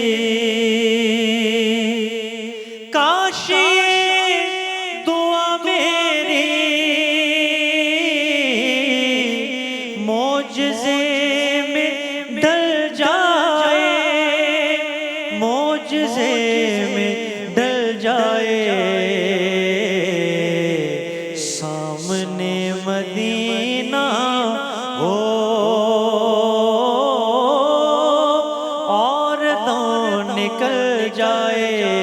में ढल जाए, सामने मदीना हो और तो निकल जाए,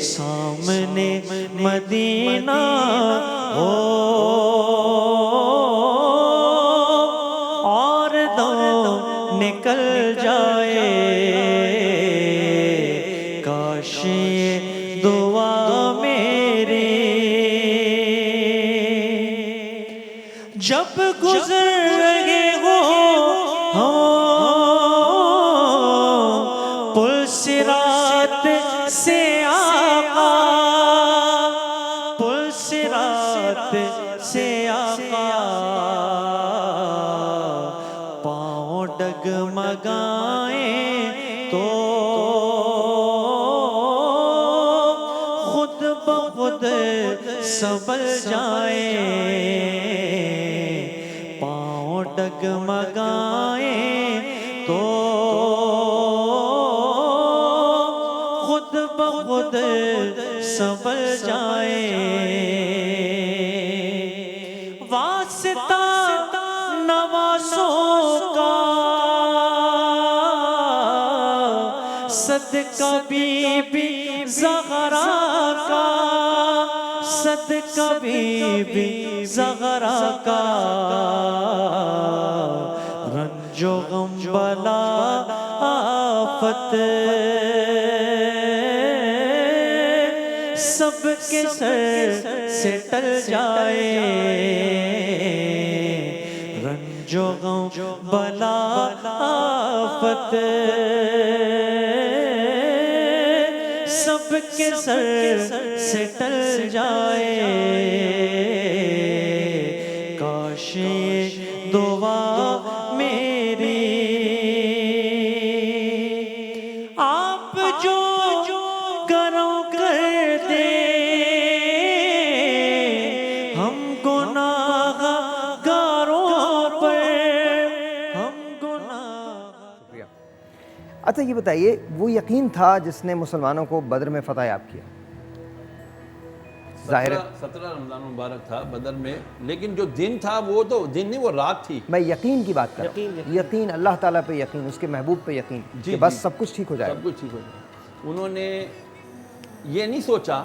सामने मदीना हो और तो निकल जाए, काश ये दुआ मेरी जब गुजर रहे हो पुल सिरात से आका, पुल सिरात से आका, पाँव डगमगाए तो खुद ब खुद संभल जाए, पाँव डगमगाए तो खुद ब खुद संभल जाए, वास्ता नवासों का सदका बीबी ज़हरा का, सदका बीबी ज़हरा का, रंजो गम बला आफत सबके सर से टल जाए, रंजो गम बला आफत सबके सर से टल जाए, काश ये दुआ मेरी आप जो करो कर दे, हम गुनाहगारों पर, हम गुनाह। अच्छा ये बताइए, वो यकीन था जिसने मुसलमानों को बदर में फतह याब किया? जाहिर है 17 रमज़ान मुबारक था बदर में, लेकिन जो दिन था वो तो दिन नहीं, वो रात थी। मैं यकीन की बात कर रहा हूँ, यकीन अल्लाह ताला पे यकीन, उसके महबूब पे यकीन कि बस सब कुछ ठीक हो जाएगा। सब कुछ ठीक हो जाएगा। उन्होंने ये नहीं सोचा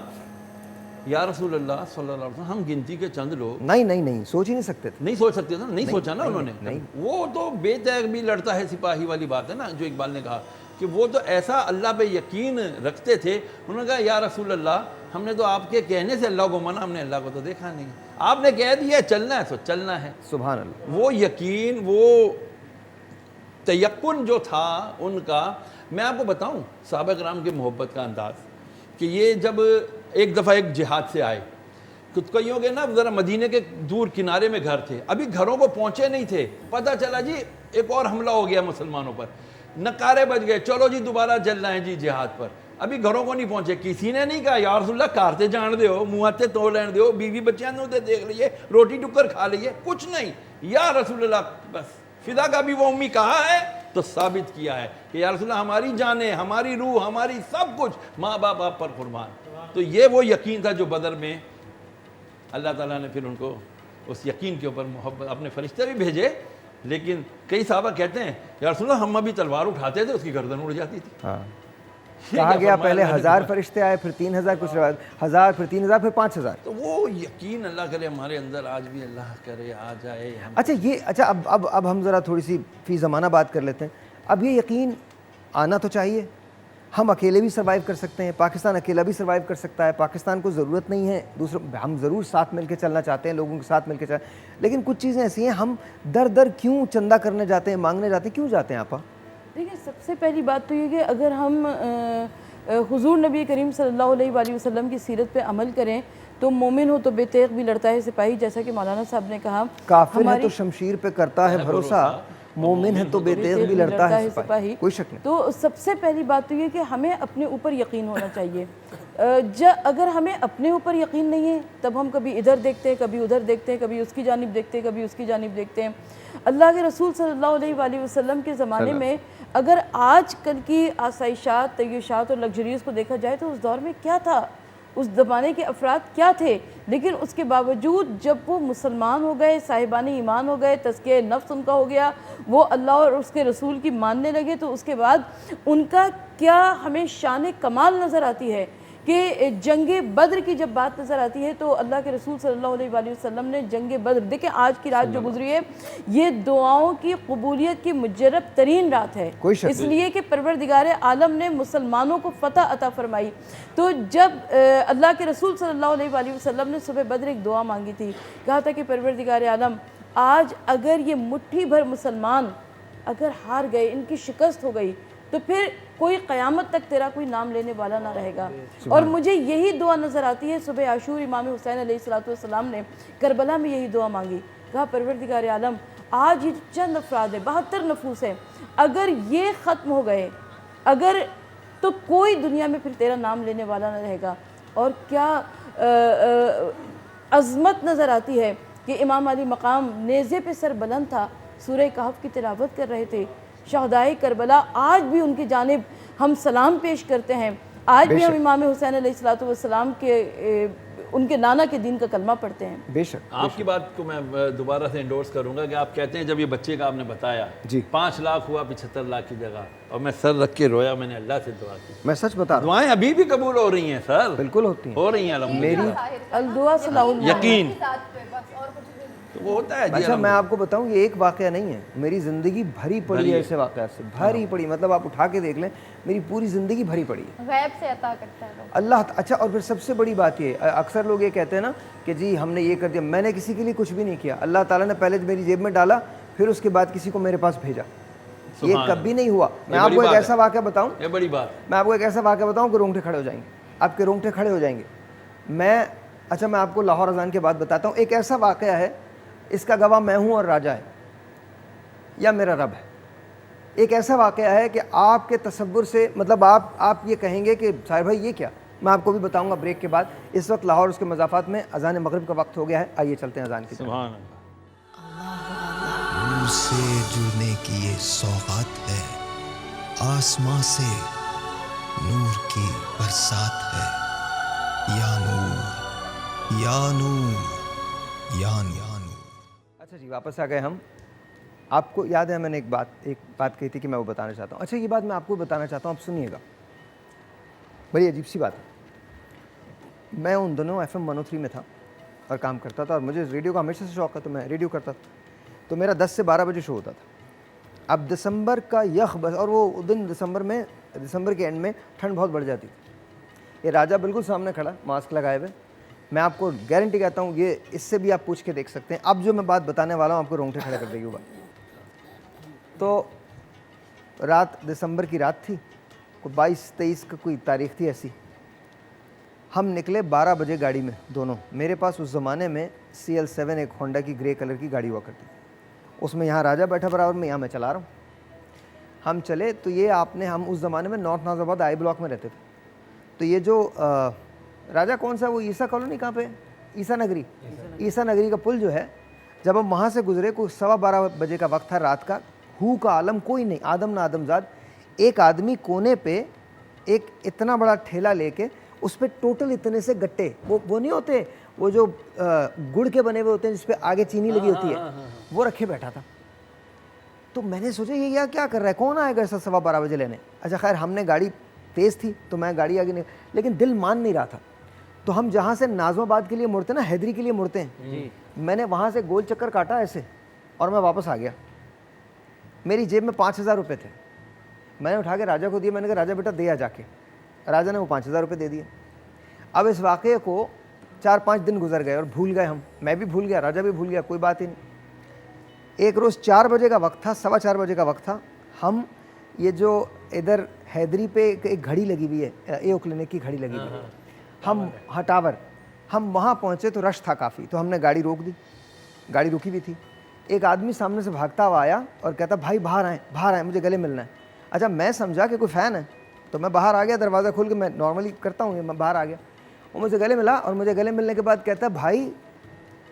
या रसूल अल्लाह सल्लल्लाहु अलैहि वसल्लम हम गिनती के चंद लोग, नहीं नहीं नहीं सोच ही नहीं सकते थे, नहीं सोच सकते थे, नहीं सोचा ना नहीं, उन्होंने नहीं। वो तो बेतैग भी लड़ता है सिपाही वाली बात है ना, जो इकबाल ने कहा कि वो तो ऐसा अल्लाह पे यकीन रखते थे। उन्होंने कहा या रसूल अल्लाह हमने तो आपके कहने से अल्लाह को माना, हमने अल्लाह को तो देखा नहीं, आपने कह दिया चलना है तो चलना है। सुभान अल्लाह। वो यकीन, वो तयक्कुन जो था उनका, मैं आपको बताऊं सहाबा किराम की मोहब्बत का अंदाज़ कि ये जब एक दफ़ा एक जिहाद से आए, कुछ कईयों के ना ज़रा मदीने के दूर किनारे में घर थे, अभी घरों को पहुँचे नहीं थे, पता चला जी एक और हमला हो गया मुसलमानों पर, नकारे बज गए, चलो जी दोबारा चलना है जी जिहाद पर, अभी घरों को नहीं पहुँचे। किसी ने नहीं कहा या रसूलल्लाह कार से जान दो, मुँह हाथे तोड़ लेने दो, बीवी बच्चियां ने देख लीजिए, रोटी टुक्कर खा लीजिए, कुछ नहीं, या रसूलल्लाह बस फिदा का भी वो उम्मी कहा है तो साबित किया है कि या रसूलल्लाह हमारी जानें, हमारी रूह, हमारी सब कुछ माँ बाप आप पर कुर्बान। तो ये वो यकीन था जो बदर में अल्लाह ताला ने फिर उनको उस यकीन के ऊपर मोहब्बत, अपने फरिश्ते भी भेजे, लेकिन कई साहबा कहते हैं या रसूलल्लाह हम अभी तलवार उठाते थे उसकी गर्दन उड़ जाती थी। हाँ। कहा गया पहले 1000 फरिश्ते आए, फिर 3000, कुछ 1000, फिर 3000, फिर 5000। तो वो यकीन अल्लाह करे हमारे अंदर आज भी अल्लाह करे आ जाए। अच्छा अब हम ज़रा थोड़ी सी फी ज़माना बात कर लेते हैं। अब ये यकीन आना तो चाहिए, हम अकेले भी सर्वाइव कर सकते हैं, पाकिस्तान अकेला भी सर्वाइव कर सकता है, पाकिस्तान को ज़रूरत नहीं है दूसरों, हम ज़रूर साथ मिल के चलना चाहते हैं, लोगों के साथ मिल के चल, लेकिन कुछ चीज़ें ऐसी हैं हम दर दर क्यों चंदा करने जाते हैं, मांगने जाते हैं, क्यों जाते हैं आपा? देखिए सबसे पहली बात तो ये कि अगर हम हुजूर नबी करीम सल्लल्लाहु अलैहि वसल्लम की सीरत पे अमल करें तो मोमिन हो तो बेतेग भी लड़ता है सिपाही, जैसा कि मौलाना साहब ने कहा, काफिर है तो शमशीर पे करता है भरोसा, मोमिन है तो बेतेग भी लड़ता है सिपाही, कोई शक नहीं। तो सबसे पहली बात तो ये कि हमें अपने ऊपर यकीन होना चाहिए। अगर हमें अपने ऊपर यकीन नहीं है तब हम कभी इधर देखते हैं, कभी उधर देखते हैं, कभी उसकी जानिब देखते हैं, कभी उसकी जानिब देखते हैं। अल्लाह के रसूल सल्लल्लाहु अलैहि वसल्लम के ज़माने में अगर आज कल की आसाइशात, तय्युशात और लग्जरीज़ को देखा जाए तो उस दौर में क्या था, उस ज़माने के अफराद क्या थे, लेकिन उसके बावजूद जब वो मुसलमान हो गए, साहिबान ईमान हो गए, तज़किया नफ्स उनका हो गया, वो अल्लाह और उसके रसूल की मानने लगे, तो उसके बाद उनका क्या हमें शान कमाल नज़र आती है कि जंग बद्र की जब बात नज़र आती है तो अल्लाह के रसूल सल्लल्लाहु अलैहि वसल्लम ने जंग बद्र, देखें आज की रात जो गुजरी है ये दुआओं की कबूलियत की मुजरब तरीन रात है, इसलिए कि परवरदिगार आलम ने मुसलमानों को फ़तह अता फरमाई। तो जब अल्लाह के रसूल सल्लल्लाहु अलैहि वसल्लम ने सुबह बद्र एक दुआ मांगी थी, कहा था कि परवरदिगार आलम आज अगर ये मुट्ठी भर मुसलमान अगर हार गए, इनकी शिकस्त हो गई, तो फिर कोई क़यामत तक तेरा कोई नाम लेने वाला ना रहेगा। और मुझे यही दुआ नज़र आती है, सुबह आशूर इमाम हुसैन अलैहिस्सलाम ने करबला में यही दुआ मांगी, कहा परवरदिगार आलम आज ये चंद अफराद है, 72 नफूस है, अगर ये ख़त्म हो गए, अगर तो कोई दुनिया में फिर तेरा नाम लेने वाला ना रहेगा। और क्या अज़मत नज़र आती है कि इमाम अली मकाम नेज़े पे सर बुलंद था, सूरह कहफ की तिलावत कर रहे थे, शहदाए करबला आज भी उनकी जानिब हम सलाम पेश करते हैं, आज भी हम इमाम हुसैन अलैहिस्सलाम के उनके नाना के दीन का कलमा पढ़ते हैं। बेशक आपकी बात को मैं दोबारा से इंडोर्स करूंगा कि आप कहते हैं जब ये बच्चे का आपने बताया जी 5 लाख हुआ 75 लाख की जगह, और मैं सर रख के रोया, मैंने अल्लाह से दुआ की। मैं सच बता रहा हूँ, दुआएं अभी भी कबूल हो रही हैं सर, बिल्कुल होती हैं, हो रही हैं मेरी अल-दुआ सलाउल यकीन तो वो होता है। अच्छा मैं आपको बताऊं ये एक वाक़या नहीं है, मेरी ज़िंदगी भरी पड़ी है ऐसे वाक़यात से, भरी पड़ी, मतलब आप उठा के देख लें मेरी पूरी ज़िंदगी भरी पड़ी है, गैब से अता करता है अल्लाह। अच्छा और फिर सबसे बड़ी बात ये, अक्सर लोग ये कहते हैं ना कि जी हमने ये कर दिया, मैंने किसी के लिए कुछ भी नहीं किया, अल्लाह ताला ने पहले मेरी जेब में डाला, फिर उसके बाद किसी को मेरे पास भेजा, ये कभी नहीं हुआ। मैं आपको एक ऐसा वाक़या बताऊँ, ये बड़ी बात, मैं आपको एक ऐसा वाक़या बताऊँ कि रोंगटे खड़े हो जाएंगे, आपके रोंगटे खड़े हो जाएंगे। अच्छा मैं आपको लाहौर अज़ान के बाद बताता हूँ, एक ऐसा वाक़या है, इसका गवाह मैं हूँ और राजा है या मेरा रब है। एक ऐसा वाक़या है कि आपके तसव्वुर से, मतलब आप ये कहेंगे कि साहिब भाई ये क्या, मैं आपको भी बताऊंगा ब्रेक के बाद। इस वक्त लाहौर उसके मज़ाफ़ात में अज़ान मगरिब का वक्त हो गया है, आइए चलते हैं अज़ान की तरफ। नूर से जुड़ने की ये सौगात है, आसमां से नूर की बरसात है, या नूर या नूर या नूर। अच्छा जी वापस आ गए हम। आपको याद है मैंने एक बात कही थी कि मैं वो बताना चाहता हूँ। अच्छा ये बात मैं आपको बताना चाहता हूँ, आप सुनिएगा, बड़ी अजीब सी बात है। मैं उन दिनों FM 103 में था और काम करता था, और मुझे रेडियो का हमेशा से शौक़ है, तो मैं रेडियो करता था, तो मेरा 10 से 12 बजे शो होता था। अब दिसंबर का यख बस, और वो दिन दिसंबर के एंड में ठंड बहुत बढ़ जाती थी। ये राजा बिल्कुल सामने खड़ा, मास्क लगाए हुए, मैं आपको गारंटी कहता हूँ ये इससे भी आप पूछ के देख सकते हैं। अब जो मैं बात बताने वाला हूँ आपको रोंगटे खड़े कर देगी वो बात। तो रात दिसंबर की रात थी, कोई 22-23 का कोई तारीख थी ऐसी। हम निकले 12 बजे गाड़ी में दोनों। मेरे पास उस ज़माने में CL7 एक होंडा की ग्रे कलर की गाड़ी हुआ करती थी, उसमें यहाँ राजा बैठा बराबर में, यहाँ मैं चला रहा हूँ। हम चले तो ये हम उस ज़माने में नॉर्थ नाज़ाबाद आई ब्लॉक में रहते थे। तो ये जो राजा कौन सा, वो ईसा कॉलोनी कहाँ पे, ईसा नगरी का पुल जो है, जब हम वहाँ से गुजरे, कोई 12:15 बजे का वक्त था रात का, हू का आलम कोई नहीं, आदम ना आदमजाद। एक आदमी कोने पे एक इतना बड़ा ठेला लेके, उस पर टोटल इतने से गट्टे, वो नहीं होते, वो जो गुड़ के बने हुए होते हैं जिस पे आगे चीनी लगी होती है, वो रखे बैठा था। तो मैंने सोचा ये यार क्या कर रहा है, कौन आएगा ऐसा 12:15 बजे लेने। अच्छा खैर हमने गाड़ी तेज़ थी तो मैं गाड़ी आगे नहीं, लेकिन दिल मान नहीं रहा था। तो हम जहाँ से नाज़माबाद के लिए मुड़ते ना, हैदरी के लिए मुड़ते हैं, मैंने वहाँ से गोल चक्कर काटा ऐसे और मैं वापस आ गया। मेरी जेब में 5,000 रुपये थे, मैंने उठा के राजा को दिए। मैंने कहा राजा बेटा दे आ जाके। राजा ने वो 5,000 रुपये दे दिए। अब इस वाक़े को 4-5 दिन गुजर गए और भूल गए हम, मैं भी भूल गया, राजा भी भूल गया, कोई बात ही नहीं। एक रोज़ 4 बजे का वक्त था, 4:15 बजे का वक्त था। हम ये जो इधर हैदरी पे एक घड़ी लगी हुई है, एओ क्लिनिक की घड़ी लगी हुई है, हम टावर, हम वहाँ पहुँचे तो रश था काफ़ी, तो हमने गाड़ी रोक दी। गाड़ी रुकी हुई थी। एक आदमी सामने से भागता हुआ आया और कहता भाई बाहर आए, मुझे गले मिलना है। अच्छा मैं समझा कि कोई फ़ैन है, तो मैं बाहर आ गया, दरवाज़ा खोल के, मैं नॉर्मली करता हूँ, मैं बाहर आ गया। वो मुझे गले मिला और मुझे गले मिलने के बाद कहता भाई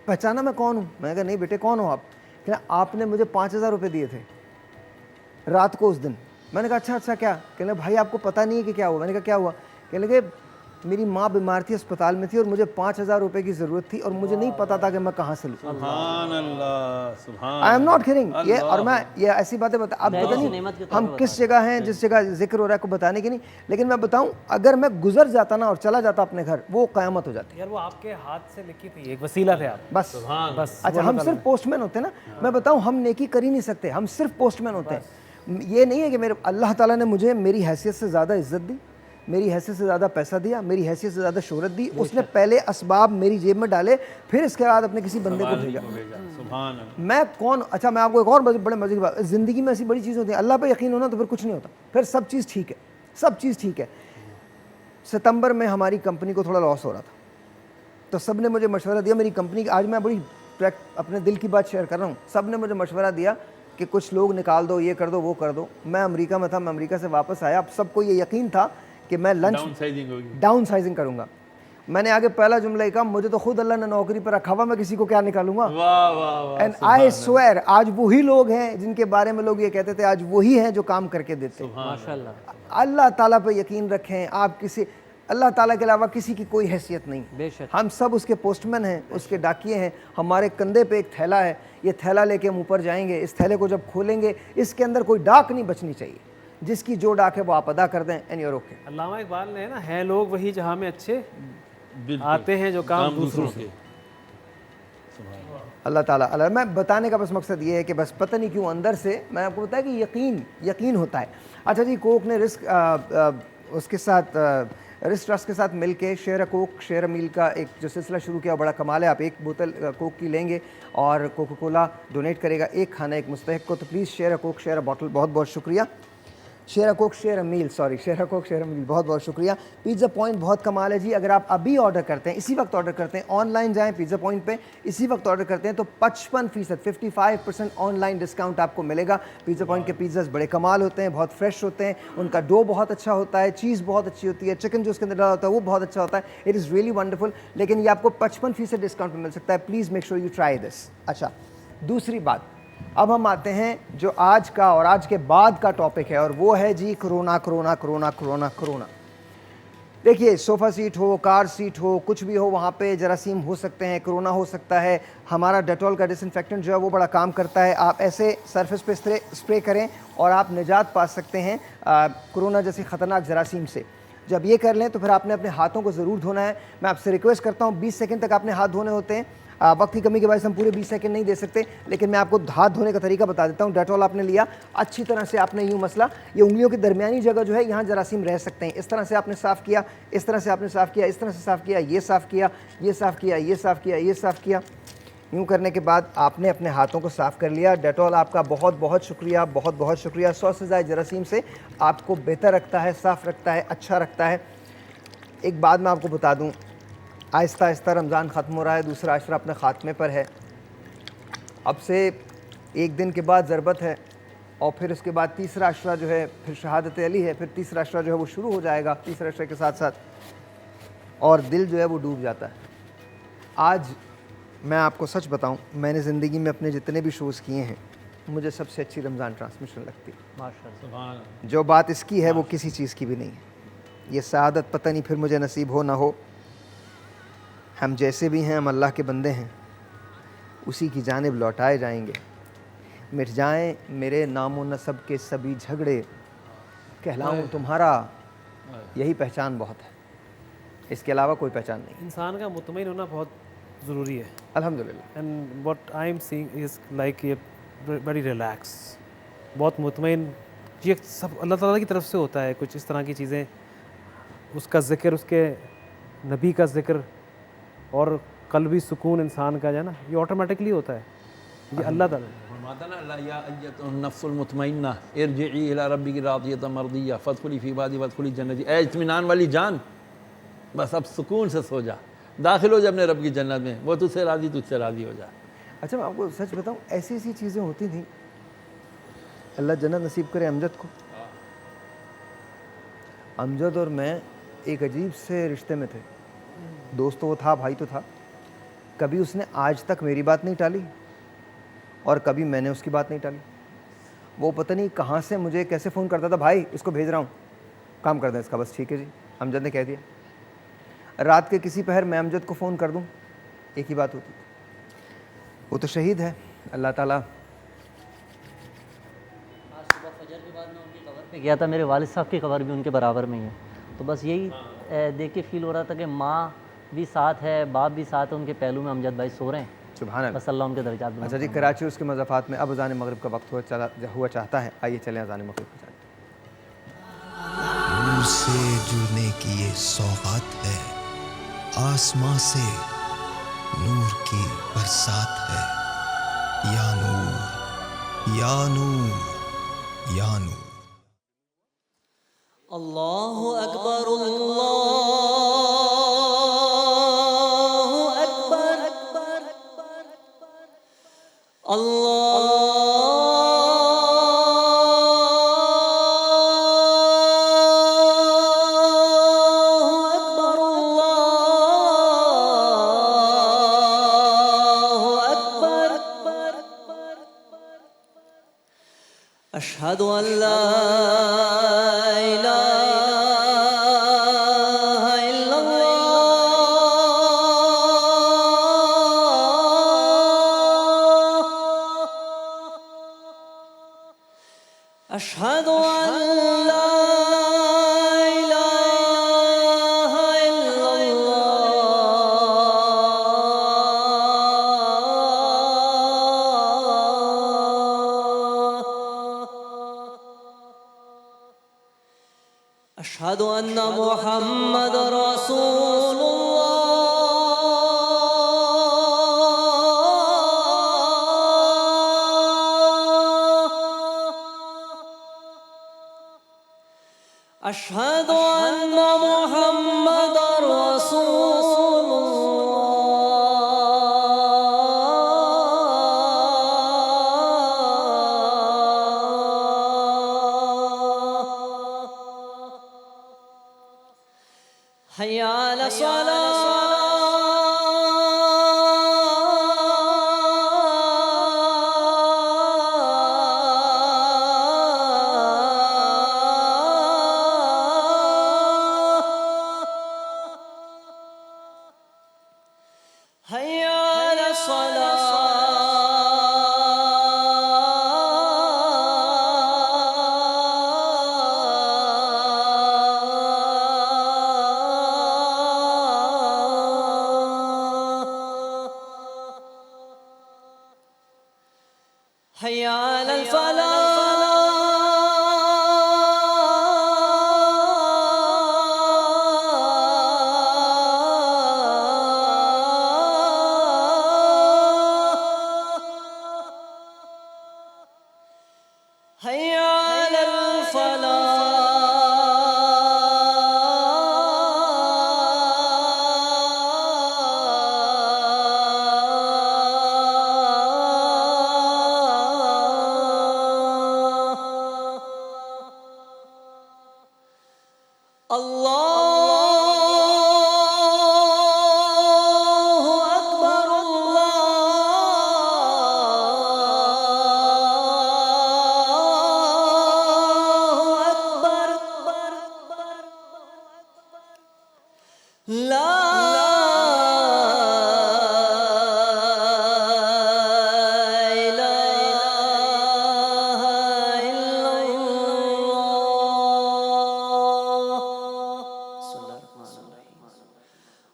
पहचाना मैं कौन हूँ। मैंने कहा नहीं बेटे कौन हो आप। कहना आपने मुझे 5,000 रुपये दिए थे रात को उस दिन। मैंने कहा अच्छा अच्छा क्या? कहने लगे भाई आपको पता नहीं है कि क्या हुआ? मैंने कहा क्या हुआ? कहने लगे मेरी माँ बीमार थी, अस्पताल में थी और मुझे 5,000 रुपए की ज़रूरत थी और मुझे नहीं पता था कि मैं कहाँ से लूँ। सुभान अल्लाह, सुभान आई एम नॉट किडिंग। ये और मैं ये ऐसी बातें बता, अब पता नहीं हम किस जगह हैं जिस जगह जिक्र हो रहा है को बताने की नहीं, लेकिन मैं बताऊं अगर मैं गुजर जाता ना और चला जाता अपने घर, वो क़यामत हो जाती। यार वो आपके हाथ से लिखी थी, एक वसीला थे आप। बस बस अच्छा, हम सिर्फ पोस्टमैन होते हैं ना। मैं बताऊं हम नेकी कर ही नहीं सकते, हम सिर्फ पोस्टमैन होते हैं। ये नहीं है कि मेरे अल्लाह ताला ने मुझे मेरी हैसियत से ज़्यादा इज्जत दी, मेरी हैसियत से ज़्यादा पैसा दिया, मेरी हैसियत से ज़्यादा शोहरत दी। उसने पहले असबाब मेरी जेब में डाले, फिर इसके बाद अपने किसी बंदे को भेजा। सुभान अल्लाह। मैं कौन? अच्छा मैं आपको एक और बड़े मजे की बात, ज़िंदगी में ऐसी बड़ी चीज़ होती है, अल्लाह पे यकीन होना तो फिर कुछ नहीं होता, फिर सब चीज़ ठीक है, सब चीज़ ठीक है। सितंबर में हमारी कंपनी को थोड़ा लॉस हो रहा था, तो सब ने मुझे मशवरा दिया, मेरी कंपनी आज मैं बड़ी अपने दिल की बात शेयर कर रहा हूँ, सब ने मुझे मशवरा दिया कि कुछ लोग निकाल दो, ये कर दो, वो कर दो। मैं अमेरिका में था, मैं अमेरिका से वापस आया, अब सबको ये यकीन था कि मैं लंच डाउन साइजिंग करूंगा। मैंने आगे पहला जुमला कहा, मुझे तो खुद अल्लाह ने नौकरी पर रखा हुआ, मैं किसी को क्या निकालूंगा। एंड आई स्वेयर आज वही लोग हैं जिनके बारे में लोग ये कहते थे, आज वही हैं जो काम करके देते। माशाल्लाह। अल्लाह ताला पे यकीन रखें, आप किसी अल्लाह ताला के अलावा किसी की कोई हैसियत नहीं। बेशक हम सब उसके पोस्टमैन हैं, उसके डाकिए हैं। हमारे कंधे पे एक थैला है, ये थैला लेके हम ऊपर जाएंगे। इस थैले को जब खोलेंगे इसके अंदर कोई डाक नहीं बचनी चाहिए, जिसकी जो डाक है वो आप अदा कर दें एंड यू आर ओके। अल्लामा इकबाल ने ना, है लोग वही जहाँ में अच्छे आते हैं जो काम दूसरों के। अल्लाह ताला अल्लाह। मैं बताने का बस मकसद ये है कि बस पता नहीं क्यों अंदर से मैं आपको बताया कि यकीन होता है। अच्छा जी, कोक ने उसके साथ रिस्क ट्रस्ट के साथ मिलके share a Coke share a meal का एक जो सिलसिला शुरू किया, बड़ा कमाल है। आप एक बोतल कोक की लेंगे और कोका कोला डोनेट करेगा एक खाना एक मुस्तहिक को, तो please share a Coke share a bottle. बहुत बहुत शुक्रिया। Share a Coke share a meal, sorry share a Coke share a meal, बहुत बहुत शुक्रिया। पिज़्ज़ा पॉइंट बहुत कमाल है जी। अगर आप अभी ऑर्डर करते हैं, इसी वक्त ऑर्डर करते हैं, ऑनलाइन जाएं पिज़्ज़ा पॉइंट पे, इसी वक्त ऑर्डर करते हैं तो 55% 55% ऑनलाइन डिस्काउंट आपको मिलेगा। पिज़्ज़ा पॉइंट के पिज़्ज़ास बड़े कमाल होते हैं, बहुत फ्रेश होते हैं, उनका डो बहुत अच्छा होता है, चीज़ बहुत अच्छी होती है, चिकन जो उसके अंदर डाला होता है वो बहुत अच्छा होता है। It is really wonderful. लेकिन ये आपको 55% डिस्काउंट में मिल सकता है। Please make sure you try this. अच्छा, दूसरी बात, अब हम आते हैं जो आज का और आज के बाद का टॉपिक है, और वो है जी corona corona corona corona corona. देखिए, सोफ़ा सीट हो, कार सीट हो, कुछ भी हो, वहाँ पे जरासीम हो सकते हैं, कोरोना हो सकता है। हमारा डेटॉल का डिसइंफेक्टेंट जो है वो बड़ा काम करता है। आप ऐसे सरफेस पे स्प्रे करें और आप निजात पा सकते हैं कोरोना जैसी ख़तरनाक जरासीम से। जब ये कर लें तो फिर आपने अपने हाथों को ज़रूर धोना है। मैं आपसे रिक्वेस्ट करता हूँ 20 सेकंड तक आपने हाथ धोने होते हैं। वक्त की कमी के वजह से हम पूरे 20 सेकंड नहीं दे सकते, लेकिन मैं आपको हाथ धोने का तरीका बता देता हूँ। डेटॉल आपने लिया, अच्छी तरह से आपने यूँ मसला, ये उंगलियों की दरमियानी जगह जो है यहाँ जरासीम रह सकते हैं। इस तरह से आपने साफ़ किया, इस तरह से आपने साफ़ किया, इस तरह से साफ़ किया, ये साफ़ किया, ये साफ़ किया, ये साफ़ किया, ये साफ़ किया। यूँ करने के बाद आपने अपने हाथों को साफ़ कर लिया। डेटॉल आपका बहुत बहुत शुक्रिया, बहुत बहुत शुक्रिया। 100 से ज़्यादा जरासीम से आपको बेहतर रखता है, साफ़ रखता है, अच्छा रखता है। एक बात मैं आपको बता दूँ, आहिस्ता आहिस्ता रमज़ान ख़त्म हो रहा है, दूसरा अशरा अपने ख़ात्मे पर है। अब से एक दिन के बाद ज़रबत है और फिर उसके बाद तीसरा अशरा जो है फिर शहादत अली है, फिर तीसरा अशरा जो है वो शुरू हो जाएगा तीसरे अशरे के साथ साथ, और दिल जो है वो डूब जाता है। आज मैं आपको सच बताऊं, मैंने ज़िंदगी में अपने जितने भी शोज़ किए हैं, मुझे सबसे अच्छी रमज़ान ट्रांसमिशन लगती है। माशाअल्लाह। जो बात इसकी है वो किसी चीज़ की भी नहीं है। ये सआदत पता नहीं फिर मुझे नसीब हो ना हो, हम जैसे भी हैं हम अल्लाह के बंदे हैं, उसी की जानिब लौटाए जाएंगे। मिट जाएं मेरे नामो नसब के सभी झगड़े, कहलाऊं तुम्हारा, यही पहचान बहुत है, इसके अलावा कोई पहचान नहीं। इंसान का मुतमईन होना बहुत ज़रूरी है। अल्हम्दुलिल्लाह। And what I am seeing is like ये वेरी रिलैक्स, बहुत मुतमईन। ये सब अल्लाह ताला की तरफ से होता है, कुछ इस तरह की चीज़ें, उसका ज़िक्र, उसके नबी का ज़िक्र और कल्बी सुकून इंसान का जो है ना, ये ऑटोमेटिकली होता है। ये अल्लाह ताला फरमाता ना, ला या अय्यतुन नफ्सुल मुतमइन्ना इरजिई इला रब्बिकी रादियतन मर्दिया फदखुली फी इबादी वदखुली जन्नती। ए इत्मीनान वाली जान, बस अब सुकून से सो जा, दाखिल हो जा अपने रब की जन्नत में, वो तुझसे राज़ी, तुझसे राज़ी हो जा। अच्छा, मैं आपको सच बताऊँ, ऐसी ऐसी चीज़ें होती थी, अल्लाह जन्नत नसीब करे अमजद को। अमजद और मैं एक अजीब से रिश्ते में थे, दोस्त तो वो था, भाई तो था। कभी उसने आज तक मेरी बात नहीं टाली और कभी मैंने उसकी बात नहीं टाली। वो पता नहीं कहाँ से मुझे कैसे फ़ोन करता था, भाई इसको भेज रहा हूँ, काम कर दें इसका, बस ठीक है जी। अमजद ने कह दिया। रात के किसी पहर मैं अमजद को फ़ोन कर दूँ, एक ही बात होती। वो तो शहीद है, अल्लाह ताला। आज सुबह फजर के बाद मैं उनकी कब्र पे गया था, मेरे वालिद साहब की कब्र भी उनके बराबर में ही है। तो बस यही देख के फील हो रहा था कि माँ भी साथ है, बाप भी साथ है, उनके पहलू में अमजद भाई सो रहे हैं। सुभान अल्लाह, बस अल्लाह उनके दर्जात बुलंद अच्छा जी, कराची उसके मज़ाफ़ात में अब अज़ान मगरिब का वक्त हुआ चाहता है। आइए चलें अज़ान मगरिब को जाने। नूर से जुड़ने की ये सौगात है, आसमां से नूर की बरसात है। या नूर, या नूर, या नूर। अल्लाहु अकबर, अल्लाहु अकबर, अशहदु अन ला इलाहा इल्लल्लाह, अशहदु अन ला इलाहा इल्लल्लाह, अशहदु अन्ना मुहम्मद रसूलुल्लाह, अशहदु अन्ना मुहम्मद रसूलुल्लाह। हय्या अला हय्या अला हय्या अलल फलाह, हय्या अलल फलाह। अल्लाहु अकबर, अल्लाहु अकबर, ला इलाहा इल्लल्लाह।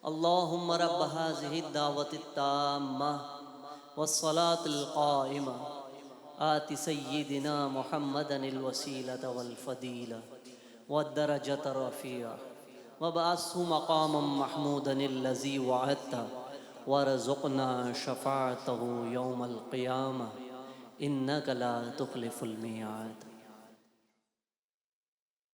अल्लाहुम्मा रब्ब हाज़िहि दावति ताम्मा वस्सलातिल क़ाइमा आति सय्यिदिना मुहम्मदनिल वसीलत वल फदीला वद्दरजत रफ़ीआ वबअस्हु मक़ामम महमूदनिल लज़ी वअदता वरज़ुक़ना शफ़ाअतहु यौमल क़ियामा इन्नका ला तुख़लिफ़ुल मियाद।